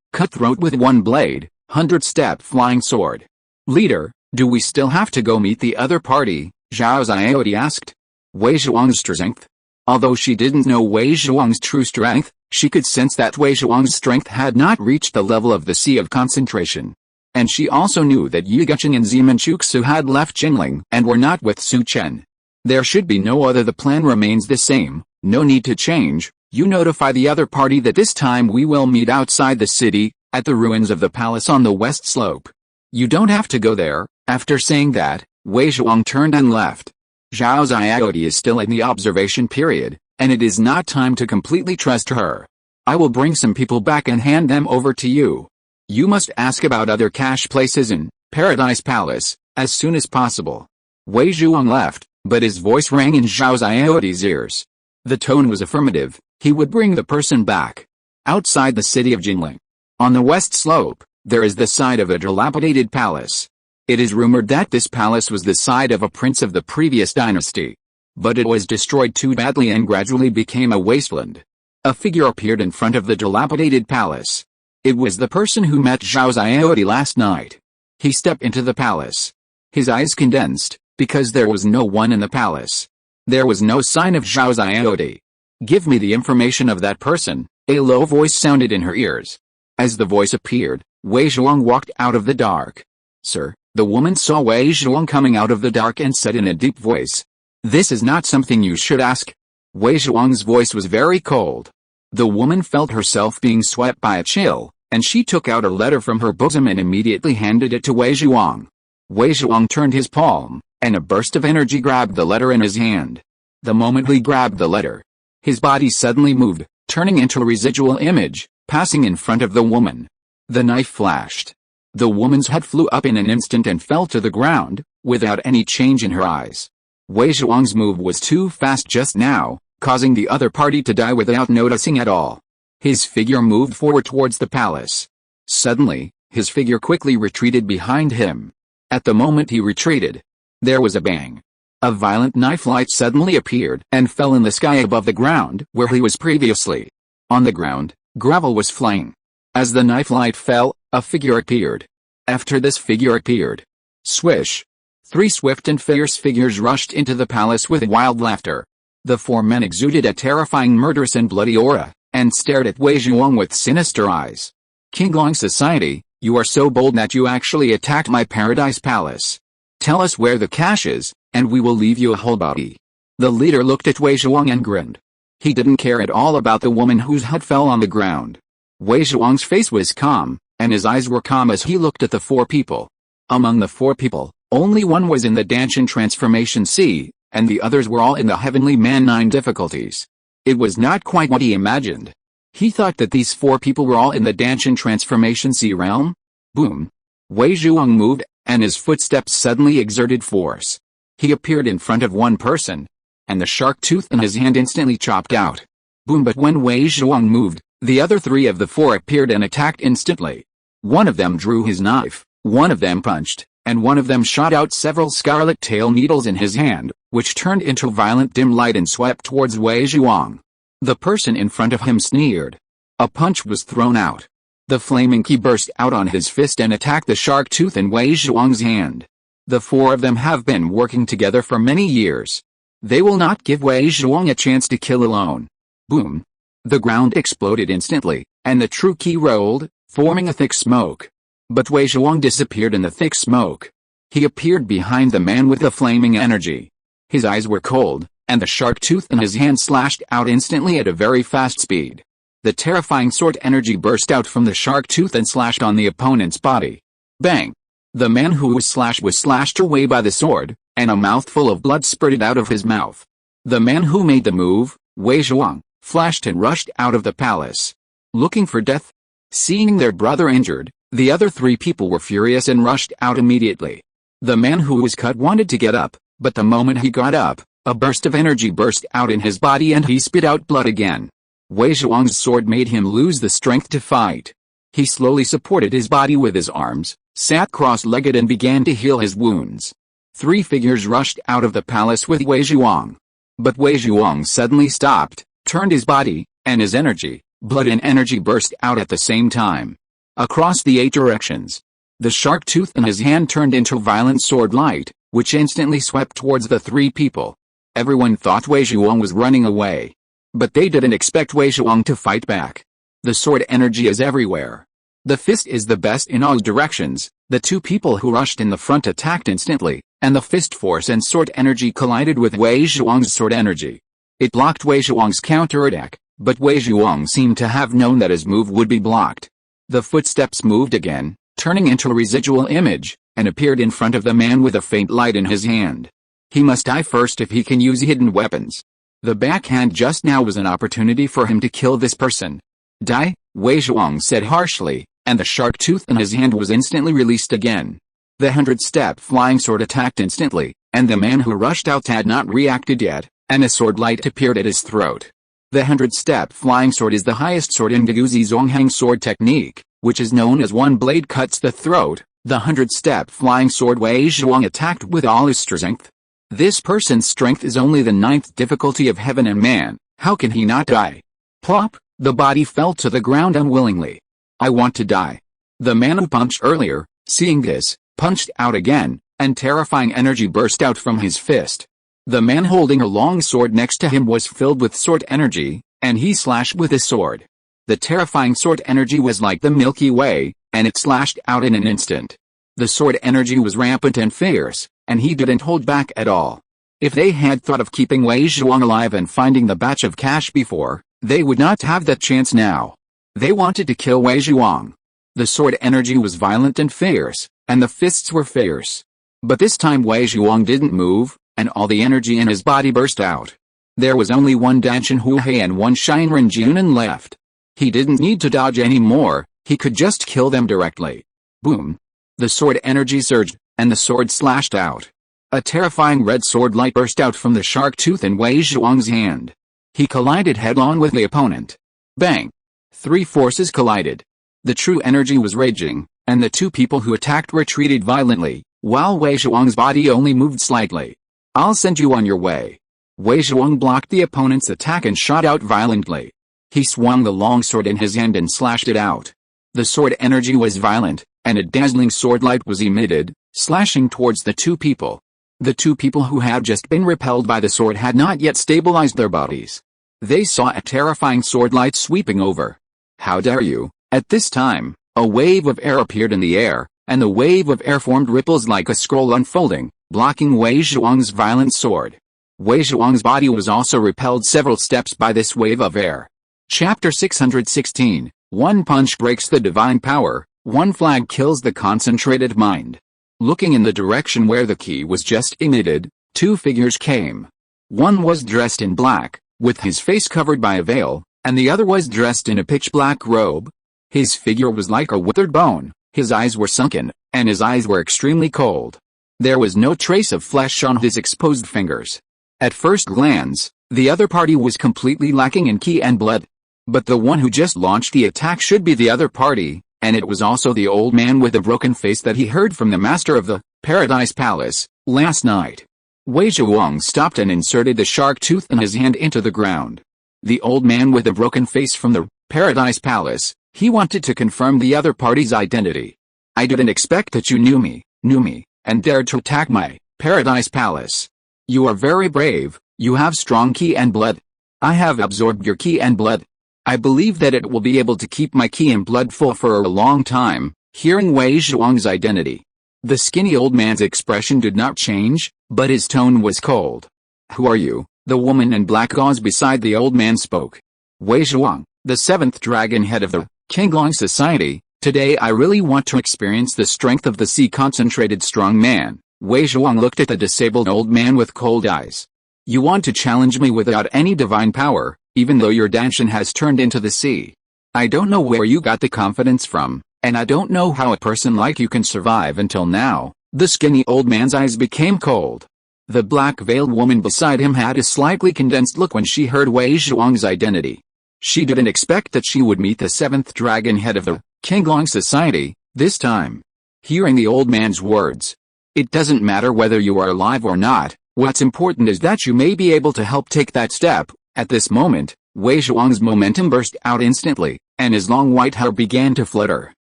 Cutthroat with one blade, 100-step flying sword. Leader, do we still have to go meet the other party? Zhao Xiaodi asked. Wei Zhuang's strength? Although she didn't know Wei Zhuang's true strength, she could sense that Wei Zhuang's strength had not reached the level of the Sea of Concentration. And she also knew that Yu Guqing and Zeman Chuxu had left Jinling and were not with Su Chen. There should be no other. The plan remains the same, no need to change. You notify the other party that this time we will meet outside the city, at the ruins of the palace on the west slope. You don't have to go there. After saying that, Wei Zhuang turned and left. Zhao Xiaodi is still in the observation period, and it is not time to completely trust her. I will bring some people back and hand them over to you. You must ask about other cache places in Paradise Palace, as soon as possible. Wei Zhuang left, but his voice rang in Zhao Xiaodi's ears. The tone was affirmative. He would bring the person back. Outside the city of Jinling, on the west slope, there is the site of a dilapidated palace. It is rumored that this palace was the site of a prince of the previous dynasty. But it was destroyed too badly and gradually became a wasteland. A figure appeared in front of the dilapidated palace. It was the person who met Zhao Xiaodi last night. He stepped into the palace. His eyes condensed, because there was no one in the palace. There was no sign of Zhao Xiaodi. Give me the information of that person, a low voice sounded in her ears. As the voice appeared, Wei Zhuang walked out of the dark. Sir, the woman saw Wei Zhuang coming out of the dark and said in a deep voice. This is not something you should ask. Wei Zhuang's voice was very cold. The woman felt herself being swept by a chill, and she took out a letter from her bosom and immediately handed it to Wei Zhuang. Wei Zhuang turned his palm, and a burst of energy grabbed the letter in his hand. The moment he grabbed the letter, his body suddenly moved, turning into a residual image, passing in front of the woman. The knife flashed. The woman's head flew up in an instant and fell to the ground, without any change in her eyes. Wei Zhuang's move was too fast just now, causing the other party to die without noticing at all. His figure moved forward towards the palace. Suddenly, his figure quickly retreated behind him. At the moment he retreated, there was a bang. A violent knife light suddenly appeared and fell in the sky above the ground where he was previously. On the ground, gravel was flying. As the knife light fell, a figure appeared. After this figure appeared, swish! 3 swift and fierce figures rushed into the palace with wild laughter. The 4 men exuded a terrifying murderous and bloody aura, and stared at Wei Zhuang with sinister eyes. Qinglong Society, you are so bold that you actually attacked my Paradise Palace. Tell us where the cache is, and we will leave you a whole body. The leader looked at Wei Zhuang and grinned. He didn't care at all about the woman whose head fell on the ground. Wei Zhuang's face was calm, and his eyes were calm as he looked at the 4 people. Among the 4 people, only one was in the Danshan Transformation Sea, and the others were all in the Heavenly Man 9 difficulties. It was not quite what he imagined. He thought that these 4 people were all in the Danshan Transformation Sea realm. Boom! Wei Zhuang moved, and his footsteps suddenly exerted force. He appeared in front of one person, and the shark tooth in his hand instantly chopped out. Boom! But when Wei Zhuang moved, the other 3 of the 4 appeared and attacked instantly. One of them drew his knife, one of them punched, and one of them shot out several scarlet tail needles in his hand, which turned into violent dim light and swept towards Wei Zhuang. The person in front of him sneered. A punch was thrown out. The flaming key burst out on his fist and attacked the shark tooth in Wei Zhuang's hand. The 4 of them have been working together for many years. They will not give Wei Zhuang a chance to kill alone. Boom! The ground exploded instantly, and the true key rolled, forming a thick smoke. But Wei Zhuang disappeared in the thick smoke. He appeared behind the man with the flaming energy. His eyes were cold, and the shark tooth in his hand slashed out instantly at a very fast speed. The terrifying sword energy burst out from the shark tooth and slashed on the opponent's body. Bang! The man who was slashed away by the sword, and a mouthful of blood spurted out of his mouth. The man who made the move, Wei Zhuang, flashed and rushed out of the palace, looking for death. Seeing their brother injured, the other 3 people were furious and rushed out immediately. The man who was cut wanted to get up, but the moment he got up, a burst of energy burst out in his body and he spit out blood again. Wei Zhuang's sword made him lose the strength to fight. He slowly supported his body with his arms, sat cross-legged and began to heal his wounds. 3 figures rushed out of the palace with Wei Zhuang. But Wei Zhuang suddenly stopped, turned his body, and his energy, blood and energy burst out at the same time. Across the 8 directions, the shark tooth in his hand turned into violent sword light, which instantly swept towards the 3 people. Everyone thought Wei Zhuang was running away. But they didn't expect Wei Zhuang to fight back. The sword energy is everywhere. The fist is the best in all directions. The 2 people who rushed in the front attacked instantly, and the fist force and sword energy collided with Wei Zhuang's sword energy. It blocked Wei Zhuang's counterattack, but Wei Zhuang seemed to have known that his move would be blocked. The footsteps moved again, turning into a residual image, and appeared in front of the man with a faint light in his hand. He must die first if he can use hidden weapons. The backhand just now was an opportunity for him to kill this person. Die, Wei Zhuang said harshly, and the shark tooth in his hand was instantly released again. The 100-step flying sword attacked instantly, and the man who rushed out had not reacted yet, and a sword light appeared at his throat. The 100-step flying sword is the highest sword in Guzi Zonghang sword technique, which is known as one blade cuts the throat. The 100-step flying sword Wei Zhuang attacked with all his strength. This person's strength is only the 9th difficulty of heaven and man. How can he not die? Plop! The body fell to the ground unwillingly. I want to die. The man who punched earlier, seeing this, punched out again, and terrifying energy burst out from his fist. The man holding a long sword next to him was filled with sword energy, and he slashed with his sword. The terrifying sword energy was like the Milky Way, and it slashed out in an instant. The sword energy was rampant and fierce, and he didn't hold back at all. If they had thought of keeping Wei Zhuang alive and finding the batch of cash before, they would not have that chance now. They wanted to kill Wei Zhuang. The sword energy was violent and fierce, and the fists were fierce. But this time Wei Zhuang didn't move, and all the energy in his body burst out. There was only one Danshan Huhei and one Shinran Junin left. He didn't need to dodge anymore, he could just kill them directly. Boom! The sword energy surged, and the sword slashed out. A terrifying red sword light burst out from the shark tooth in Wei Zhuang's hand. He collided head-on with the opponent. Bang! 3 forces collided. The true energy was raging, and the 2 people who attacked retreated violently, while Wei Zhuang's body only moved slightly. I'll send you on your way. Wei Zhuang blocked the opponent's attack and shot out violently. He swung the long sword in his hand and slashed it out. The sword energy was violent, and a dazzling sword light was emitted, slashing towards the 2 people. The 2 people who had just been repelled by the sword had not yet stabilized their bodies. They saw a terrifying sword light sweeping over. How dare you! At this time, a wave of air appeared in the air, and the wave of air formed ripples like a scroll unfolding, blocking Wei Zhuang's violent sword. Wei Zhuang's body was also repelled several steps by this wave of air. Chapter 616, One punch breaks the divine power, one flag kills the concentrated mind. Looking in the direction where the key was just emitted, two figures came. One was dressed in black, with his face covered by a veil, and the other was dressed in a pitch-black robe. His figure was like a withered bone, his eyes were sunken, and his eyes were extremely cold. There was no trace of flesh on his exposed fingers. At first glance, the other party was completely lacking in ki and blood. But the one who just launched the attack should be the other party, and it was also the old man with a broken face that he heard from the master of the Paradise Palace last night. Wei Zhuang stopped and inserted the shark tooth in his hand into the ground. The old man with the broken face from the Paradise Palace, he wanted to confirm the other party's identity. I didn't expect that you knew me, and dared to attack my Paradise Palace. You are very brave, you have strong ki and blood. I have absorbed your ki and blood. I believe that it will be able to keep my ki and blood full for a long time. Hearing Wei Zhuang's identity, the skinny old man's expression did not change, but his tone was cold. Who are you? The woman in black gauze beside the old man spoke. Wei Zhuang, the seventh dragon head of the Qinglong Society. Today I really want to experience the strength of the sea concentrated strong man. Wei Zhuang looked at the disabled old man with cold eyes. You want to challenge me without any divine power, even though your Danshan has turned into the sea. I don't know where you got the confidence from, and I don't know how a person like you can survive until now. The skinny old man's eyes became cold. The black-veiled woman beside him had a slightly condensed look when she heard Wei Zhuang's identity. She didn't expect that she would meet the seventh dragon head of the Qinglong Society this time. Hearing the old man's words, it doesn't matter whether you are alive or not, what's important is that you may be able to help take that step. At this moment, Wei Zhuang's momentum burst out instantly, and his long white hair began to flutter.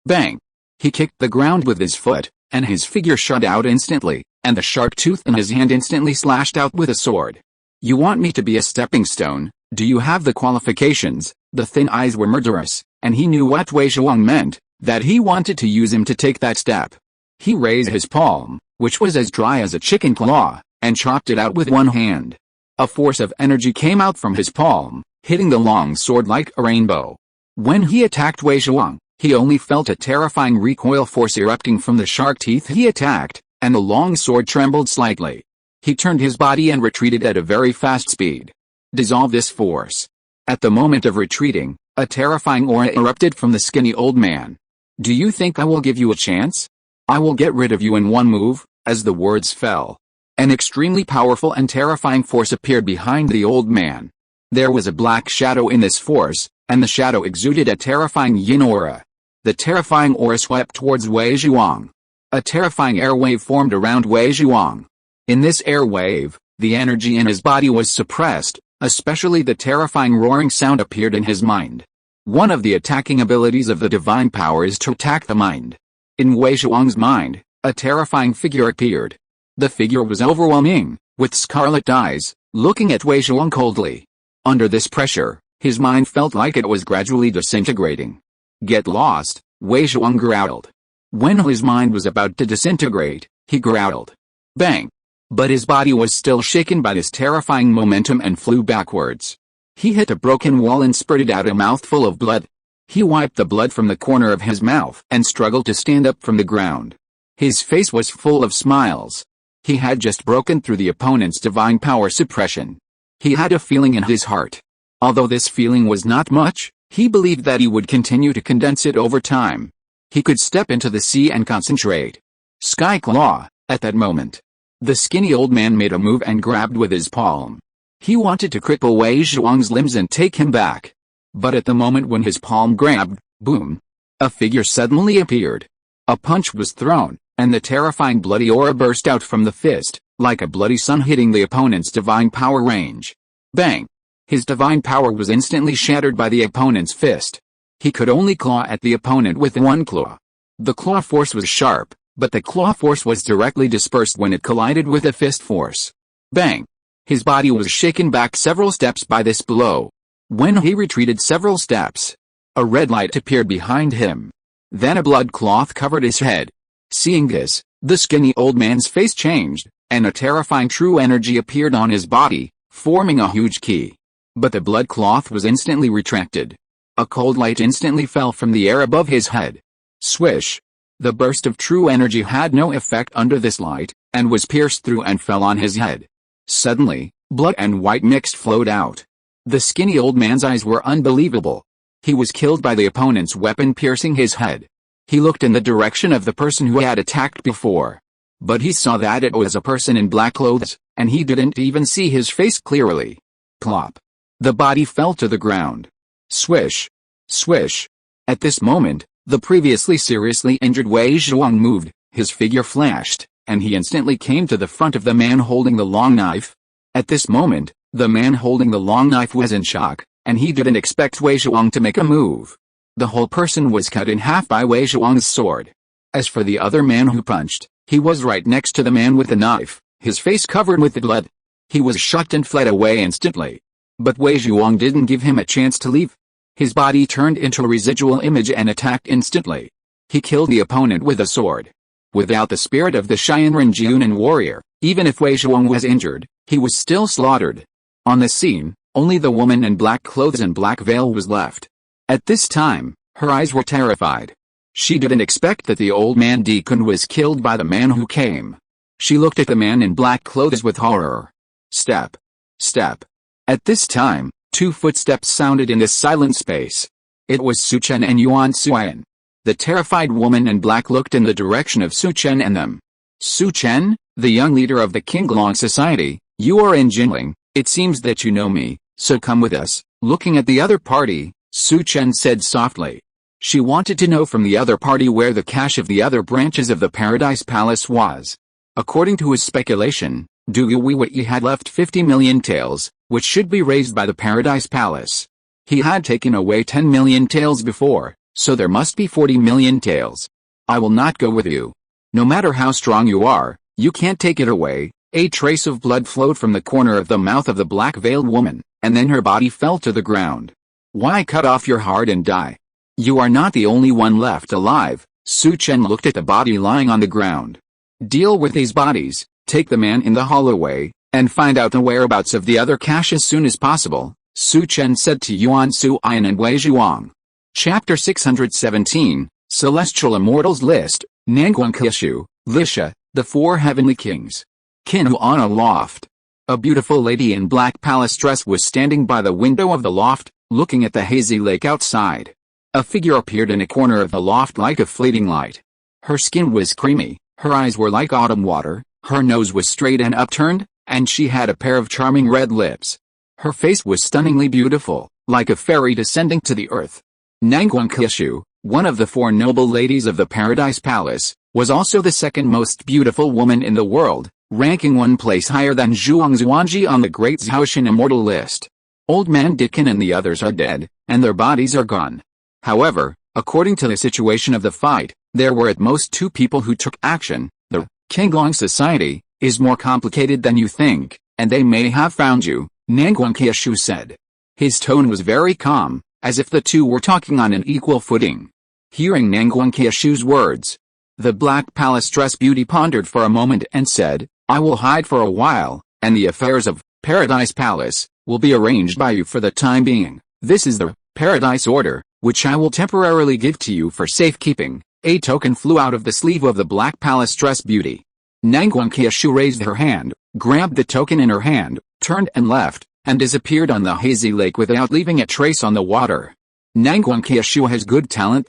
Bang! He kicked the ground with his foot, and his figure shot out instantly, and the sharp tooth in his hand instantly slashed out with a sword. You want me to be a stepping stone? Do you have the qualifications? The thin eyes were murderous, and he knew what Wei Zhuang meant, that he wanted to use him to take that step. He raised his palm, which was as dry as a chicken claw, and chopped it out with one hand. A force of energy came out from his palm, hitting the long sword like a rainbow. When he attacked Wei Zhuang, he only felt a terrifying recoil force erupting from the shark teeth he attacked, and the long sword trembled slightly. He turned his body and retreated at a very fast speed. Dissolve this force. At the moment of retreating, a terrifying aura erupted from the skinny old man. Do you think I will give you a chance? I will get rid of you in one move. As the words fell, an extremely powerful and terrifying force appeared behind the old man. There was a black shadow in this force, and the shadow exuded a terrifying yin aura. The terrifying aura swept towards Wei Zhuang. A terrifying air wave formed around Wei Zhuang. In this air wave, the energy in his body was suppressed, especially the terrifying roaring sound appeared in his mind. One of the attacking abilities of the divine power is to attack the mind. In Wei Zhuang's mind, a terrifying figure appeared. The figure was overwhelming, with scarlet eyes, looking at Wei Zhuang coldly. Under this pressure, his mind felt like it was gradually disintegrating. Get lost, Wei Zhuang growled. When his mind was about to disintegrate, he growled. Bang! But his body was still shaken by this terrifying momentum and flew backwards. He hit a broken wall and spurted out a mouthful of blood. He wiped the blood from the corner of his mouth and struggled to stand up from the ground. His face was full of smiles. He had just broken through the opponent's divine power suppression. He had a feeling in his heart. Although this feeling was not much, he believed that he would continue to condense it over time. He could step into the sea and concentrate. Sky Claw, at that moment. The skinny old man made a move and grabbed with his palm. He wanted to cripple Wei Zhuang's limbs and take him back. But at the moment when his palm grabbed, boom! A figure suddenly appeared. A punch was thrown, and the terrifying bloody aura burst out from the fist, like a bloody sun hitting the opponent's divine power range. Bang! His divine power was instantly shattered by the opponent's fist. He could only claw at the opponent with one claw. The claw force was sharp, but the claw force was directly dispersed when it collided with the fist force. Bang! His body was shaken back several steps by this blow. When he retreated several steps, a red light appeared behind him. Then a blood cloth covered his head. Seeing this, The skinny old man's face changed, and a terrifying true energy appeared on his body, forming a huge key. But the blood cloth was instantly retracted. A cold light instantly fell from the air above his head. Swish! The burst of true energy had no effect under this light, and was pierced through and fell on his head. Suddenly, blood and white mixed flowed out. The skinny old man's eyes were unbelievable. He was killed by the opponent's weapon piercing his head. He looked in the direction of the person who had attacked before. But he saw that it was a person in black clothes, and he didn't even see his face clearly. Plop! The body fell to the ground. Swish! Swish! At this moment, the previously seriously injured Wei Zhuang moved, his figure flashed, and he instantly came to the front of the man holding the long knife. At this moment, the man holding the long knife was in shock, and he didn't expect Wei Zhuang to make a move. The whole person was cut in half by Wei Zhuang's sword. As for the other man who punched, he was right next to the man with the knife, his face covered with blood. He was shocked and fled away instantly. But Wei Zhuang didn't give him a chance to leave. His body turned into a residual image and attacked instantly. He killed the opponent with a sword. Without the spirit of the Xianren Jiunan warrior, even if Wei Zhuang was injured, he was still slaughtered. On the scene, only the woman in black clothes and black veil was left. At this time, her eyes were terrified. She didn't expect that the old man Deacon was killed by the man who came. She looked at the man in black clothes with horror. Step. Step. At this time, two footsteps sounded in the silent space. It was Su Chen and Yuan Suan. The terrified woman in black looked in the direction of Su Chen and them. Su Chen, the young leader of the Qinglong Society, you are in Jinling. It seems that you know me, so come with us. Looking at the other party, Su Chen said softly. She wanted to know from the other party where the cache of the other branches of the Paradise Palace was. According to his speculation, Du Wei had left 50 million taels, which should be raised by the Paradise Palace. He had taken away 10 million taels before, so there must be 40 million taels. I will not go with you. No matter how strong you are, you can't take it away. A trace of blood flowed from the corner of the mouth of the black-veiled woman, and then her body fell to the ground. Why cut off your heart and die? You are not the only one left alive. Su Chen looked at the body lying on the ground. Deal with these bodies, take the man in the hallway, and find out the whereabouts of the other cache as soon as possible, Su Chen said to Yuan Suan and Wei Zhuang. Chapter 617, Celestial Immortals List, Nangguang Kishu, Lisha, the Four Heavenly Kings. Qinu on a loft. A beautiful lady in black palace dress was standing by the window of the loft, looking at the hazy lake outside. A figure appeared in a corner of the loft like a fleeting light. Her skin was creamy, her eyes were like autumn water, her nose was straight and upturned, and she had a pair of charming red lips. Her face was stunningly beautiful, like a fairy descending to the earth. Nangguang Kishu, one of the four noble ladies of the Paradise Palace, was also the second most beautiful woman in the world, ranking one place higher than Zhuang Zuanji on the Great Zhaoshan Immortal list. Old Man Dickon and the others are dead, and their bodies are gone. However, according to the situation of the fight, there were at most two people who took action. The Qinglong Society is more complicated than you think, and they may have found you, Nangguang Kishu said. His tone was very calm, as if the two were talking on an equal footing. Hearing Nangguang Kishu's words, the Black Palace dress beauty pondered for a moment and said, I will hide for a while, and the affairs of Paradise Palace will be arranged by you for the time being. This is the Paradise Order, which I will temporarily give to you for safekeeping. A token flew out of the sleeve of the Black Palace dress beauty. Nangguang Kishu raised her hand, grabbed the token in her hand, turned and left, and disappeared on the hazy lake without leaving a trace on the water. Nangguang Kishu has good talent,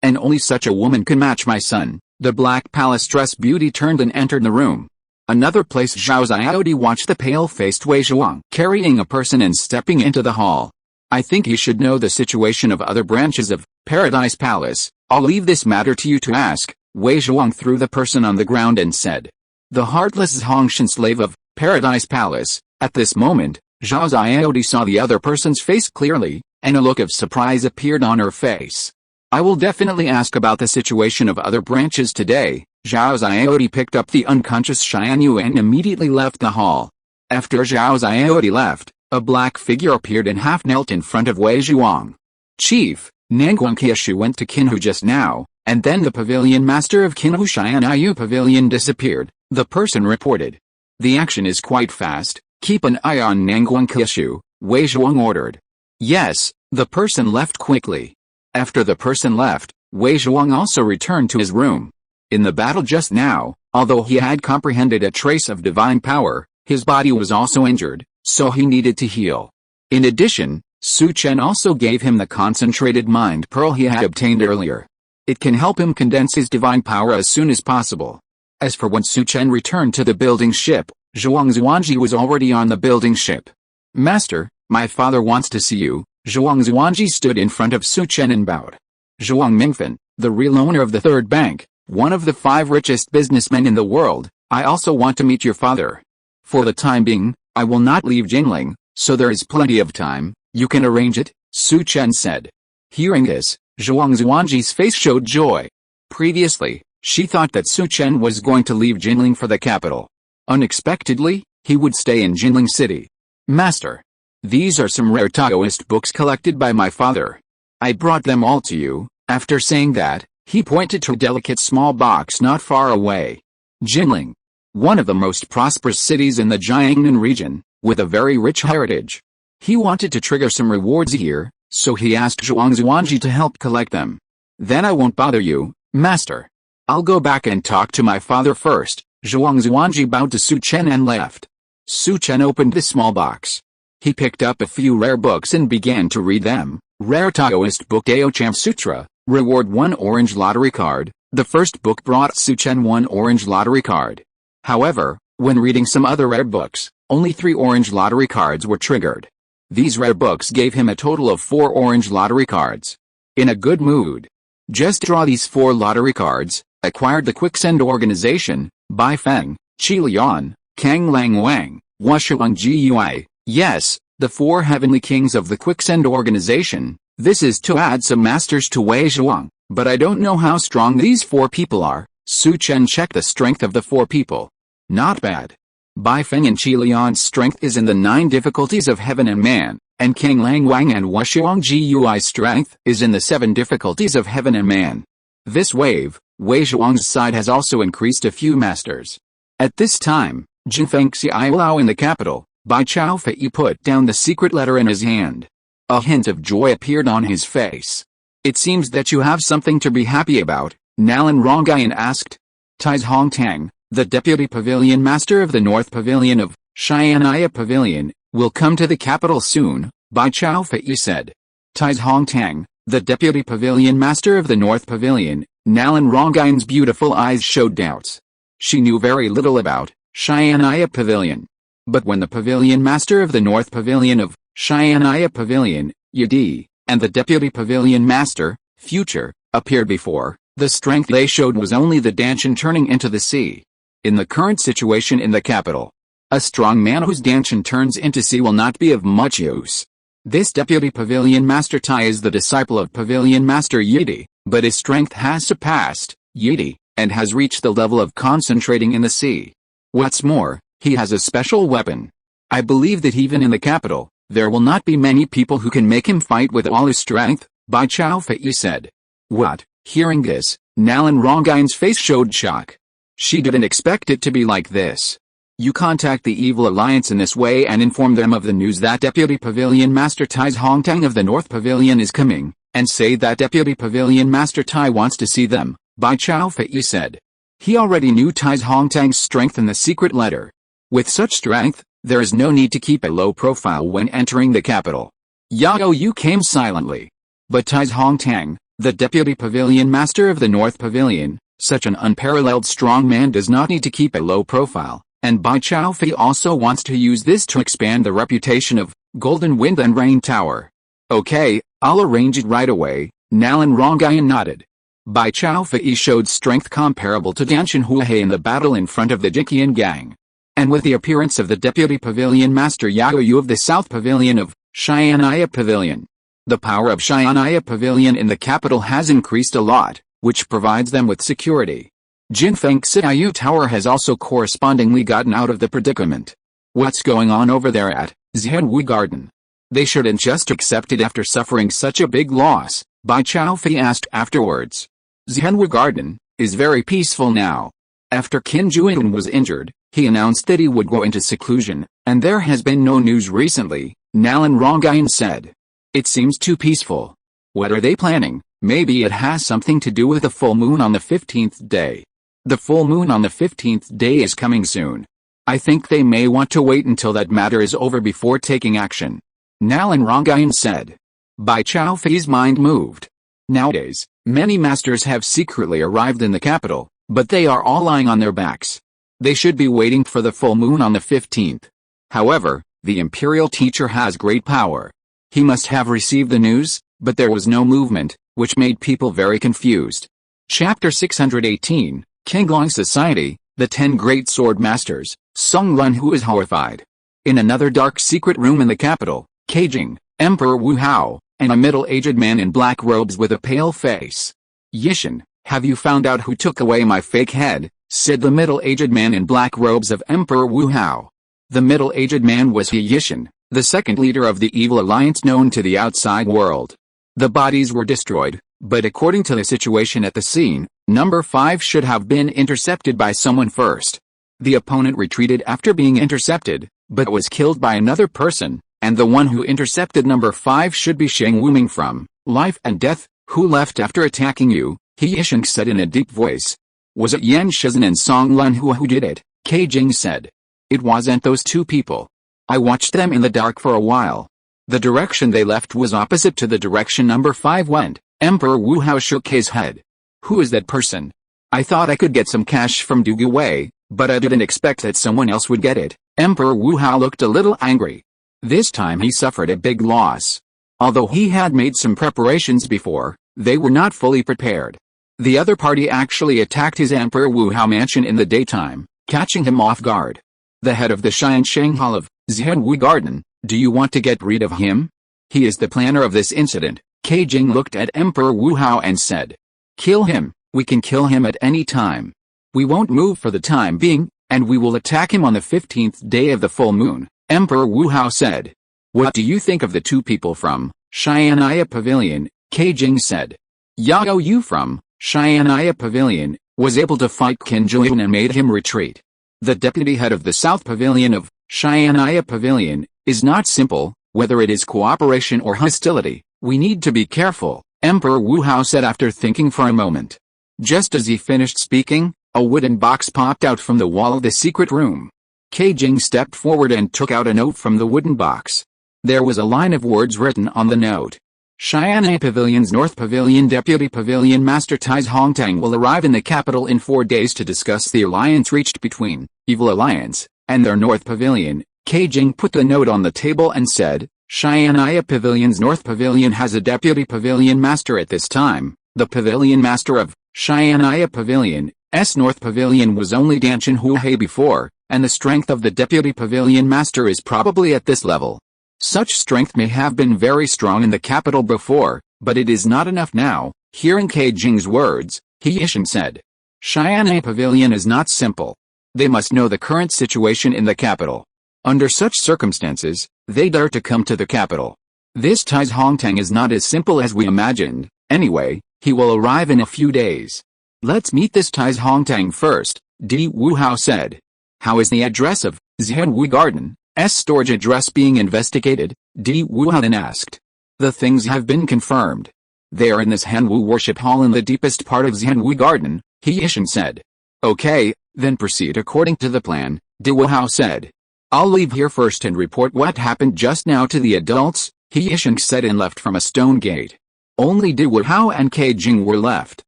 and only such a woman can match my son. The Black Palace dress beauty turned and entered the room. Another place Zhao Xiaodi watched the pale-faced Wei Zhuang carrying a person and stepping into the hall. I think you should know the situation of other branches of Paradise Palace. I'll leave this matter to you to ask. Wei Zhuang threw the person on the ground and said. The heartless Zhongshan slave of Paradise Palace. At this moment, Zhao Xiaodi saw the other person's face clearly, and a look of surprise appeared on her face. I will definitely ask about the situation of other branches today. Zhao Xiaodi picked up the unconscious Xianyu and immediately left the hall. After Zhao Xiaodi left, a black figure appeared and half knelt in front of Wei Zhuang. Chief, Nangguang Kishu went to Qinhu just now, And then the pavilion master of Qilin Arm pavilion disappeared, the person reported. The action is quite fast, keep an eye on Nanguang Kishu, Wei Zhuang ordered. Yes, the person left quickly. After the person left, Wei Zhuang also returned to his room. In the battle just now, although he had comprehended a trace of divine power, his body was also injured, so he needed to heal. In addition, Su Chen also gave him the concentrated mind pearl he had obtained earlier. It can help him condense his divine power as soon as possible. As for when Su Chen returned to the building ship, Zhuang Zuanji was already on the building ship. Master, my father wants to see you. Zhuang Zuanji stood in front of Su Chen and bowed. Zhuang Mingfen, the real owner of the third bank, one of the 5 richest businessmen in the world, I also want to meet your father. For the time being, I will not leave Jinling, so there is plenty of time, you can arrange it, Su Chen said. Hearing this, Zhuang Zuanji's face showed joy. Previously, she thought that Su Chen was going to leave Jinling for the capital. Unexpectedly, he would stay in Jinling City. Master, these are some rare Taoist books collected by my father. I brought them all to you. After saying that, he pointed to a delicate small box not far away. Jinling, one of the most prosperous cities in the Jiangnan region, with a very rich heritage. He wanted to trigger some rewards here, so he asked Zhuang Zuanji to help collect them. Then I won't bother you, master. I'll go back and talk to my father first. Zhuang Zuanji bowed to Su Chen and left. Su Chen opened the small box. He picked up a few rare books and began to read them. Rare Taoist book Dao Cham Sutra, reward 1 orange lottery card. The first book brought Su Chen 1 orange lottery card. However, when reading some other rare books, only 3 orange lottery cards were triggered. These rare books gave him a total of 4 orange lottery cards. In a good mood. Just draw these 4 lottery cards, acquired the Quicksand organization, by Feng, Qi Lian, Kang Lang Wang, Washuang Gui. Yes, the 4 heavenly kings of the Quicksand organization. This is to add some masters to Wei Zhuang, but I don't know how strong these 4 people are. Su Chen checked the strength of the 4 people. Not bad. Bai Feng and Qi Lian's strength is in the 9 difficulties of heaven and man, and King Lang Wang and Washuang Gui's strength is in the 7 difficulties of heaven and man. This wave, Wei Zhuang's side has also increased a few masters. At this time, Jinfeng Xiaolao in the capital, Bai Chao Fei put down the secret letter in his hand. A hint of joy appeared on his face. It seems that you have something to be happy about, Nalan Rongayan asked. Tais Hong Tang, the deputy pavilion master of the North Pavilion of Xianaya Pavilion, will come to the capital soon, Bai Chao Fei said. Tais Hong Tang, the deputy pavilion master of the North Pavilion, Nalan Rongayan's beautiful eyes showed doubts. She knew very little about Xianaya Pavilion. But when the pavilion master of the North Pavilion of Xianaya Pavilion, Yidi, and the deputy pavilion master, Future, appeared before, the strength they showed was only the Danshan turning into the sea. In the current situation in the capital, a strong man whose Danshan turns into sea will not be of much use. This deputy pavilion master Tai is the disciple of pavilion master Yidi, but his strength has surpassed Yidi, and has reached the level of concentrating in the sea. What's more, he has a special weapon. I believe that even in the capital, there will not be many people who can make him fight with all his strength, Bai Chao Fei said. What? Hearing this, Nalan Rongayan's face showed shock. She didn't expect it to be like this. You contact the Evil Alliance in this way and inform them of the news that Deputy Pavilion Master Tais Hongtang of the North Pavilion is coming, and say that Deputy Pavilion Master Tai wants to see them, Bai Chao Fei said. He already knew Tais Hongtang's strength in the secret letter. With such strength, there is no need to keep a low profile when entering the capital. Yao Yu came silently. But Tais Hongtang, the Deputy Pavilion Master of the North Pavilion, such an unparalleled strong man does not need to keep a low profile, and Bai Chao Fei also wants to use this to expand the reputation of Golden Wind and Rain Tower. Okay, I'll arrange it right away, Nalan Rongayan nodded. Bai Chao Fei showed strength comparable to Danshan Huahe in the battle in front of the Jiqian gang. And with the appearance of the Deputy Pavilion Master Yao Yu of the South Pavilion of Xianaya Pavilion, the power of Xianaya Pavilion in the capital has increased a lot, which provides them with security. Jinfeng Xiaoyu Tower has also correspondingly gotten out of the predicament. What's going on over there at Zhenwu Garden? They shouldn't just accept it after suffering such a big loss, Bai Chao Fei asked afterwards. Zhenwu Garden is very peaceful now. After Qin Juan was injured, he announced that he would go into seclusion, and there has been no news recently, Nalan Rongyun said. It seems too peaceful. What are they planning? Maybe it has something to do with the full moon on the 15th day. The full moon on the 15th day is coming soon. I think they may want to wait until that matter is over before taking action. Nalan Rongyun said. Bai Chaofei's mind moved. Nowadays, many masters have secretly arrived in the capital, but they are all lying on their backs. They should be waiting for the full moon on the 15th. However, the imperial teacher has great power. He must have received the news, but there was no movement, which made people very confused. Chapter 618, Qinglong Society, the 10 Great Sword Masters, Song Lunhu is horrified. In another dark secret room in the capital, Keijing, Emperor Wu Hao, and a middle-aged man in black robes with a pale face. Yishan, have you found out who took away my fake head? Said the middle-aged man in black robes of Emperor Wu Hao. The middle-aged man was He Yishan, the second leader of the evil alliance known to the outside world. The bodies were destroyed, but according to the situation at the scene, number 5 should have been intercepted by someone first. The opponent retreated after being intercepted, but was killed by another person, and the one who intercepted number 5 should be Sheng Wuming from Life and Death, who left after attacking you, He Yisheng said in a deep voice. Was it Yan Shizhen and Song Lunhu who did it? Keijing said. It wasn't those two people. I watched them in the dark for a while. The direction they left was opposite to the direction number 5 went. Emperor Wu Hao shook his head. Who is that person? I thought I could get some cash from Du Wei, but I didn't expect that someone else would get it. Emperor Wu Hao looked a little angry. This time he suffered a big loss. Although he had made some preparations before, they were not fully prepared. The other party actually attacked his Emperor Wu Hao mansion in the daytime, catching him off guard. The head of the Xiansheng Hall of Zhenwu Garden, do you want to get rid of him? He is the planner of this incident. Keijing looked at Emperor Wu Hao and said. Kill him, we can kill him at any time. We won't move for the time being, and we will attack him on the 15th day of the full moon, Emperor Wu Hao said. What do you think of the two people from Xianaya Pavilion? Keijing said. Yao Yu from Xianaya Pavilion was able to fight Qin Juan and made him retreat. The deputy head of the South Pavilion of Xianaya Pavilion is not simple, whether it is cooperation or hostility. We need to be careful, Emperor Wu Hao said after thinking for a moment. Just as he finished speaking, a wooden box popped out from the wall of the secret room. Keijing stepped forward and took out a note from the wooden box. There was a line of words written on the note. Xianai Pavilion's North Pavilion Deputy Pavilion Master Tais Hongtang will arrive in the capital in 4 days to discuss the alliance reached between Evil Alliance and their North Pavilion. Keijing put the note on the table and said, Xianaya Pavilion's North Pavilion has a Deputy Pavilion Master at this time. The Pavilion Master of Xianaya Pavilion's North Pavilion was only Danchin Huihei before, and the strength of the Deputy Pavilion Master is probably at this level. Such strength may have been very strong in the capital before, but it is not enough now. Hearing Keijing's words, He Yishen said. Xianai Pavilion is not simple. They must know the current situation in the capital. Under such circumstances, they dare to come to the capital. This Tais Hongtang is not as simple as we imagined. Anyway, he will arrive in a few days. Let's meet this Tais Hongtang first, Di Wu Hao said. How is the address of Zhenwu Garden's storage address being investigated? Di Wu Hao then asked. The things have been confirmed. They are in this Hanwu worship hall in the deepest part of Zhenwu Garden, He Yishen said. Okay, then proceed according to the plan, Di Wu Hao said. I'll leave here first and report what happened just now to the adults, He Yishen said and left from a stone gate. Only Di Wu Hao and Keijing were left.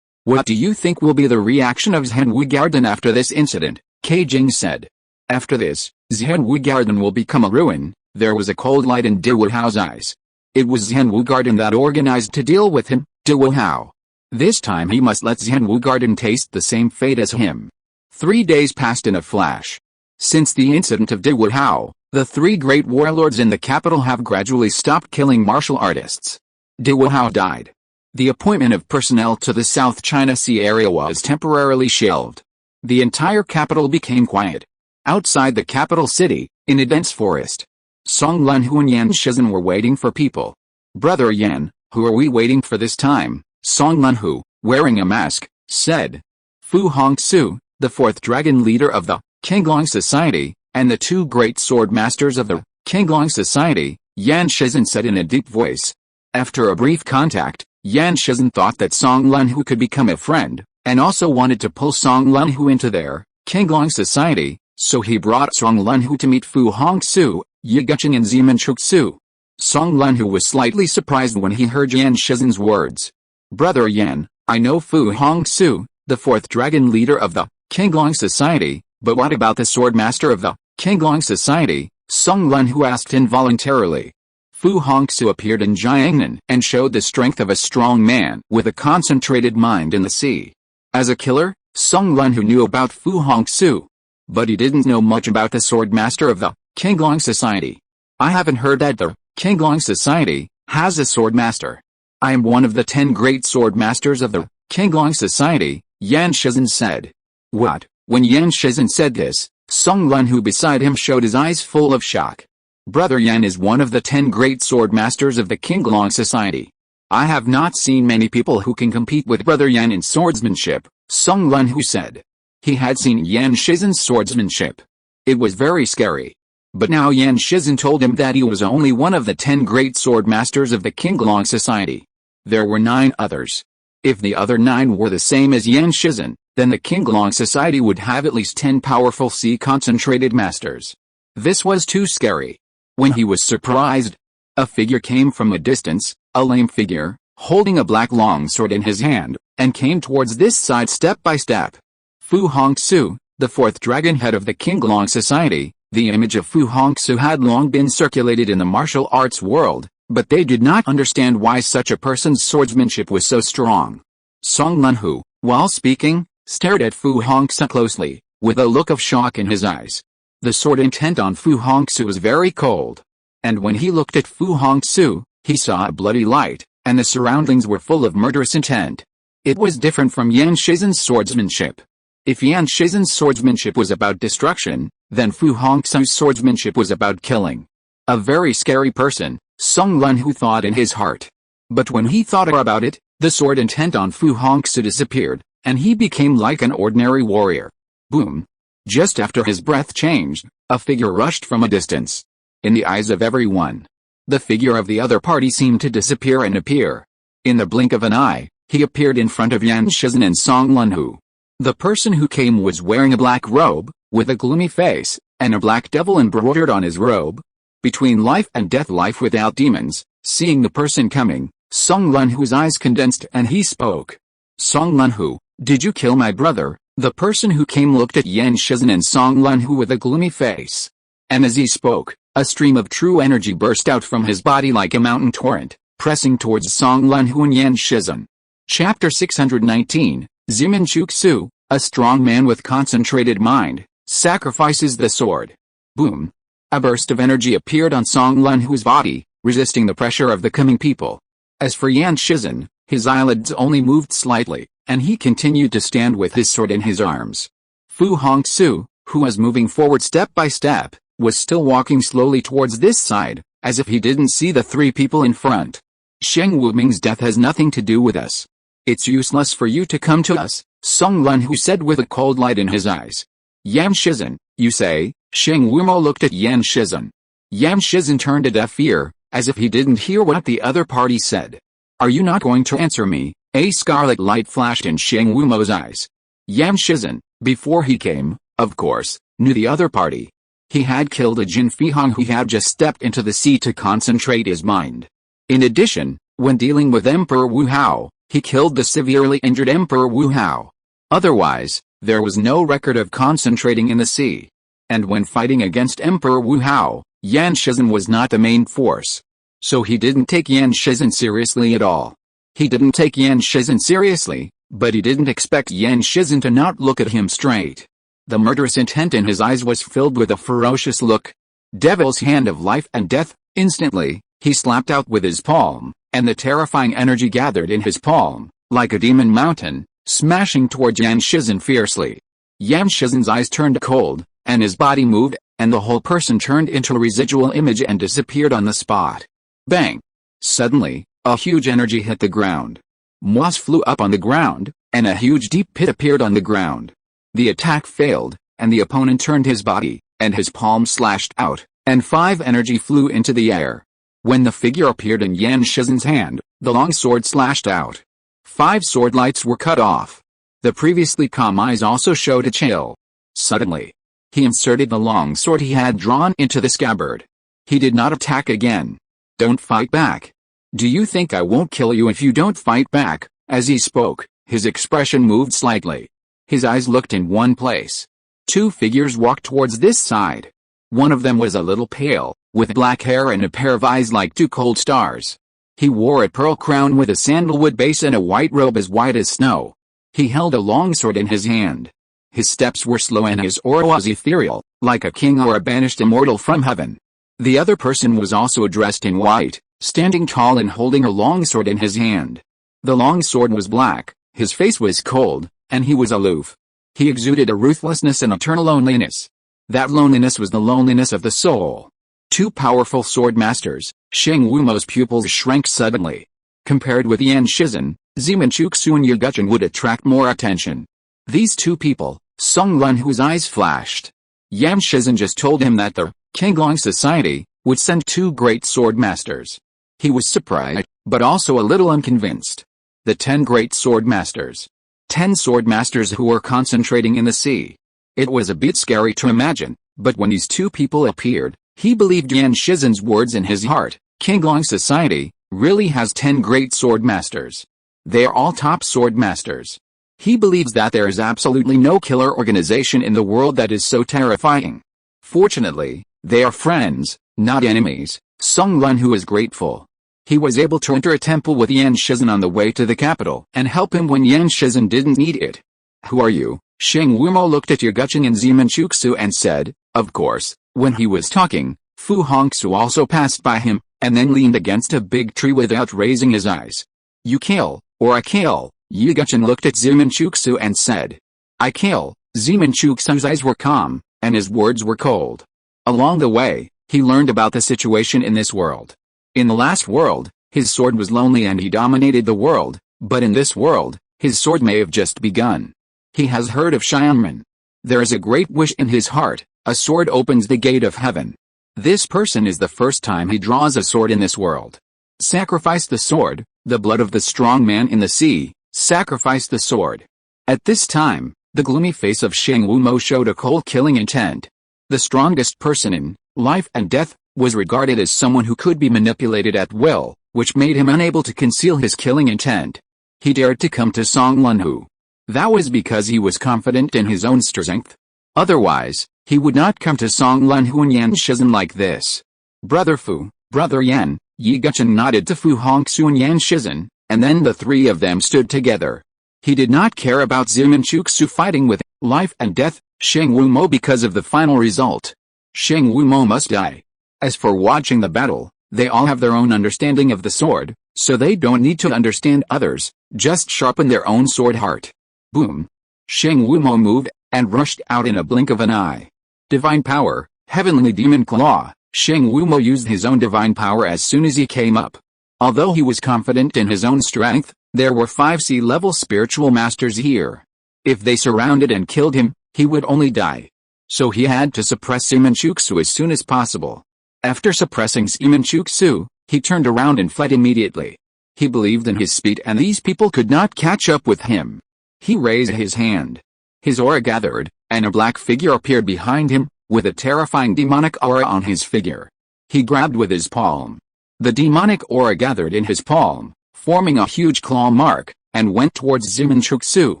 What do you think will be the reaction of Zhenwu Garden after this incident? Keijing said. After this, Zhenwu Garden will become a ruin. There was a cold light in Di Wu Hao's eyes. It was Zhenwu Garden that organized to deal with him, Di Wu Hao. This time he must let Zhenwu Garden taste the same fate as him. 3 days passed in a flash. Since the incident of Di Wu Hao, the 3 great warlords in the capital have gradually stopped killing martial artists. Di Wu Hao died. The appointment of personnel to the South China Sea area was temporarily shelved. The entire capital became quiet. Outside the capital city, in a dense forest, Song Lunhu and Yan Shizhen were waiting for people. Brother Yan, who are we waiting for this time? Song Lunhu, wearing a mask, said, "Fu Hongxue, the fourth dragon leader of the Qinglong Society, and the two great sword masters of the Qinglong Society," Yan Shizhen said in a deep voice. After a brief contact, Yan Shizhen thought that Song Lunhu could become a friend, and also wanted to pull Song Lunhu into their Qinglong Society, so he brought Song Lunhu to meet Fu Hongxue, Yiguqing and Zeman Chuksu. Song Lunhu was slightly surprised when he heard Yan Shizhen's words. "Brother Yan, I know Fu Hongxue, the fourth dragon leader of the Qinglong Society, but what about the sword master of the Qinglong Society?" Song Lunhu asked involuntarily. Fu Hongxue appeared in Jiangnan and showed the strength of a strong man with a concentrated mind in the sea. As a killer, Song Lunhu knew about Fu Hongxue, but he didn't know much about the sword master of the Qinglong Society. "I haven't heard that the Qinglong Society has a sword master. I am one of the 10 great sword masters of the Qinglong Society," Yan Shizhen said. "What?" When Yan Shizhen said this, Song Lunhu beside him showed his eyes full of shock. "Brother Yan is one of the 10 great sword masters of the Qinglong Society. I have not seen many people who can compete with Brother Yan in swordsmanship," Song Lunhu said. He had seen Yan Shizhen's swordsmanship. It was very scary. But now Yan Shizhen told him that he was only one of the 10 great sword masters of the Qinglong Society. There were 9 others. If the other 9 were the same as Yan Shizhen, then the Qinglong Society would have at least 10 powerful concentrated masters. This was too scary. When he was surprised, a figure came from a distance, a lame figure, holding a black longsword in his hand, and came towards this side step by step. Fu Hongxue, the fourth dragon head of the Qinglong Society. The image of Fu Hongxue had long been circulated in the martial arts world, but they did not understand why such a person's swordsmanship was so strong. Song Lunhu, while speaking, stared at Fu Hongxue closely, with a look of shock in his eyes. The sword intent on Fu Hongxue was very cold. And when he looked at Fu Hongxue, he saw a bloody light, and the surroundings were full of murderous intent. It was different from Yan Shizhen's swordsmanship. If Yan Shizhen's swordsmanship was about destruction, then Fu Hongxue's swordsmanship was about killing. A very scary person, Song Lunhu thought in his heart. But when he thought about it, the sword intent on Fu Hongxue disappeared, and he became like an ordinary warrior. Boom! Just after his breath changed, a figure rushed from a distance. In the eyes of everyone, the figure of the other party seemed to disappear and appear. In the blink of an eye, he appeared in front of Yan Shizhen and Song Lunhu. The person who came was wearing a black robe, with a gloomy face, and a black devil embroidered on his robe. Between life and death, life without demons. Seeing the person coming, Song Lunhu's eyes condensed and he spoke. "Song Lunhu, did you kill my brother?" The person who came looked at Yan Shizhen and Song Lunhu with a gloomy face. And as he spoke, a stream of true energy burst out from his body like a mountain torrent, pressing towards Song Lunhu and Yan Shizhen. Chapter 619, Zeman Chuksu, a strong man with concentrated mind, sacrifices the sword. Boom! A burst of energy appeared on Song Lunhu's body, resisting the pressure of the coming people. As for Yan Shizhen, his eyelids only moved slightly, and he continued to stand with his sword in his arms. Fu Hongxue, who was moving forward step by step, was still walking slowly towards this side, as if he didn't see the 3 people in front. "Sheng Wuming's death has nothing to do with us. It's useless for you to come to us," Song Lunhu said with a cold light in his eyes. "Yan Shizhen, you say?" Sheng Wumo looked at Yan Shizhen. Yan Shizhen turned a deaf ear, as if he didn't hear what the other party said. "Are you not going to answer me?" A scarlet light flashed in Sheng Wumo's eyes. Yan Shizhen, before he came, of course, knew the other party. He had killed a Jin Fihong who had just stepped into the sea to concentrate his mind. In addition, when dealing with Emperor Wu Hao, he killed the severely injured Emperor Wu Hao. Otherwise, there was no record of concentrating in the sea. And when fighting against Emperor Wu Hao, Yan Shizhen was not the main force. So he didn't take Yan Shizhen seriously at all. He didn't take Yan Shizhen seriously, but he didn't expect Yan Shizhen to not look at him straight. The murderous intent in his eyes was filled with a ferocious look. Devil's hand of life and death. Instantly, he slapped out with his palm, and the terrifying energy gathered in his palm, like a demon mountain, smashing towards Yan Shizhen fiercely. Yan Shizhen's eyes turned cold, and his body moved, and the whole person turned into a residual image and disappeared on the spot. Bang! Suddenly, a huge energy hit the ground. Moss flew up on the ground, and a huge deep pit appeared on the ground. The attack failed, and the opponent turned his body, and his palm slashed out, and 5 energy flew into the air. When the figure appeared in Yan Shizen's hand, the long sword slashed out. 5 sword lights were cut off. The previously calm eyes also showed a chill. Suddenly, he inserted the long sword he had drawn into the scabbard. He did not attack again. "Don't fight back. Do you think I won't kill you if you don't fight back?" As he spoke, his expression moved slightly. His eyes looked in one place. 2 figures walked towards this side. One of them was a little pale, with black hair and a pair of eyes like 2 cold stars. He wore a pearl crown with a sandalwood base and a white robe as white as snow. He held a long sword in his hand. His steps were slow and his aura was ethereal, like a king or a banished immortal from heaven. The other person was also dressed in white, standing tall and holding a long sword in his hand. The long sword was black, his face was cold, and he was aloof. He exuded a ruthlessness and eternal loneliness. That loneliness was the loneliness of the soul. 2 powerful sword masters, Sheng Wumo's pupils shrank suddenly. Compared with Yan Shizen, Zimenchuksu and Yiguchen would attract more attention. These 2 people, Song Lun, whose eyes flashed. Yan Shizen just told him that the Qinglong Society would send 2 great sword masters. He was surprised, but also a little unconvinced. The 10 great sword masters. 10 sword masters who were concentrating in the sea. It was a bit scary to imagine, but when these 2 people appeared, he believed Yan Shizen's words in his heart. Qinglong Society really has 10 great sword masters. They are all top sword masters. He believes that there is absolutely no killer organization in the world that is so terrifying. Fortunately, they are friends, not enemies. Song Lun, who is grateful. He was able to enter a temple with Yan Shizen on the way to the capital and help him when Yan Shizen didn't need it. "Who are you?" Sheng Wumo looked at Yiguchen and Zimenchuksu and said, "Of course." When he was talking, Fu Hongsu also passed by him, and then leaned against a big tree without raising his eyes. "You kill, or I kill." Yiguchen looked at Zimenchuksu and said, "I kill." Zimenchuksu's eyes were calm, and his words were cold. Along the way, he learned about the situation in this world. In the last world, his sword was lonely and he dominated the world, but in this world, his sword may have just begun. He has heard of Xianmen. There is a great wish in his heart, a sword opens the gate of heaven. This person is the first time he draws a sword in this world. Sacrifice the sword, the blood of the strong man in the sea, sacrifice the sword. At this time, the gloomy face of Sheng Wumo showed a cold killing intent. The strongest person in life and death was regarded as someone who could be manipulated at will, which made him unable to conceal his killing intent. He dared to come to Song Lunhu. That was because he was confident in his own strength. Otherwise, he would not come to Song Lunhu and Yan Shizen like this. "Brother Fu, Brother Yan," Yiguchen nodded to Fu Hongsu and Yan Shizen, and then the 3 of them stood together. He did not care about Zimenchuksu fighting with life and death, Sheng Wumo because of the final result. Sheng Wumo must die. As for watching the battle, they all have their own understanding of the sword, so they don't need to understand others, just sharpen their own sword heart. Boom! Sheng Wumo moved, and rushed out in a blink of an eye. Divine power, heavenly demon claw. Sheng Wumo used his own divine power as soon as he came up. Although he was confident in his own strength, there were 5 sea-level spiritual masters here. If they surrounded and killed him, he would only die. So he had to suppress Zimenchuksu as soon as possible. After suppressing Zimenchuksu, he turned around and fled immediately. He believed in his speed and these people could not catch up with him. He raised his hand. His aura gathered, and a black figure appeared behind him, with a terrifying demonic aura on his figure. He grabbed with his palm. The demonic aura gathered in his palm, forming a huge claw mark, and went towards Zimenchuksu.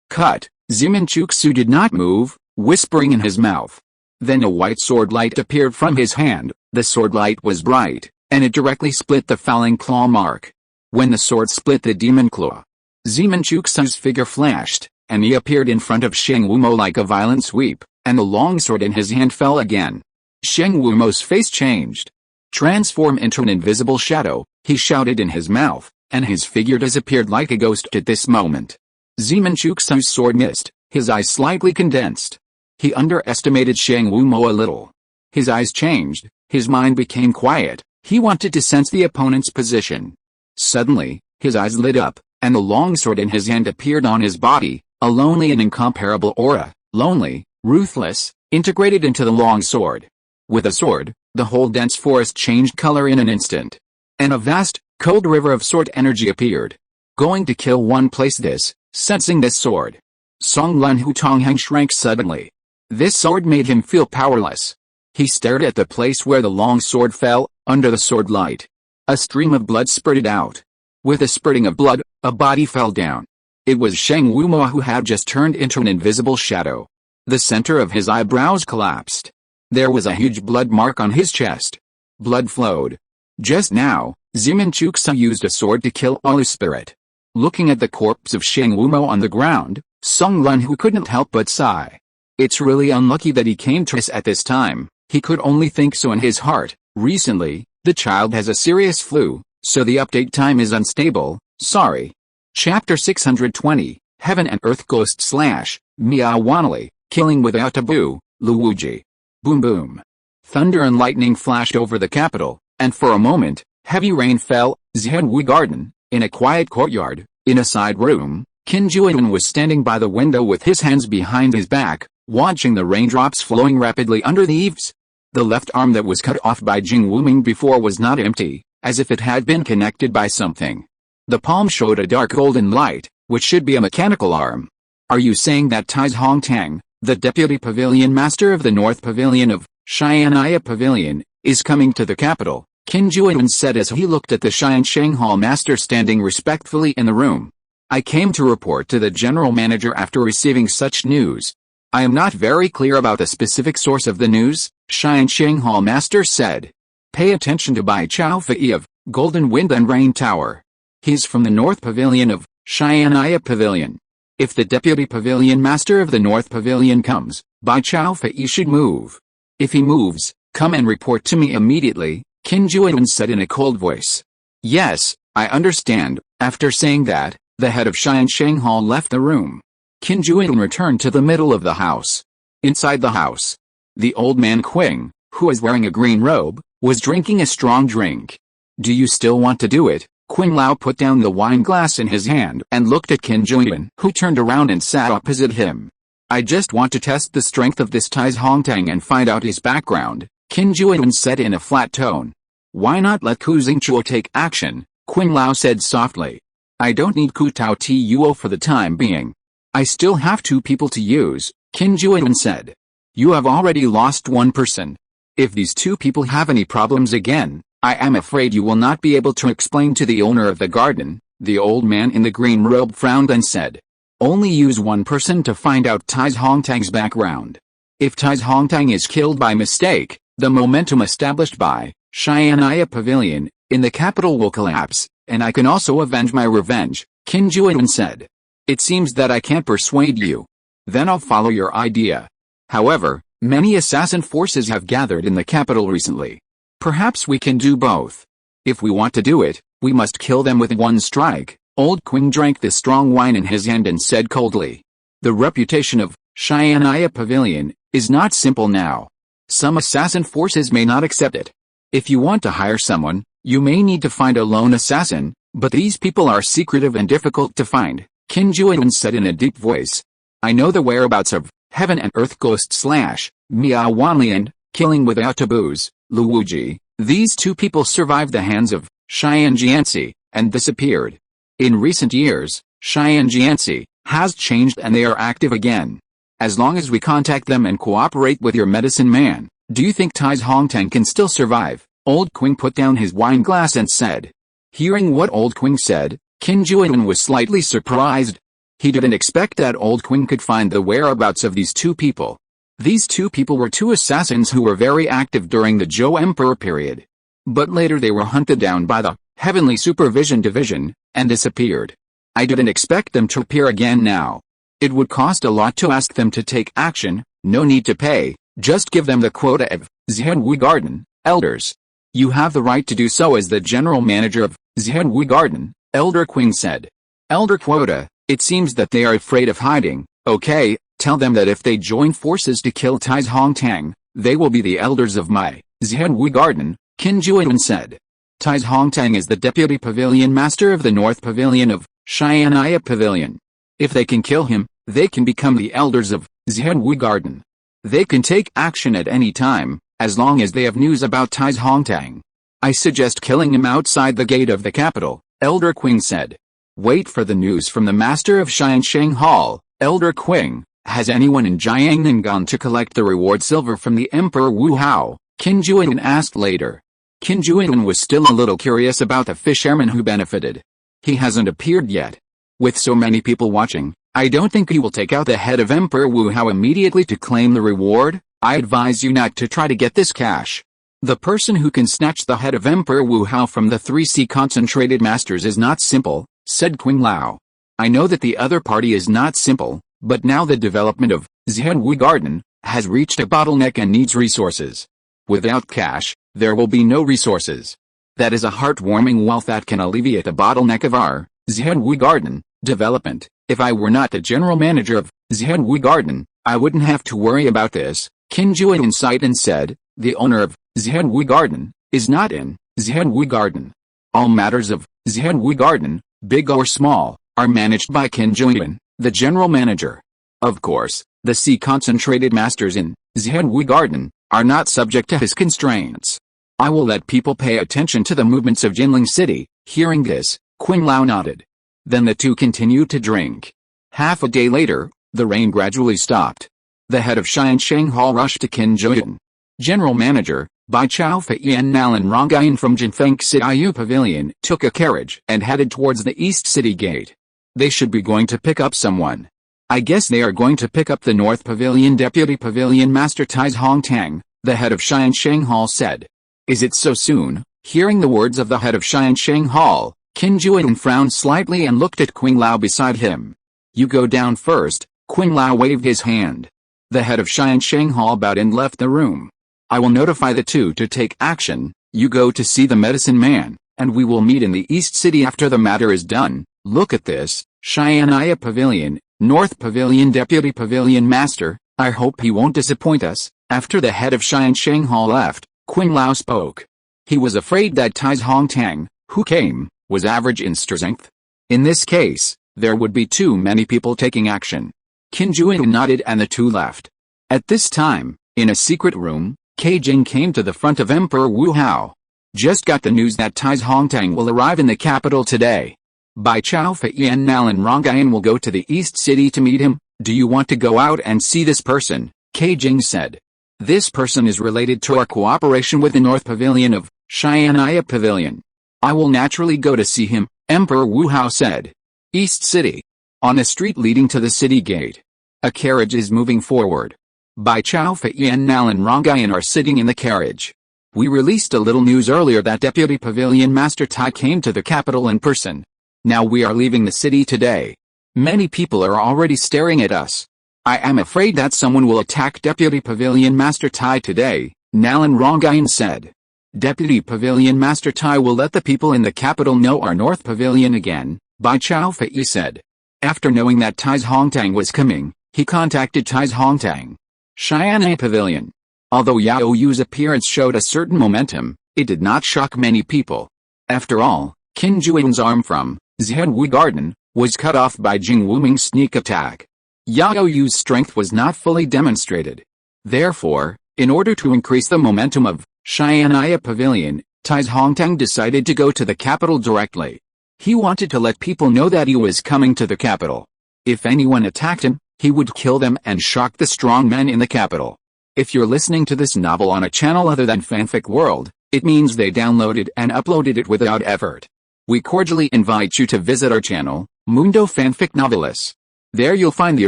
Cut! Zimenchuksu did not move, whispering in his mouth. Then a white sword light appeared from his hand. The sword light was bright, and it directly split the fouling claw mark. When the sword split the demon claw, Zimenchuksu's figure flashed, and he appeared in front of Sheng Wumo like a violent sweep, and the long sword in his hand fell again. Sheng Wumo's face changed. "Transform into an invisible shadow," he shouted in his mouth, and his figure disappeared like a ghost at this moment. Zimenchuksu's sword missed, his eyes slightly condensed. He underestimated Sheng Wumo a little. His eyes changed, his mind became quiet, he wanted to sense the opponent's position. Suddenly, his eyes lit up, and the longsword in his hand appeared on his body, a lonely and incomparable aura, lonely, ruthless, integrated into the longsword. With a sword, the whole dense forest changed color in an instant. And a vast, cold river of sword energy appeared. Going to kill one place this, sensing this sword. Song Lun Hu Tonghang shrank suddenly. This sword made him feel powerless. He stared at the place where the long sword fell, under the sword light. A stream of blood spurted out. With a spurting of blood, a body fell down. It was Sheng Wumo who had just turned into an invisible shadow. The center of his eyebrows collapsed. There was a huge blood mark on his chest. Blood flowed. Just now, Zimin Chuksa used a sword to kill Alu Spirit. Looking at the corpse of Sheng Wumo on the ground, Song Lun Hu couldn't help but sigh. It's really unlucky that he came to us at this time. He could only think so in his heart. Recently, the child has a serious flu, so the update time is unstable. Sorry. Chapter 620, Heaven and Earth Ghost / Miao Wanli, Killing Without Taboo, Luwuji. Boom boom. Thunder and lightning flashed over the capital, and for a moment, heavy rain fell. Zhenwu Garden, in a quiet courtyard, in a side room, Qin Juiyuan was standing by the window with his hands behind his back, watching the raindrops flowing rapidly under the eaves. The left arm that was cut off by Jing Wuming before was not empty, as if it had been connected by something. The palm showed a dark golden light, which should be a mechanical arm. Are you saying that Tais Hongtang, the deputy pavilion master of the North Pavilion of Xian'ai Pavilion, is coming to the capital? Qin Juiyuan said as he looked at the Xiansheng Hall master standing respectfully in the room. I came to report to the general manager after receiving such news. I am not very clear about the specific source of the news, Xiansheng Hall master said. Pay attention to Bai Tianyu of Golden Wind and Rain Tower. He's from the North Pavilion of Xian'ai Pavilion. If the deputy pavilion master of the North Pavilion comes, Bai Tianyu should move. If he moves, come and report to me immediately, Qin Juiyuan said in a cold voice. Yes, I understand. After saying that, the head of Xiansheng Hall left the room. Qin Juiyuan returned to the middle of the house. Inside the house, the old man Qing, who was wearing a green robe, was drinking a strong drink. Do you still want to do it? Qing Lao put down the wine glass in his hand and looked at Qin Juiyuan, who turned around and sat opposite him. I just want to test the strength of this Tais Hongtang and find out his background, Qin Juiyuan said in a flat tone. Why not let Ku Xingchuo take action? Qing Lao said softly. I don't need Ku Tao Tuo for the time being. I still have 2 people to use, Qin Juiyuan said. You have already lost 1 person. If these 2 people have any problems again, I am afraid you will not be able to explain to the owner of the garden. The old man in the green robe frowned and said. Only use 1 person to find out Tais Hongtang's background. If Tais Hongtang is killed by mistake, the momentum established by Xian'ai Pavilion in the capital will collapse, and I can also avenge my revenge, Qin Juiyuan said. It seems that I can't persuade you. Then I'll follow your idea. However, many assassin forces have gathered in the capital recently. Perhaps we can do both. If we want to do it, we must kill them with 1 strike. Old Qing drank the strong wine in his hand and said coldly. The reputation of Xian'ai Pavilion is not simple now. Some assassin forces may not accept it. If you want to hire someone, you may need to find a lone assassin, but these people are secretive and difficult to find, Qin Juiyuan said in a deep voice. I know the whereabouts of Heaven and Earth Ghost / Miao Wanli and Killing Without Taboos, Luwuji. These 2 people survived the hands of Xian Jianxi and disappeared. In recent years, Xian Jianxi has changed and they are active again. As long as we contact them and cooperate with your medicine man, do you think Tais Hongtang can still survive? Old Qing put down his wine glass and said. Hearing what Old Qing said, Qin Juiyuan was slightly surprised. He didn't expect that Old Qing could find the whereabouts of these 2 people. These 2 people were 2 assassins who were very active during the Zhou Emperor period. But later they were hunted down by the Heavenly Supervision Division and disappeared. I didn't expect them to appear again now. It would cost a lot to ask them to take action. No need to pay, just give them the quota of Zhenwu Garden, elders. You have the right to do so as the general manager of Zhenwu Garden, Elder Qing said. Elder quota, it seems that they are afraid of hiding. Okay, tell them that if they join forces to kill Tais Hongtang, they will be the elders of my Zhenwu Garden, Qin Juiyuan said. Tais Hongtang is the deputy pavilion master of the North Pavilion of Xian'ai Pavilion. If they can kill him, they can become the elders of Zhenwu Garden. They can take action at any time, as long as they have news about Tai's Hongtang. I suggest killing him outside the gate of the capital, Elder Qing said. Wait for the news from the master of Xiansheng Hall, Elder Qing. Has anyone in Jiangnan gone to collect the reward silver from the Emperor Wu Hao? Qin Juan asked later. Qin Juan was still a little curious about the fisherman who benefited. He hasn't appeared yet. With so many people watching, I don't think he will take out the head of Emperor Wu Hao immediately to claim the reward. I advise you not to try to get this cash. The person who can snatch the head of Emperor Wu Hao from the 3C concentrated masters is not simple, said Qing Lao. I know that the other party is not simple, but now the development of Zhenwu Garden has reached a bottleneck and needs resources. Without cash, there will be no resources. That is a heartwarming wealth that can alleviate the bottleneck of our Zhenwu Garden development. If I were not the general manager of Zhenwu Garden, I wouldn't have to worry about this. Qin Juan sighed and said, the owner of Zhenwu Garden is not in Zhenwu Garden. All matters of Zhenwu Garden, big or small, are managed by Qin Juan, the general manager. Of course, the C concentrated masters in Zhenwu Garden are not subject to his constraints. I will let people pay attention to the movements of Jinling City. Hearing this, Qing Lao nodded. Then the two continued to drink. Half a day later, the rain gradually stopped. The head of Xiansheng Hall rushed to Qin Juan. General Manager, Bai Tianyu Nalan Rongayan from Jinfeng Xiaoyu Pavilion took a carriage and headed towards the East City Gate. They should be going to pick up someone. I guess they are going to pick up the North Pavilion Deputy Pavilion Master Tai's Hongtang, the head of Xiansheng Hall said. Is it so soon? Hearing the words of the head of Xiansheng Hall, Qin Juan frowned slightly and looked at Qing Lao beside him. You go down first. Qing Lao waved his hand. The head of Xiansheng Hall bowed and left the room. I will notify the two to take action. You go to see the medicine man, and we will meet in the East City after the matter is done. Look at this, Xian'ai Pavilion, North Pavilion Deputy Pavilion Master. I hope he won't disappoint us. After the head of Xiansheng Hall left, Qing Lao spoke. He was afraid that Tai's Hongtang, who came, was average in strength. In this case, there would be too many people taking action. Qin Juan nodded and the two left. At this time, in a secret room, Ke Jing came to the front of Emperor Wu Hao. Just got the news that Tai's Hongtang will arrive in the capital today. Bai Tianyu Nalan Rongayan will go to the East City to meet him. Do you want to go out and see this person? Ke Jing said. This person is related to our cooperation with the North Pavilion of Xian'ai Pavilion. I will naturally go to see him, Emperor Wu Hao said. East City. On a street leading to the city gate. A carriage is moving forward. Bai Tianyu Nalan Rongayan are sitting in the carriage. We released a little news earlier that Deputy Pavilion Master Tai came to the capital in person. Now we are leaving the city today. Many people are already staring at us. I am afraid that someone will attack Deputy Pavilion Master Tai today, Nalan Rongayan said. Deputy Pavilion Master Tai will let the people in the capital know our North Pavilion again, Bai Tianyu said. After knowing that Tai's Hongtang was coming, he contacted Tai's Hongtang. Xian'ai Pavilion. Although Yao Yu's appearance showed a certain momentum, it did not shock many people. After all, Qin Juan's arm from Zhenwu Garden was cut off by Jing Wuming's sneak attack. Yao Yu's strength was not fully demonstrated. Therefore, in order to increase the momentum of Xian'ai Pavilion, Tai's Hongtang decided to go to the capital directly. He wanted to let people know that he was coming to the capital. If anyone attacked him, he would kill them and shock the strong men in the capital. If you're listening to this novel on a channel other than Fanfic World, it means they downloaded and uploaded it without effort. We cordially invite you to visit our channel, Mundo Fanfic Novelis. There you'll find the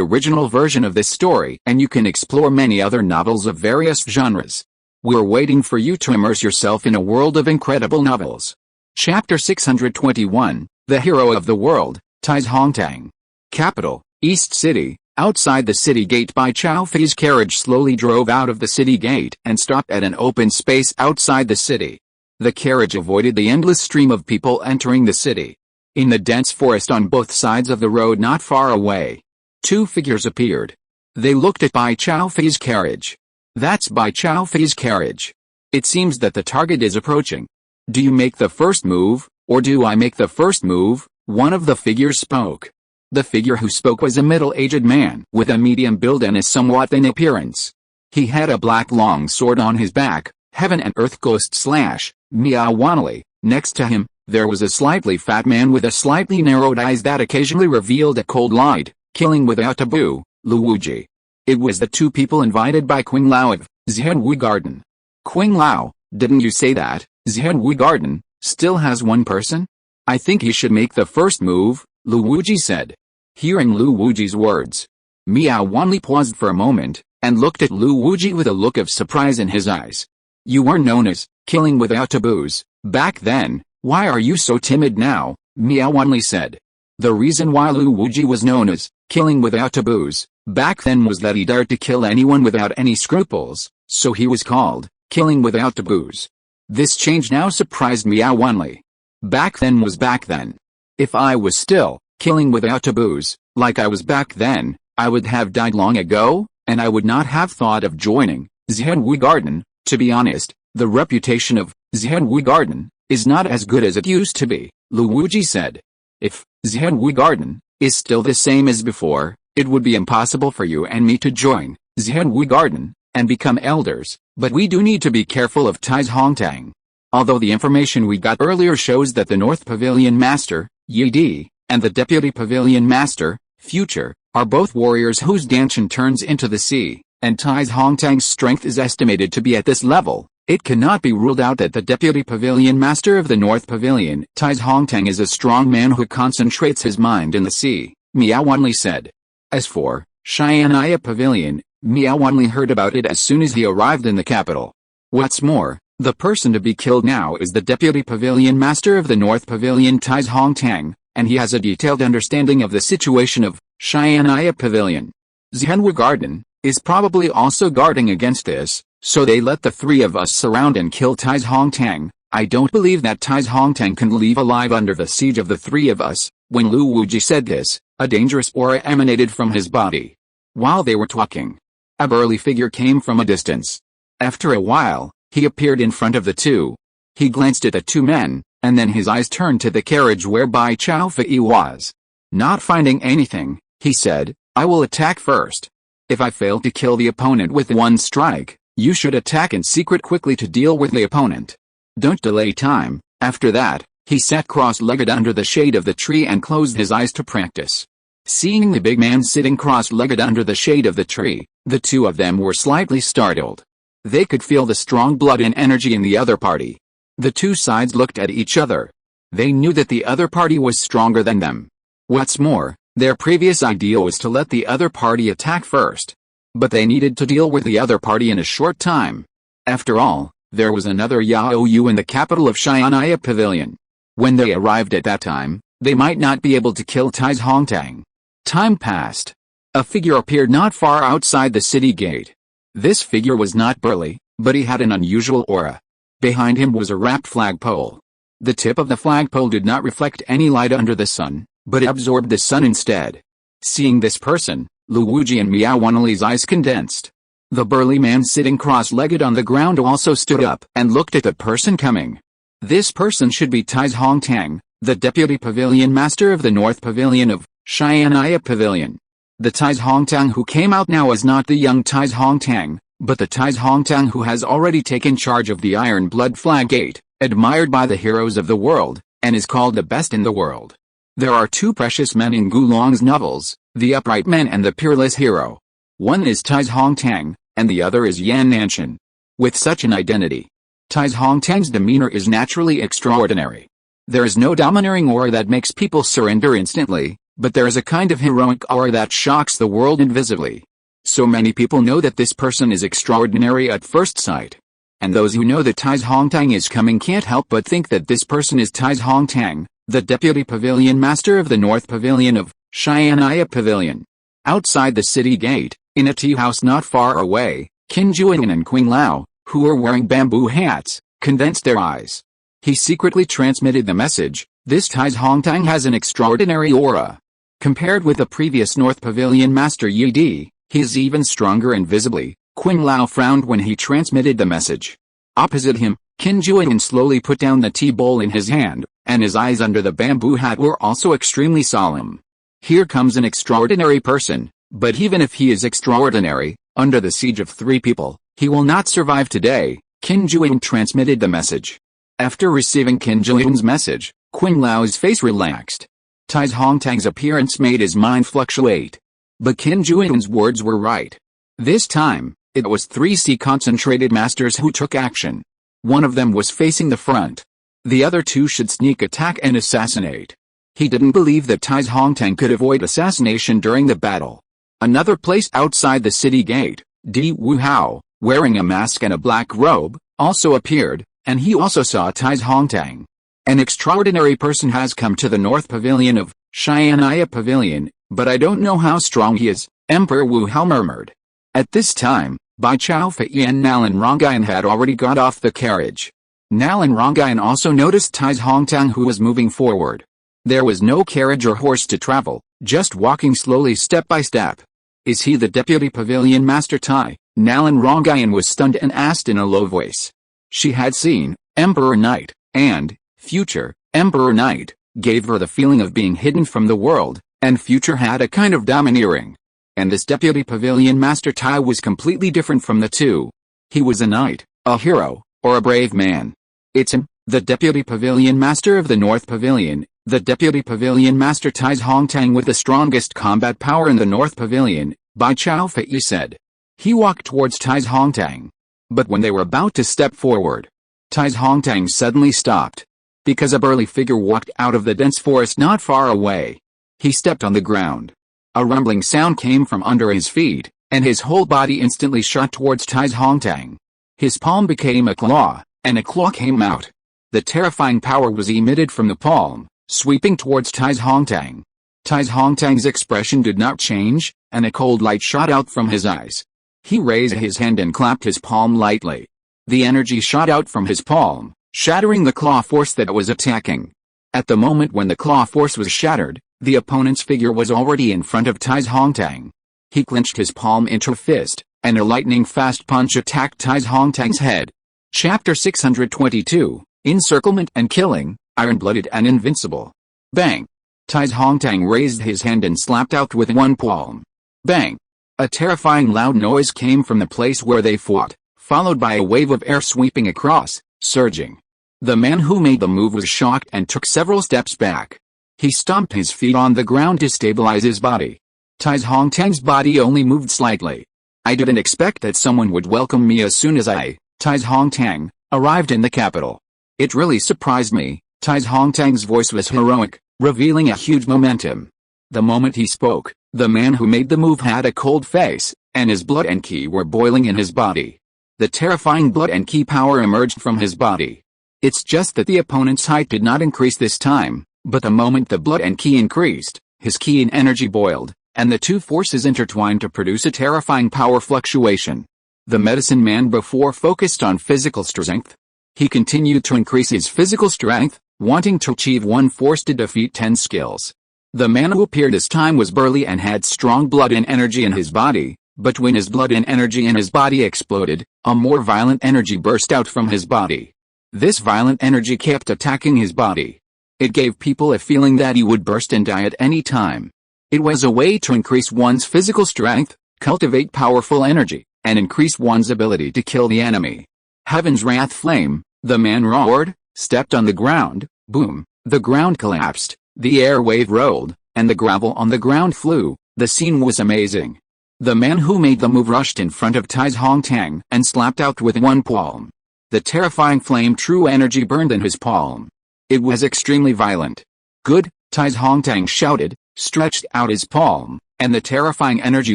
original version of this story and you can explore many other novels of various genres. We're waiting for you to immerse yourself in a world of incredible novels. Chapter 621, The Hero of the World, Tai's Hongtang. Capital, East City. Outside the city gate, Bai Tianyu's carriage slowly drove out of the city gate and stopped at an open space outside the city. The carriage avoided the endless stream of people entering the city. In the dense forest on both sides of the road not far away, two figures appeared. They looked at Bai Tianyu's carriage. That's Bai Tianyu's carriage. It seems that the target is approaching. Do you make the first move, or do I make the first move? One of the figures spoke. The figure who spoke was a middle-aged man with a medium build and a somewhat thin appearance. He had a black long sword on his back, heaven and earth ghost / Miawanli. Next to him, there was a slightly fat man with a slightly narrowed eyes that occasionally revealed a cold light, killing without taboo, Luwuji. It was the two people invited by Qing Lao of Xianwu Garden. Qing Lao, didn't you say that Xianwu Garden still has one person? I think he should make the first move, Luwuji said. Hearing Luwuji's words, Miao Wanli paused for a moment, and looked at Luwuji with a look of surprise in his eyes. You were known as killing without taboos back then, why are you so timid now? Miao Wanli said. The reason why Luwuji was known as killing without taboos back then was that he dared to kill anyone without any scruples, so he was called killing without taboos. This change now surprised Miao Wanli. Back then was back then. If I was still killing without taboos, like I was back then, I would have died long ago, and I would not have thought of joining Xianwu Garden. To be honest, the reputation of Xianwu Garden is not as good as it used to be, Luwuji said. If Xianwu Garden is still the same as before, it would be impossible for you and me to join Xianwu Garden and become elders, but we do need to be careful of Tai's Hongtang. Although the information we got earlier shows that the North Pavilion Master, Yi Di, and the Deputy Pavilion Master, Future, are both warriors whose Danshan turns into the sea, and Tai's Hongtang's strength is estimated to be at this level, it cannot be ruled out that the Deputy Pavilion Master of the North Pavilion, Tai's Hongtang, is a strong man who concentrates his mind in the sea, Miao Wanli said. As for Xianaya Pavilion, Miao Wanli heard about it as soon as he arrived in the capital. What's more, the person to be killed now is the Deputy Pavilion Master of the North Pavilion, Tai's Hongtang, and he has a detailed understanding of the situation of Xianaya Pavilion. Xianwu Garden is probably also guarding against this, so they let the three of us surround and kill Tai's Hongtang. I don't believe that Tai's Hongtang can leave alive under the siege of the three of us. When Luwuji said this, a dangerous aura emanated from his body. While they were talking, a burly figure came from a distance. After a while, he appeared in front of the two. He glanced at the two men, and then his eyes turned to the carriage where Bai Tianyu was. Not finding anything, he said, I will attack first. If I fail to kill the opponent with one strike, you should attack in secret quickly to deal with the opponent. Don't delay time. After that, he sat cross-legged under the shade of the tree and closed his eyes to practice. Seeing the big man sitting cross-legged under the shade of the tree, the two of them were slightly startled. They could feel the strong blood and energy in the other party. The two sides looked at each other. They knew that the other party was stronger than them. What's more, their previous idea was to let the other party attack first. But they needed to deal with the other party in a short time. After all, there was another Yao Yu in the capital of Xianaya Pavilion. When they arrived at that time, they might not be able to kill Tai's Hongtang. Time passed. A figure appeared not far outside the city gate. This figure was not burly, but he had an unusual aura. Behind him was a wrapped flagpole. The tip of the flagpole did not reflect any light under the sun, but it absorbed the sun instead. Seeing this person, Luwuji and Miao Wanli's eyes condensed. The burly man sitting cross-legged on the ground also stood up and looked at the person coming. This person should be Tai's Hongtang, the Deputy Pavilion Master of the North Pavilion of Xianaya Pavilion. The Tai's Hongtang who came out now is not the young Tai's Hongtang, but the Tai's Hongtang who has already taken charge of the Iron Blood Flag Gate, admired by the heroes of the world, and is called the best in the world. There are two precious men in Gulong's novels, the Upright Man and the Peerless Hero. One is Tai's Hongtang, and the other is Yan Nanshan. With such an identity, Tai's Hongtang's demeanor is naturally extraordinary. There is no domineering aura that makes people surrender instantly, but there is a kind of heroic aura that shocks the world invisibly. So many people know that this person is extraordinary at first sight. And those who know that Tai's Hongtang is coming can't help but think that this person is Tai's Hongtang, the Deputy Pavilion Master of the North Pavilion of Xianaya Pavilion. Outside the city gate, in a tea house not far away, Qin Juan and Qing Lao, who were wearing bamboo hats, condensed their eyes. He secretly transmitted the message, this Tai's Hongtang has an extraordinary aura. Compared with the previous North Pavilion Master Yi Di, he is even stronger invisibly. Qing Lao frowned when he transmitted the message. Opposite him, Qin Juan slowly put down the tea bowl in his hand, and his eyes under the bamboo hat were also extremely solemn. Here comes an extraordinary person, but even if he is extraordinary, under the siege of 3 people, he will not survive today. Qin Juan transmitted the message. After receiving Qin Juan's message, Qin Lao's face relaxed. Tai Hongtang's appearance made his mind fluctuate. But Qin Juan's words were right. This time, it was 3 concentrated masters who took action. One of them was facing the front. The other 2 should sneak attack and assassinate. He didn't believe that Tai Hongtang could avoid assassination during the battle. Another place outside the city gate, Di Wu Hao, wearing a mask and a black robe, also appeared, and he also saw Tai Hongtang. An extraordinary person has come to the North Pavilion of Xianaya Pavilion, but I don't know how strong he is, Emperor Wu Hao murmured. At this time, Bai Tianyu and Nalan Ronggyan had already got off the carriage. Nalan Ronggyan also noticed Tai Hongtang, who was moving forward. There was no carriage or horse to travel, just walking slowly step by step. Is he the deputy pavilion master Tai? Nalan Ronggyan was stunned and asked in a low voice. She had seen Emperor Knight, and future Emperor Knight gave her the feeling of being hidden from the world, and future had a kind of domineering. And this deputy pavilion master Tai was completely different from the 2. He was a knight, a hero, or a brave man. It's him, the deputy pavilion master of the North Pavilion, the deputy pavilion master Tai Hongtang with the strongest combat power in the North Pavilion, Bai Tianyu said. He walked towards Tai Hongtang. But when they were about to step forward, Tai Hongtang suddenly stopped. Because a burly figure walked out of the dense forest not far away. He stepped on the ground. A rumbling sound came from under his feet, and his whole body instantly shot towards Tai Hongtang. His palm became a claw, and a claw came out. The terrifying power was emitted from the palm, sweeping towards Tai Hongtang. Tai Hongtang's expression did not change, and a cold light shot out from his eyes. He raised his hand and clapped his palm lightly. The energy shot out from his palm, shattering the claw force that was attacking. At the moment when the claw force was shattered, the opponent's figure was already in front of Tai Hongtang. He clenched his palm into a fist, and a lightning-fast punch attacked Tai Hongtang's head. Chapter 622, Encirclement and Killing, Iron-Blooded and Invincible. Bang! Tai Hongtang raised his hand and slapped out with one palm. Bang! A terrifying loud noise came from the place where they fought, followed by a wave of air sweeping across, surging. The man who made the move was shocked and took several steps back. He stomped his feet on the ground to stabilize his body. Tai Hongtang's body only moved slightly. I didn't expect that someone would welcome me as soon as Tai Hongtang, arrived in the capital. It really surprised me. Tai Hongtang's voice was heroic, revealing a huge momentum. The moment he spoke, the man who made the move had a cold face, and his blood and ki were boiling in his body. The terrifying blood and ki power emerged from his body. It's just that the opponent's height did not increase this time, but the moment the blood and ki increased, his ki and energy boiled, and the 2 forces intertwined to produce a terrifying power fluctuation. The medicine man before focused on physical strength. He continued to increase his physical strength, wanting to achieve 1 force to defeat 10 skills. The man who appeared this time was burly and had strong blood and energy in his body, but when his blood and energy in his body exploded, a more violent energy burst out from his body. This violent energy kept attacking his body. It gave people a feeling that he would burst and die at any time. It was a way to increase one's physical strength, cultivate powerful energy, and increase one's ability to kill the enemy. Heaven's wrath flame, the man roared, stepped on the ground, boom, the ground collapsed, the air wave rolled, and the gravel on the ground flew. The scene was amazing. The man who made the move rushed in front of Tai Hongtang and slapped out with one palm. The terrifying flame true energy burned in his palm. It was extremely violent. Good, Tai Hongtang shouted, stretched out his palm, and the terrifying energy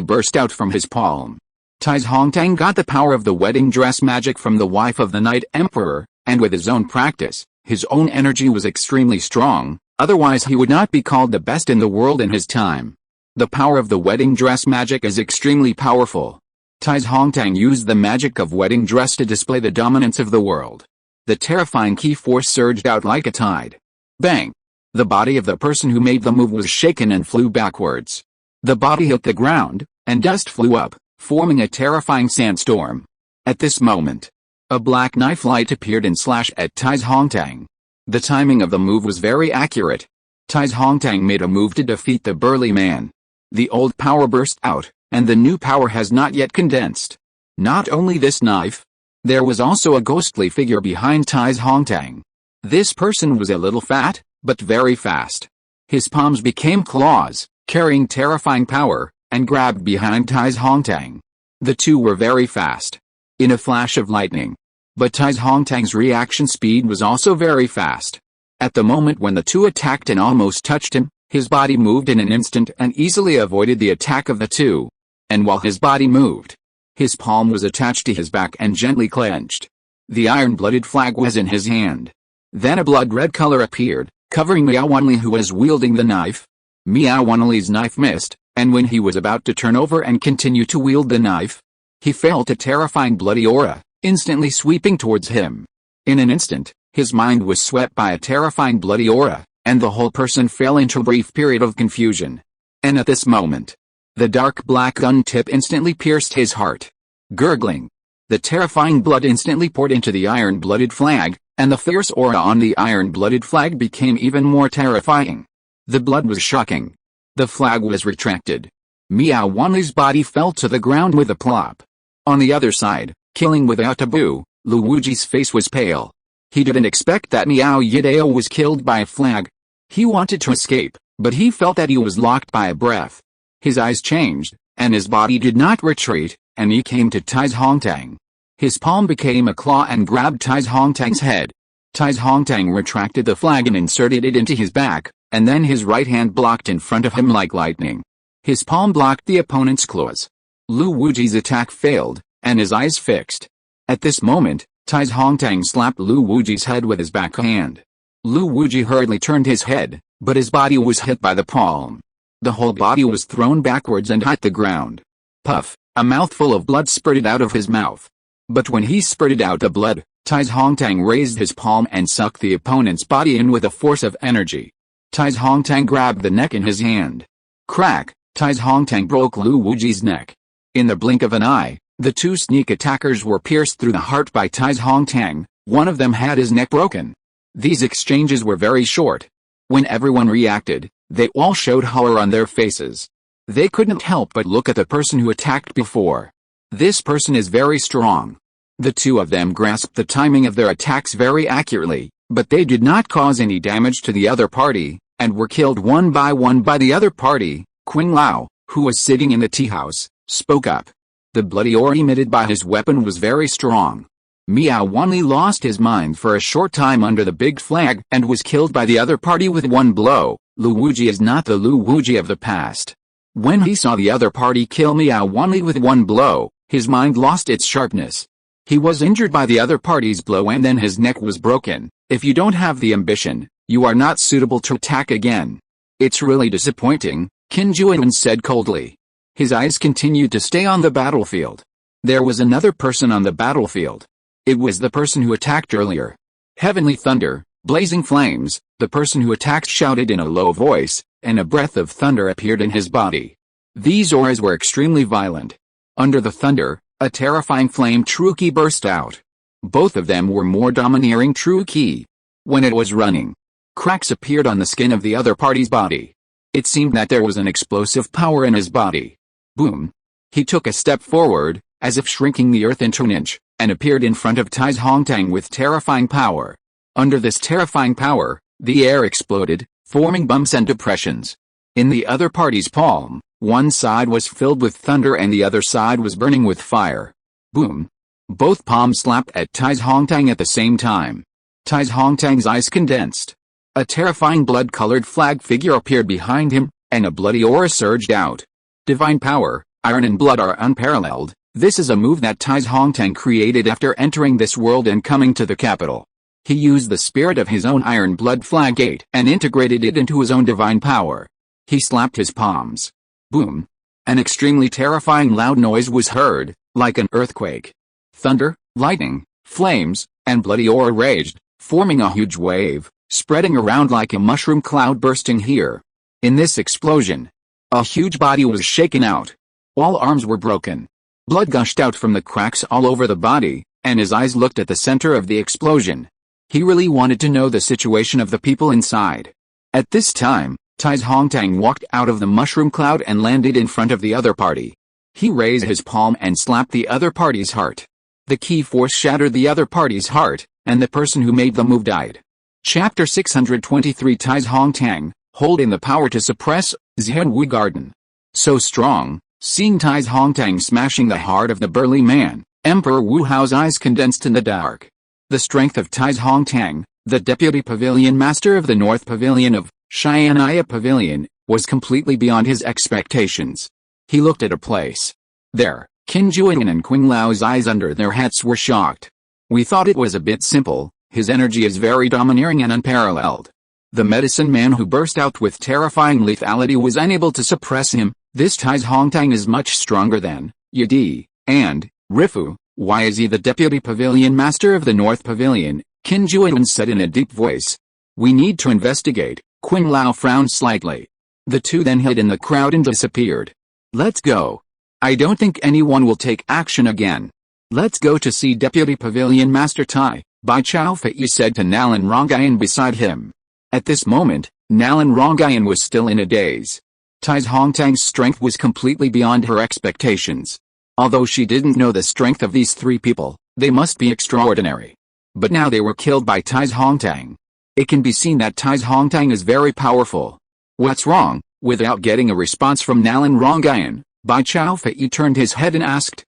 burst out from his palm. Tai Hongtang got the power of the wedding dress magic from the wife of the Night Emperor, and with his own practice, his own energy was extremely strong, otherwise he would not be called the best in the world in his time. The power of the wedding dress magic is extremely powerful. Tai Hongtang used the magic of wedding dress to display the dominance of the world. The terrifying ki force surged out like a tide. Bang! The body of the person who made the move was shaken and flew backwards. The body hit the ground, and dust flew up, forming a terrifying sandstorm. At this moment, a black knife light appeared and slashed at Tai Hongtang. The timing of the move was very accurate. Tai Hongtang made a move to defeat the burly man. The old power burst out, and the new power has not yet condensed. Not only this knife, there was also a ghostly figure behind Tai Hongtang. This person was a little fat, but very fast. His palms became claws, carrying terrifying power, and grabbed behind Tai Hongtang. The two were very fast. In a flash of lightning. But Tai Hongtang's reaction speed was also very fast. At the moment when the two attacked and almost touched him, his body moved in an instant and easily avoided the attack of the two. And while his body moved, his palm was attached to his back and gently clenched. The iron-blooded flag was in his hand. Then a blood-red color appeared, covering Miao Wanli, who was wielding the knife. Miao Wanli's knife missed, and when he was about to turn over and continue to wield the knife, he felt a terrifying bloody aura, instantly sweeping towards him. In an instant, his mind was swept by a terrifying bloody aura, and the whole person fell into a brief period of confusion. And at this moment, the dark black gun tip instantly pierced his heart. Gurgling, the terrifying blood instantly poured into the iron-blooded flag, and the fierce aura on the iron-blooded flag became even more terrifying. The blood was shocking. The flag was retracted. Miao Wanli's body fell to the ground with a plop. On the other side, killing without taboo, Lu Wuji's face was pale. He didn't expect that Miao Yidao was killed by a flag. He wanted to escape, but he felt that he was locked by a breath. His eyes changed, and his body did not retreat, and he came to Tai Hongtang. His palm became a claw and grabbed Tai Hongtang's head. Tai Hongtang retracted the flag and inserted it into his back, and then his right hand blocked in front of him like lightning. His palm blocked the opponent's claws. Lu Wuji's attack failed, and his eyes fixed. At this moment, Tai Hongtang slapped Lu Wuji's head with his backhand. Lu Wuji hurriedly turned his head, but his body was hit by the palm. The whole body was thrown backwards and hit the ground. Puff, a mouthful of blood spurted out of his mouth. But when he spurted out the blood, Tai Hongtang raised his palm and sucked the opponent's body in with a force of energy. Tai Hongtang grabbed the neck in his hand. Crack, Tai Hongtang broke Lu Wuji's neck. In the blink of an eye, the two sneak attackers were pierced through the heart by Tai Hongtang. One of them had his neck broken. These exchanges were very short. When everyone reacted, they all showed horror on their faces. They couldn't help but look at the person who attacked before. This person is very strong. The two of them grasped the timing of their attacks very accurately, but they did not cause any damage to the other party, and were killed one by the other party. Qing Lao, who was sitting in the tea house, spoke up. The bloody aura emitted by his weapon was very strong. Miao Wanli lost his mind for a short time under the big flag and was killed by the other party with one blow. Lu Wuji is not the Lu Wuji of the past. When he saw the other party kill Miao Wanli with one blow, his mind lost its sharpness. He was injured by the other party's blow and then his neck was broken. If you don't have the ambition, you are not suitable to attack again. It's really disappointing, Qin Juan said coldly. His eyes continued to stay on the battlefield. There was another person on the battlefield. It was the person who attacked earlier. Heavenly thunder, blazing flames, the person who attacked shouted in a low voice, and a breath of thunder appeared in his body. These auras were extremely violent. Under the thunder, a terrifying flame true ki burst out. Both of them were more domineering true ki. When it was running, cracks appeared on the skin of the other party's body. It seemed that there was an explosive power in his body. Boom. He took a step forward, as if shrinking the earth into an inch, and appeared in front of Tai Hongtang with terrifying power. Under this terrifying power, the air exploded, forming bumps and depressions. In the other party's palm, one side was filled with thunder and the other side was burning with fire. Boom. Both palms slapped at Tai Hongtang at the same time. Tai Hongtang's eyes condensed. A terrifying blood-colored flag figure appeared behind him, and a bloody aura surged out. Divine power, iron and blood are unparalleled. This is a move that Tai Hongtang created after entering this world and coming to the capital. He used the spirit of his own iron blood flag gate and integrated it into his own divine power. He slapped his palms. Boom. An extremely terrifying loud noise was heard, like an earthquake. Thunder, lightning, flames, and bloody aura raged, forming a huge wave, spreading around like a mushroom cloud bursting here. In this explosion, a huge body was shaken out. All arms were broken. Blood gushed out from the cracks all over the body, and his eyes looked at the center of the explosion. He really wanted to know the situation of the people inside. At this time, Tai's Hongtang walked out of the mushroom cloud and landed in front of the other party. He raised his palm and slapped the other party's heart. The key force shattered the other party's heart, and the person who made the move died. Chapter 623 Tai's Hongtang, holding the power to suppress Xianwu Garden. So strong, seeing Tai's Hongtang smashing the heart of the burly man, Emperor Wu Hao's eyes condensed in the dark. The strength of Tai's Hongtang, the deputy pavilion master of the North Pavilion of Xian'ai Pavilion, was completely beyond his expectations. He looked at a place. There, Qin Juan and Qing Lao's eyes under their hats were shocked. We thought it was a bit simple, his energy is very domineering and unparalleled. The medicine man who burst out with terrifying lethality was unable to suppress him. This Tai's Hongtang is much stronger than Yidi and Rifu. Why is he the deputy pavilion master of the North Pavilion? Qin Juan said in a deep voice. We need to investigate. Qing Lao frowned slightly. The two then hid in the crowd and disappeared. Let's go. I don't think anyone will take action again. Let's go to see Deputy Pavilion Master Tai, Bai Fei said to Nalan Rongayan beside him. At this moment, Nalan Rongayan was still in a daze. Tai's Hongtang's strength was completely beyond her expectations. Although she didn't know the strength of these three people, they must be extraordinary. But now they were killed by Tai's Hongtang. It can be seen that Tai's Hongtang is very powerful. What's wrong? Without getting a response from Nalan Rongayan, Bai Fei turned his head and asked.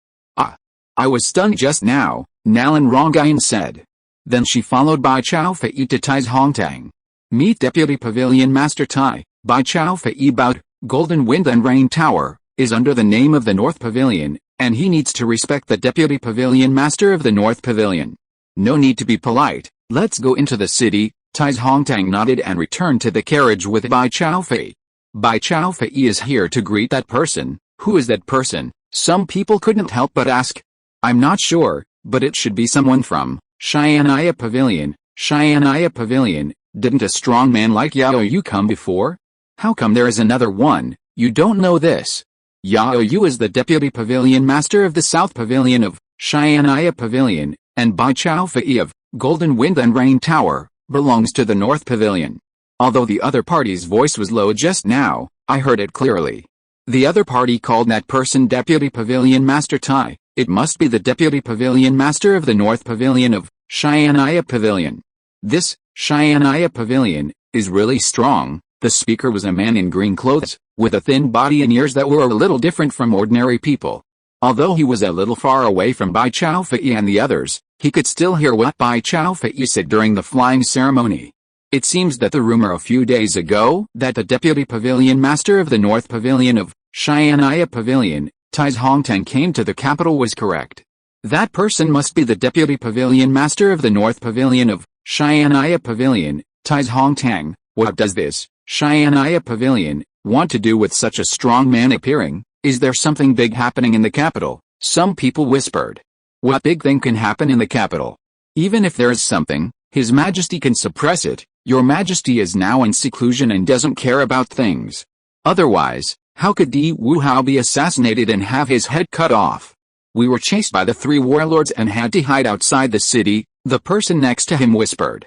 I was stunned just now, Nalan Rongayan said. Then she followed Bai Fei to Tai's Hongtang. Meet Deputy Pavilion Master Tai. Bai Fei bowed. Golden Wind and Rain Tower is under the name of the North Pavilion, and he needs to respect the Deputy Pavilion Master of the North Pavilion. No need to be polite, let's go into the city. Tai's Hongtang nodded and returned to the carriage with Bai Fei. Bai Fei is here to greet that person. Who is that person? Some people couldn't help but ask. I'm not sure, but it should be someone from Xian'ai Pavilion. Xian'ai Pavilion, didn't a strong man like Yao Yu come before? How come there is another one? You don't know this. Yao Yu is the Deputy Pavilion Master of the South Pavilion of Xian'ai Pavilion, and Bai Fei of Golden Wind and Rain Tower belongs to the North Pavilion. Although the other party's voice was low just now, I heard it clearly. The other party called that person Deputy Pavilion Master Tai. It must be the Deputy Pavilion Master of the North Pavilion of Xian'ai Pavilion. This Xian'ai Pavilion is really strong. The speaker was a man in green clothes, with a thin body and ears that were a little different from ordinary people. Although he was a little far away from Bai Fei and the others, he could still hear what Bai Fei said during the flying ceremony. It seems that the rumor a few days ago that the Deputy Pavilion Master of the North Pavilion of Xian'ai Pavilion, Tai's Hongtang came to the capital was correct. That person must be the Deputy Pavilion Master of the North Pavilion of Xian'ai Pavilion. Tai's Hongtang, what does this Xian'ai Pavilion want to do with such a strong man appearing? Is there something big happening in the capital? Some people whispered. What big thing can happen in the capital? Even if there is something, His Majesty can suppress it. Your Majesty is now in seclusion and doesn't care about things. Otherwise, how could Di Wu Hao be assassinated and have his head cut off? We were chased by the three warlords and had to hide outside the city, the person next to him whispered.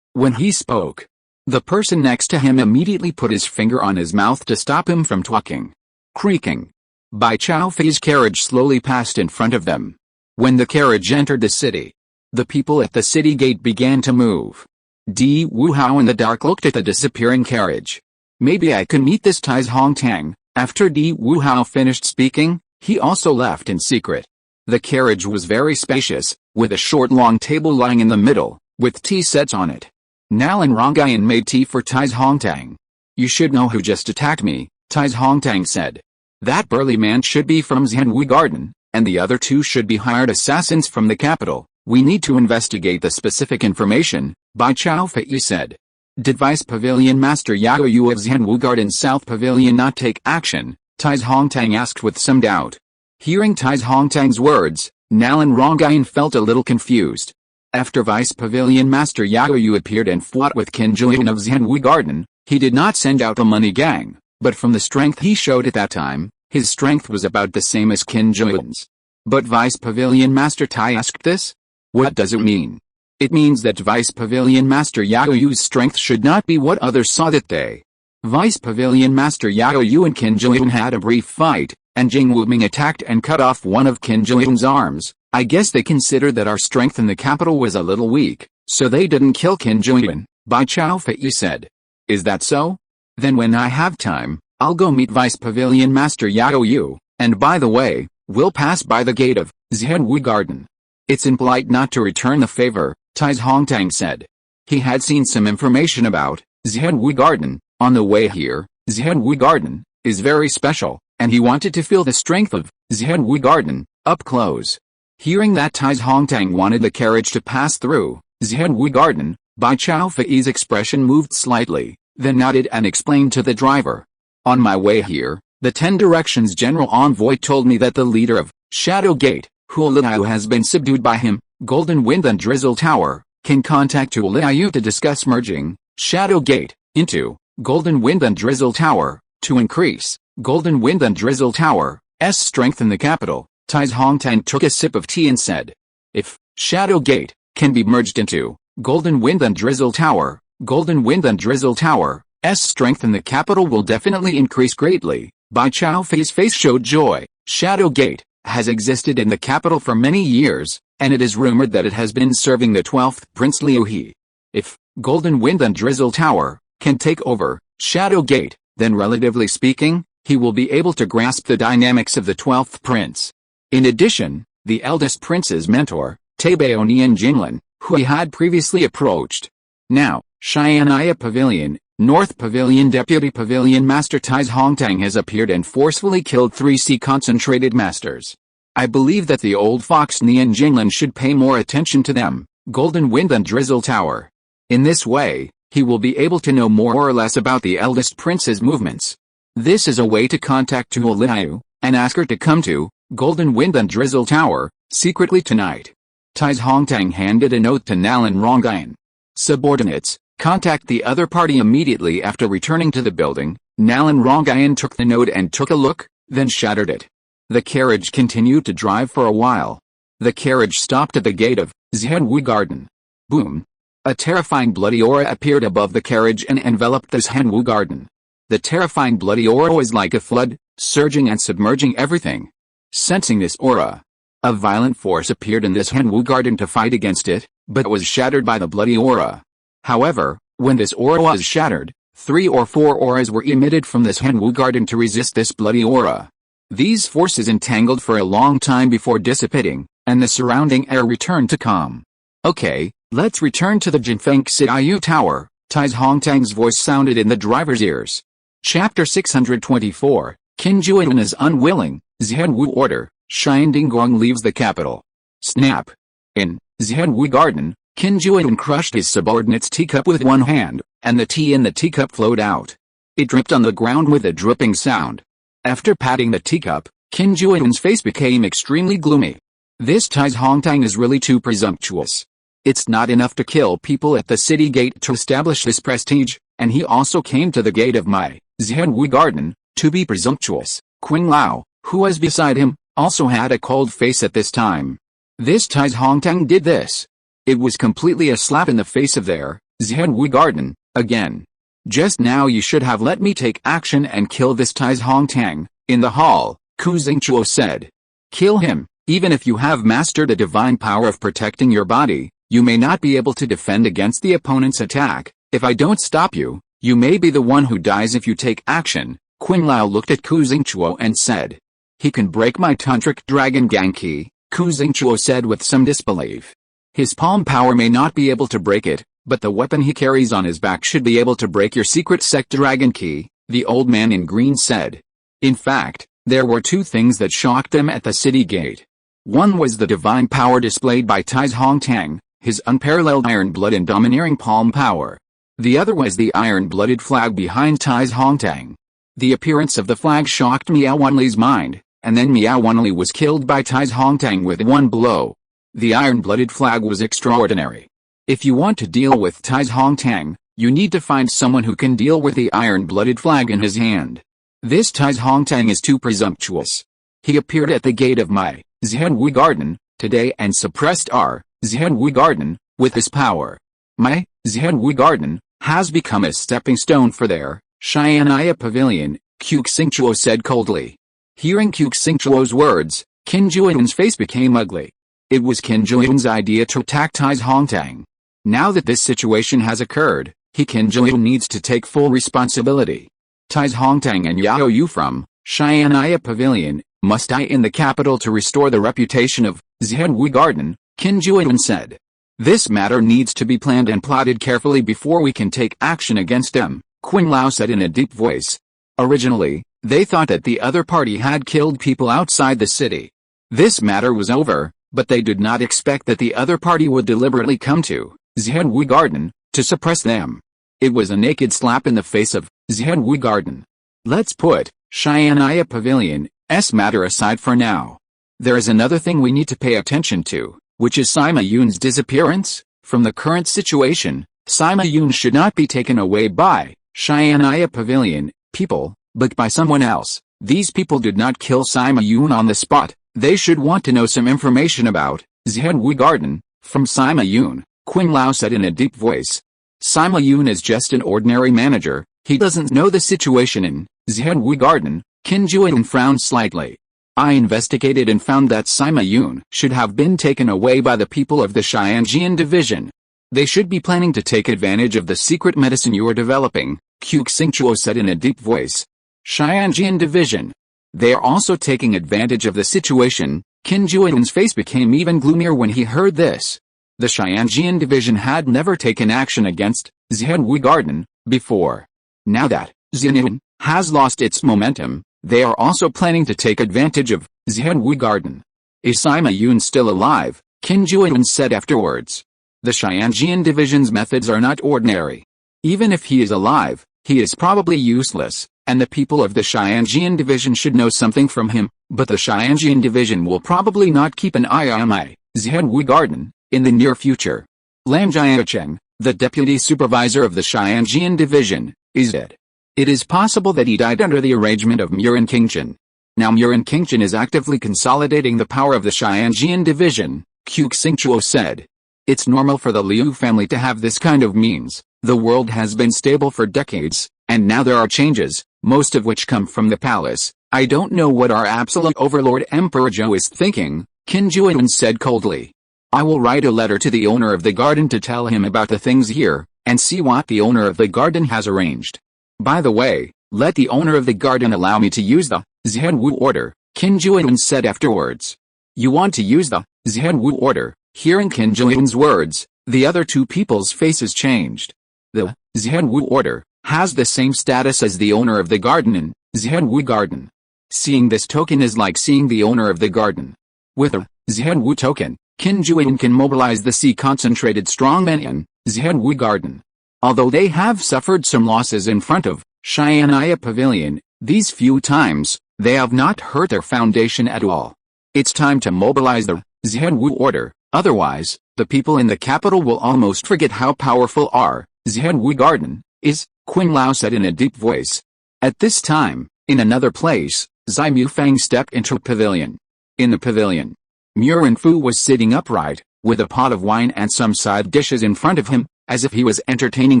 When he spoke, the person next to him immediately put his finger on his mouth to stop him from talking. Creaking. Bai Fei's carriage slowly passed in front of them. When the carriage entered the city, the people at the city gate began to move. Di Wu Hao in the dark looked at the disappearing carriage. Maybe I can meet this Tai's Hongtang. After Di Wu Hao finished speaking, he also left in secret. The carriage was very spacious, with a short long table lying in the middle, with tea sets on it. Nalan Rongayan made tea for Tai's Hongtang. You should know who just attacked me, Tai's Hongtang said. That burly man should be from Xianwu Garden, and the other two should be hired assassins from the capital. We need to investigate the specific information, Bai Fei said. Did Vice Pavilion Master Yao Yu of Xianwu Garden South Pavilion not take action? Tai's Hongtang asked with some doubt. Hearing Tai's Hongtang's words, Nalan Rongayan felt a little confused. After Vice Pavilion Master Yao Yu appeared and fought with Qin Juan of Xianwu Garden, he did not send out the money gang, but from the strength he showed at that time, his strength was about the same as Qin Juan's. But Vice Pavilion Master Tai asked this? What does it mean? It means that Vice Pavilion Master Yao Yu's strength should not be what others saw that day. Vice Pavilion Master Yao Yu and Qin Jiyun had a brief fight, and Jing Wuming attacked and cut off one of Qin Jiyun's arms. I guess they considered that our strength in the capital was a little weak, so they didn't kill Qin Jiyun, Bai Tianyu said. Is that so? Then when I have time, I'll go meet Vice Pavilion Master Yao Yu, and by the way, we'll pass by the gate of Zhenwu Garden. It's impolite not to return the favor, Tais Hongtang said. He had seen some information about Zhenwu Garden on the way here. Zhenwu Garden is very special, and he wanted to feel the strength of Zhenwu Garden up close. Hearing that Tais Hongtang wanted the carriage to pass through Zhenwu Garden, Bai Tianyu's expression moved slightly, then nodded and explained to the driver. On my way here, the 10 Directions General Envoy told me that the leader of Shadow Gate, Huoliao, has been subdued by him. Golden Wind and Drizzle Tower can contact Huoliao to discuss merging Shadow Gate into Golden Wind and Drizzle Tower to increase Golden Wind and Drizzle Tower's strength in the capital. Tais Hongtang took a sip of tea and said, if Shadow Gate can be merged into Golden Wind and Drizzle Tower, Golden Wind and Drizzle Tower's strength in the capital will definitely increase greatly. Bai Tianyu's face showed joy. Shadow Gate has existed in the capital for many years, and it is rumored that it has been serving the 12th Prince Liu He. If Golden Wind and Drizzle Tower can take over Shadow Gate, then relatively speaking, he will be able to grasp the dynamics of the 12th Prince. In addition, the eldest prince's mentor, Taibao Nian Jinglin, who he had previously approached. Now, Xianaya Pavilion, North Pavilion Deputy Pavilion Master Tais Hongtang has appeared and forcefully killed 3 Sea concentrated masters. I believe that the old fox Nian Jinglin should pay more attention to them, Golden Wind and Drizzle Tower. In this way, he will be able to know more or less about the eldest prince's movements. This is a way to contact Huoliao and ask her to come to Golden Wind and Drizzle Tower secretly tonight. Tais Hongtang handed a note to Nalan Rongayan. Subordinates, contact the other party immediately. After returning to the building, Nalan Rongayan took the note and took a look, then shattered it. The carriage continued to drive for a while. The carriage stopped at the gate of Zhenwu Garden. Boom! A terrifying bloody aura appeared above the carriage and enveloped the Zhenwu Garden. The terrifying bloody aura was like a flood, surging and submerging everything. Sensing this aura, a violent force appeared in this Zhenwu Garden to fight against it, but was shattered by the bloody aura. However, when this aura was shattered, 3 or 4 auras were emitted from this Zhenwu Garden to resist this bloody aura. These forces entangled for a long time before dissipating, and the surrounding air returned to calm. Okay, let's return to the Jinfeng Xiaoyu Tower, Tais Hongtang's voice sounded in the driver's ears. Chapter 624, Qin Jiyun is unwilling, Zhenwu order, Xiandinggong leaves the capital. Snap! In Zhenwu Garden, Qin Jiyun crushed his subordinate's teacup with one hand, and the tea in the teacup flowed out. It dripped on the ground with a dripping sound. After patting the teacup, Qin Jiyun's face became extremely gloomy. This Tais Hongtang is really too presumptuous. It's not enough to kill people at the city gate to establish this prestige, and he also came to the gate of my Zhenwu Garden to be presumptuous. Qing Lao, who was beside him, also had a cold face at this time. This Tais Hongtang did this. It was completely a slap in the face of their Zhenwu Garden, again. Just now you should have let me take action and kill this Tais Hongtang. In the hall, Ku Xingchuo said. Kill him, even if you have mastered the divine power of protecting your body, you may not be able to defend against the opponent's attack. If I don't stop you, you may be the one who dies if you take action. Qing Lao looked at Ku Xingchuo and said. He can break my tantric dragon Ganki, Ku Xingchuo said with some disbelief. His palm power may not be able to break it, but the weapon he carries on his back should be able to break your secret sect dragon key, the old man in green said. In fact, there were 2 things that shocked them at the city gate. One was the divine power displayed by Tais Hongtang, his unparalleled iron blood and domineering palm power. The other was the iron-blooded flag behind Tais Hongtang. The appearance of the flag shocked Miao Wanli's mind, and then Miao Wanli was killed by Tais Hongtang with one blow. The iron-blooded flag was extraordinary. If you want to deal with Tais Hongtang, you need to find someone who can deal with the iron-blooded flag in his hand. This Tais Hongtang is too presumptuous. He appeared at the gate of my Zhenwu Garden today and suppressed our Zhenwu Garden With his power, my Zhenwu Garden has become a stepping stone for their Xian'ai Pavilion, Qiu Xingchuo said coldly. Hearing Qiu Xingchuo's words, Qin Jueyun's face became ugly. It was Qin Jueyun's idea to attack Tai's Hongtang. Now that this situation has occurred, Qin Jueyun needs to take full responsibility. Tai's Hongtang and Yao Yu from Xian'ai Pavilion must die in the capital to restore the reputation of Zhenwu Garden, Qin Jueyun said. This matter needs to be planned and plotted carefully before we can take action against them, Qin Lao said in a deep voice. Originally, they thought that the other party had killed people outside the city. This matter was over, but they did not expect that the other party would deliberately come to Zhenwu Garden to suppress them. It was a naked slap in the face of Zhenwu Garden. Let's put Xian'ai Pavilion's matter aside for now. There is another thing we need to pay attention to, which is Sima Yun's disappearance. From the current situation, Sima Yun should not be taken away by Xian'ai Pavilion people, but by someone else. These people did not kill Sima Yun on the spot. They should want to know some information about Zhenwu Garden from Sima Yun, Qin Lao said in a deep voice. Sima Yun is just an ordinary manager. He doesn't know the situation in Zhenwu Garden. Qin Jueyun frowned slightly. I investigated and found that Sima Yun should have been taken away by the people of the Xianjian division. They should be planning to take advantage of the secret medicine you are developing, Qiu Xingchuo said in a deep voice. Xianjian division. They are also taking advantage of the situation. Qin Jueyun's face became even gloomier when he heard this. The Xianjian division had never taken action against Zhenwu Garden before. Now that Zhenwu has lost its momentum, they are also planning to take advantage of Zhenwu Garden. Is Sima Yun still alive? Qin Jueyun said afterwards. The Xianjian division's methods are not ordinary. Even if he is alive, he is probably useless, and the people of the Xianjian division should know something from him, but the Xianjian division will probably not keep an eye on my Zhenwu Garden in the near future. Lam Jiacheng, the deputy supervisor of the Xianjian division, is dead. It is possible that he died under the arrangement of Murin Qingchen. Now Murin Qingchen is actively consolidating the power of the Xianjian division, Qiu Xingchuo said. It's normal for the Liu family to have this kind of means. The world has been stable for decades, and now there are changes, most of which come from the palace. I don't know what our absolute overlord Emperor Zhou is thinking, Qin Jueyun said coldly. I will write a letter to the owner of the garden to tell him about the things here, and see what the owner of the garden has arranged. By the way, let the owner of the garden allow me to use the Zhenwu order, Qin Jueyun said afterwards. You want to use the Zhenwu order? Hearing Qin Jueyun's words, the other two people's faces changed. The Zhenwu order has the same status as the owner of the garden in Zhenwu Garden. Seeing this token is like seeing the owner of the garden. With a Zhenwu token, Qin Jueyun can mobilize the concentrated strongmen in Zhenwu Garden. Although they have suffered some losses in front of Xian'ai Pavilion, these few times, they have not hurt their foundation at all. It's time to mobilize the Zhenwu order, otherwise, the people in the capital will almost forget how powerful our Zhenwu Garden is, Qin Lao said in a deep voice. At this time, in another place, Zai Mufang stepped into a pavilion. In the pavilion, Murin Fu was sitting upright, with a pot of wine and some side dishes in front of him, as if he was entertaining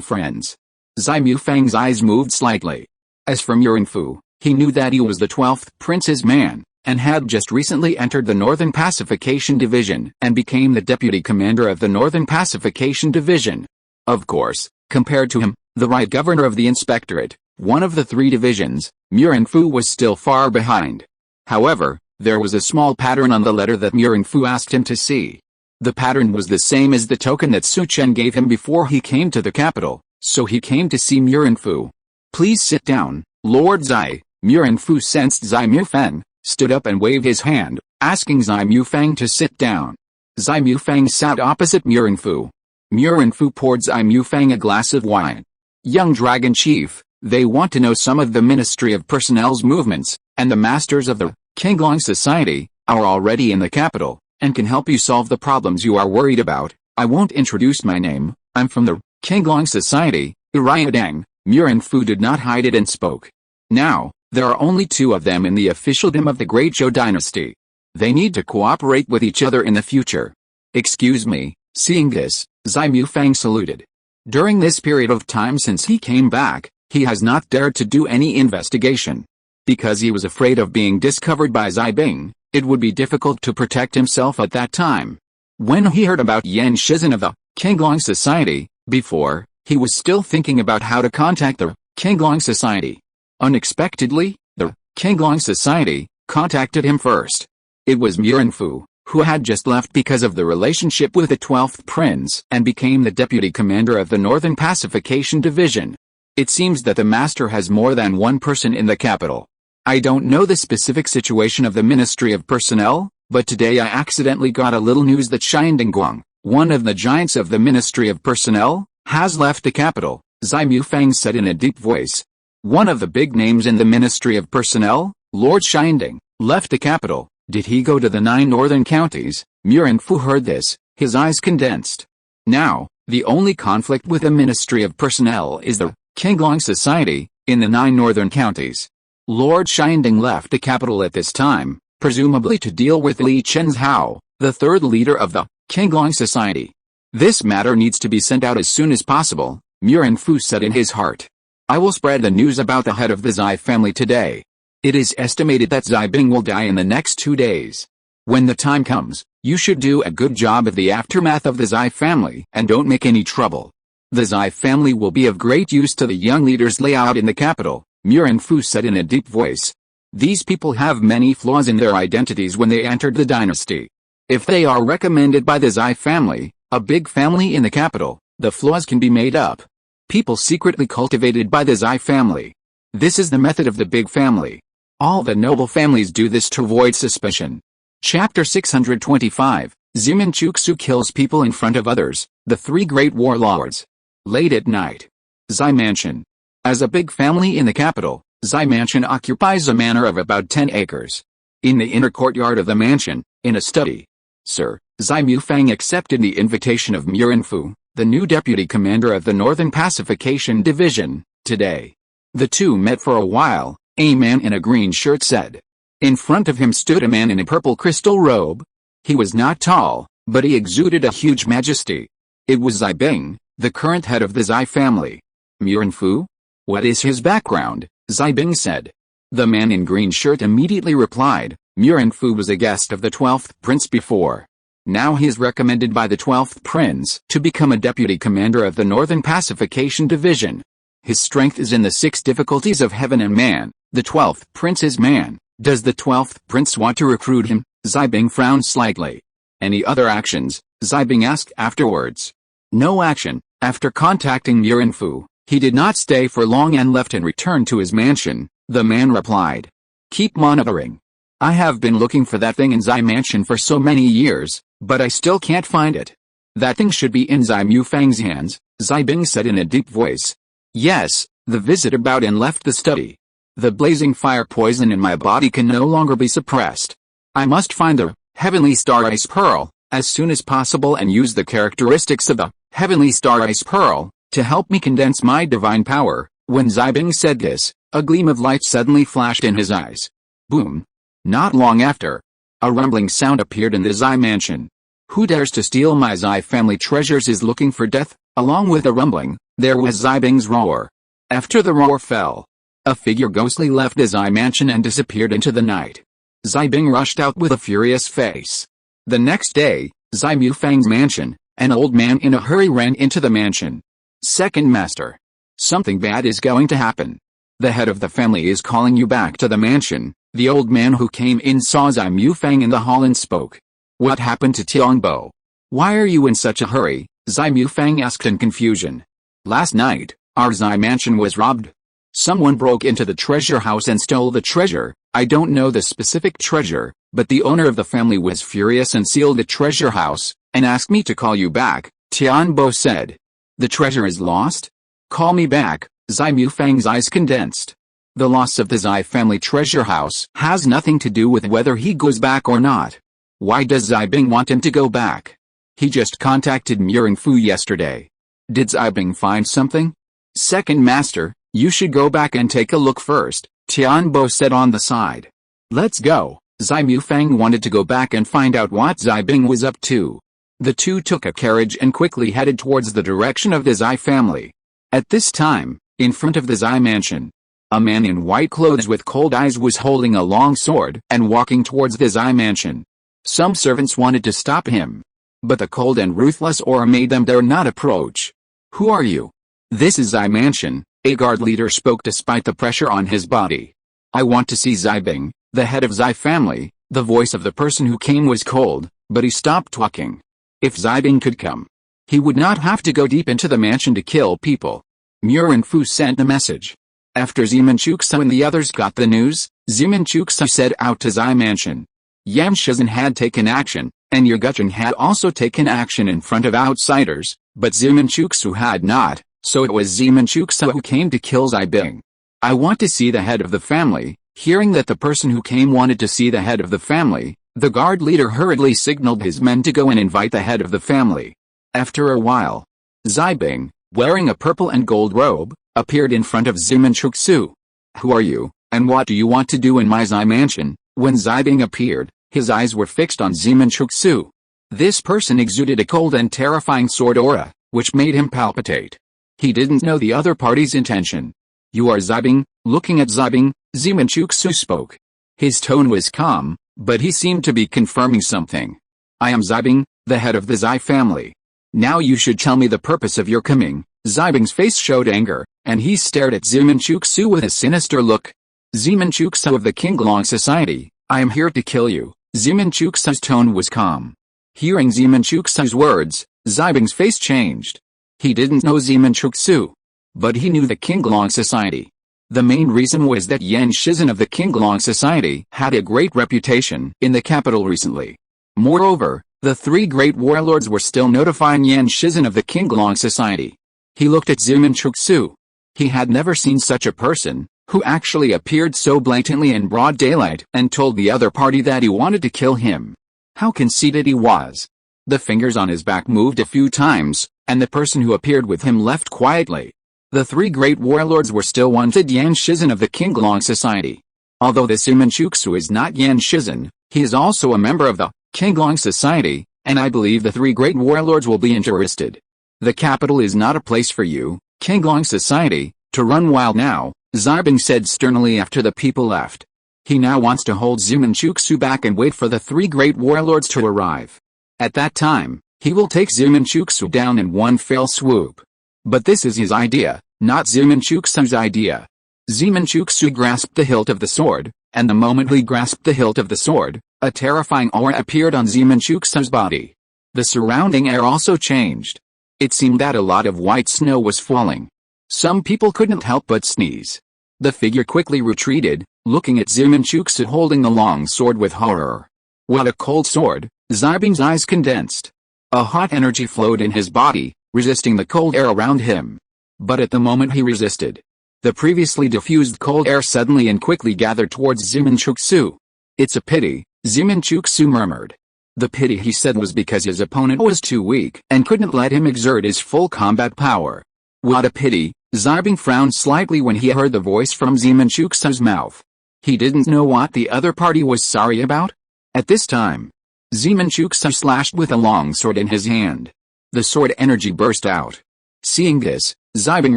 friends. Zai Mufang's eyes moved slightly. As for Murin Fu, he knew that he was the 12th prince's man, and had just recently entered the Northern Pacification Division and became the deputy commander of the Northern Pacification Division. Of course, compared to him, the right governor of the inspectorate, one of the three divisions, Murin Fu was still far behind. However, there was a small pattern on the letter that Murin Fu asked him to see. The pattern was the same as the token that Su Chen gave him before he came to the capital, so he came to see Murin Fu. Please sit down, Lord Zai. Murin Fu sensed Zai Mufang, stood up and waved his hand, asking Zai Mufang to sit down. Zai Mufang sat opposite Murin Fu. Murin Fu poured Zai Mufang a glass of wine. Young Dragon Chief, they want to know some of the Ministry of Personnel's movements, and the masters of the Qinglong Society are already in the capital, and can help you solve the problems you are worried about. I won't introduce my name, I'm from the Qinglong Society, Uriadang. Murin Fu did not hide it and spoke. Now, there are only two of them in the officialdom of the Great Zhou dynasty. They need to cooperate with each other in the future. Excuse me. Seeing this, Zai Mufang saluted. During this period of time since he came back, he has not dared to do any investigation. Because he was afraid of being discovered by Zai Bing, it would be difficult to protect himself at that time. When he heard about Yan Shizhen of the Qinglong Society, before, he was still thinking about how to contact the Qinglong Society. Unexpectedly, the Qinglong Society contacted him first. It was Murenfu, who had just left because of the relationship with the 12th Prince and became the deputy commander of the Northern Pacification Division. It seems that the master has more than one person in the capital. I don't know the specific situation of the Ministry of Personnel, but today I accidentally got a little news that Guang, one of the giants of the Ministry of Personnel, has left the capital, Zai Mufang said in a deep voice. One of the big names in the Ministry of Personnel, Lord Shinding, left the capital. Did he go to the 9 northern counties? Murenfu heard this, his eyes condensed. Now, the only conflict with the Ministry of Personnel is the Qinglong Society, in the 9 northern counties. Lord Shinding left the capital at this time, presumably to deal with Li Chenhao, the third leader of the Qinglong Society. This matter needs to be sent out as soon as possible, Murenfu said in his heart. I will spread the news about the head of the Zai family today. It is estimated that Zai Bing will die in the next 2 days. When the time comes, you should do a good job of the aftermath of the Zai family and don't make any trouble. The Zai family will be of great use to the young leaders layout in the capital, Murenfu said in a deep voice. These people have many flaws in their identities when they entered the dynasty. If they are recommended by the Zai family, a big family in the capital, the flaws can be made up. People secretly cultivated by the Zai family. This is the method of the big family. All the noble families do this to avoid suspicion. Chapter 625, Zimin Chuksu kills people in front of others, the 3 great warlords. Late at night. Zai Mansion. As a big family in the capital, Zai Mansion occupies a manor of about 10 acres. In the inner courtyard of the mansion, in a study. Sir, Zai Mufang accepted the invitation of Murenfu, the new deputy commander of the Northern Pacification Division, today. The two met for a while, a man in a green shirt said. In front of him stood a man in a purple crystal robe. He was not tall, but he exuded a huge majesty. It was Zai Bing, the current head of the Zai family. Murenfu? What is his background? Zai Bing said. The man in green shirt immediately replied, Murenfu was a guest of the 12th prince before. Now he is recommended by the 12th prince to become a deputy commander of the Northern Pacification Division. His strength is in the 6 difficulties of heaven and man. The 12th prince is man. Does the 12th prince want to recruit him? Zai Bing frowned slightly. Any other actions? Zai Bing asked afterwards. No action. After contacting Murenfu, he did not stay for long and left and returned to his mansion. The man replied. Keep monitoring. I have been looking for that thing in Zai Mansion for so many years, but I still can't find it. That thing should be in Zai Mufang's hands, Zai Bing said in a deep voice. Yes, the visitor bowed and left the study. The blazing fire poison in my body can no longer be suppressed. I must find the heavenly star ice pearl as soon as possible and use the characteristics of the heavenly star ice pearl to help me condense my divine power. When Zai Bing said this, a gleam of light suddenly flashed in his eyes. Boom. Not long after, a rumbling sound appeared in the Zai Mansion. Who dares to steal my Zai family treasures is looking for death. Along with the rumbling, there was Zai Bing's roar. After the roar fell, a figure ghostly left the Zai Mansion and disappeared into the night. Zai Bing rushed out with a furious face. The next day, Zai Mufang's mansion, an old man in a hurry ran into the mansion. Second Master. Something bad is going to happen. The head of the family is calling you back to the mansion. The old man who came in saw Zai Mufang in the hall and spoke. What happened to Tiangbo? Why are you in such a hurry? Zai Mufang asked in confusion. Last night, our Zai Mansion was robbed. Someone broke into the treasure house and stole the treasure. I don't know the specific treasure, but the owner of the family was furious and sealed the treasure house, and asked me to call you back, Tianbo said. The treasure is lost? Call me back. Zai Mufang's eyes condensed. The loss of the Zai family treasure house has nothing to do with whether he goes back or not. Why does Zai Bing want him to go back? He just contacted Murenfu yesterday. Did Zai Bing find something? Second Master, you should go back and take a look first, Tianbo said on the side. Let's go. Zai Mufang wanted to go back and find out what Zai Bing was up to. The two took a carriage and quickly headed towards the direction of the Zai family. At this time, in front of the Zai mansion, a man in white clothes with cold eyes was holding a long sword and walking towards the Zai mansion. Some servants wanted to stop him, but the cold and ruthless aura made them dare not approach. "Who are you?" "This is Zai mansion," a guard leader spoke despite the pressure on his body. "I want to see Zai Bing, the head of Zai family." The voice of the person who came was cold, but he stopped talking. If Zai Bing could come, he would not have to go deep into the mansion to kill people. Murin Fu sent the message. After Zeman Chuksa and the others got the news, Zeman Chuksa set out to Zai mansion. Yan Shizhen had taken action, and Yurguchen had also taken action in front of outsiders, but Zeman Chuksa had not, so it was Zeman Chuksa who came to kill Zai Bing. "I want to see the head of the family." Hearing that the person who came wanted to see the head of the family, the guard leader hurriedly signaled his men to go and invite the head of the family. After a while, Zai Bing, wearing a purple and gold robe, appeared in front of Zeman Chuksu. "Who are you, and what do you want to do in my Zai mansion?" When Zai Bing appeared, his eyes were fixed on Zeman Chuksu. This person exuded a cold and terrifying sword aura, which made him palpitate. He didn't know the other party's intention. "You are Zai Bing?" Looking at Zai Bing, Zeman Chuksu spoke. His tone was calm, but he seemed to be confirming something. "I am Zai Bing, the head of the Zai family. Now you should tell me the purpose of your coming." Zai Bing's face showed anger, and he stared at Zeman Chuksu with a sinister look. "Zeman Chuksu of the Qinglong Society, I am here to kill you." Zeman Chuksu's tone was calm. Hearing Zeman Chuksu's words, Zai Bing's face changed. He didn't know Zeman Chuksu, but he knew the Qinglong Society. The main reason was that Yan Shizhen of the Qinglong Society had a great reputation in the capital recently. Moreover, the three great warlords were still notifying Yan Shizhen of the Qinglong Society. He looked at Zeman Chuksu. He had never seen such a person, who actually appeared so blatantly in broad daylight and told the other party that he wanted to kill him. How conceited he was. The fingers on his back moved a few times, and the person who appeared with him left quietly. The three great warlords were still wanted Yan Shizhen of the Qinglong Society. Although the Zeman Chuksu is not Yan Shizhen, he is also a member of the Qinglong Society, and I believe the three great warlords will be interested. "The capital is not a place for you, Qinglong Society, to run wild now," Zai Bing said sternly after the people left. He now wants to hold Zeman Chuksu back and wait for the three great warlords to arrive. At that time, he will take Zeman Chuksu down in one fell swoop. But this is his idea, not Zeman Chuksu's idea. Zeman Chuksu grasped the hilt of the sword, and the moment he grasped the hilt of the sword, a terrifying aura appeared on Zeman Chuksu's body. The surrounding air also changed. It seemed that a lot of white snow was falling. Some people couldn't help but sneeze. The figure quickly retreated, looking at Zeman Chuksu holding the long sword with horror. What a cold sword! Zai Bing's eyes condensed. A hot energy flowed in his body, resisting the cold air around him. But at the moment he resisted, the previously diffused cold air suddenly and quickly gathered towards Zeman Chuksu. "It's a pity," Zeman Chuksu murmured. The pity he said was because his opponent was too weak and couldn't let him exert his full combat power. What a pity! Zai Bing frowned slightly when he heard the voice from Zeman Chuksu's mouth. He didn't know what the other party was sorry about. At this time, Zeman Chuksu slashed with a long sword in his hand. The sword energy burst out. Seeing this, Zai Bing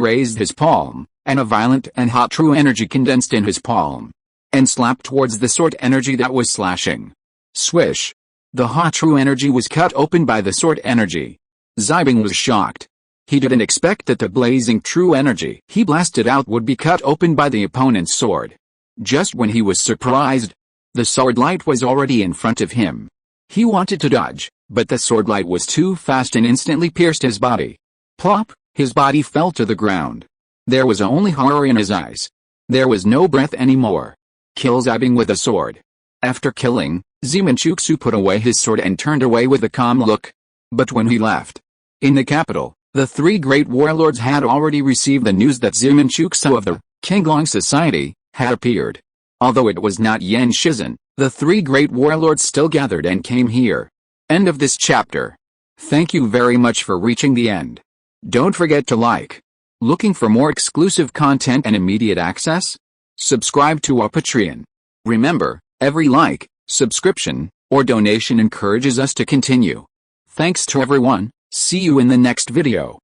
raised his palm, and a violent and hot true energy condensed in his palm, and slapped towards the sword energy that was slashing. Swish! The hot true energy was cut open by the sword energy. Zai Bing was shocked. He didn't expect that the blazing true energy he blasted out would be cut open by the opponent's sword. Just when he was surprised, the sword light was already in front of him. He wanted to dodge, but the sword light was too fast and instantly pierced his body. Plop! His body fell to the ground. There was only horror in his eyes. There was no breath anymore. Kill Zai Bing with a sword. After killing, Zeman Chuksu put away his sword and turned away with a calm look. But when he left, in the capital, the three great warlords had already received the news that Zeman Chuksu of the Qinglong Society had appeared. Although it was not Yan Shizhen, the three great warlords still gathered and came here. End of this chapter. Thank you very much for reaching the end. Don't forget to like. Looking for more exclusive content and immediate access? Subscribe to our Patreon. Remember, every like, subscription, or donation encourages us to continue. Thanks to everyone, see you in the next video.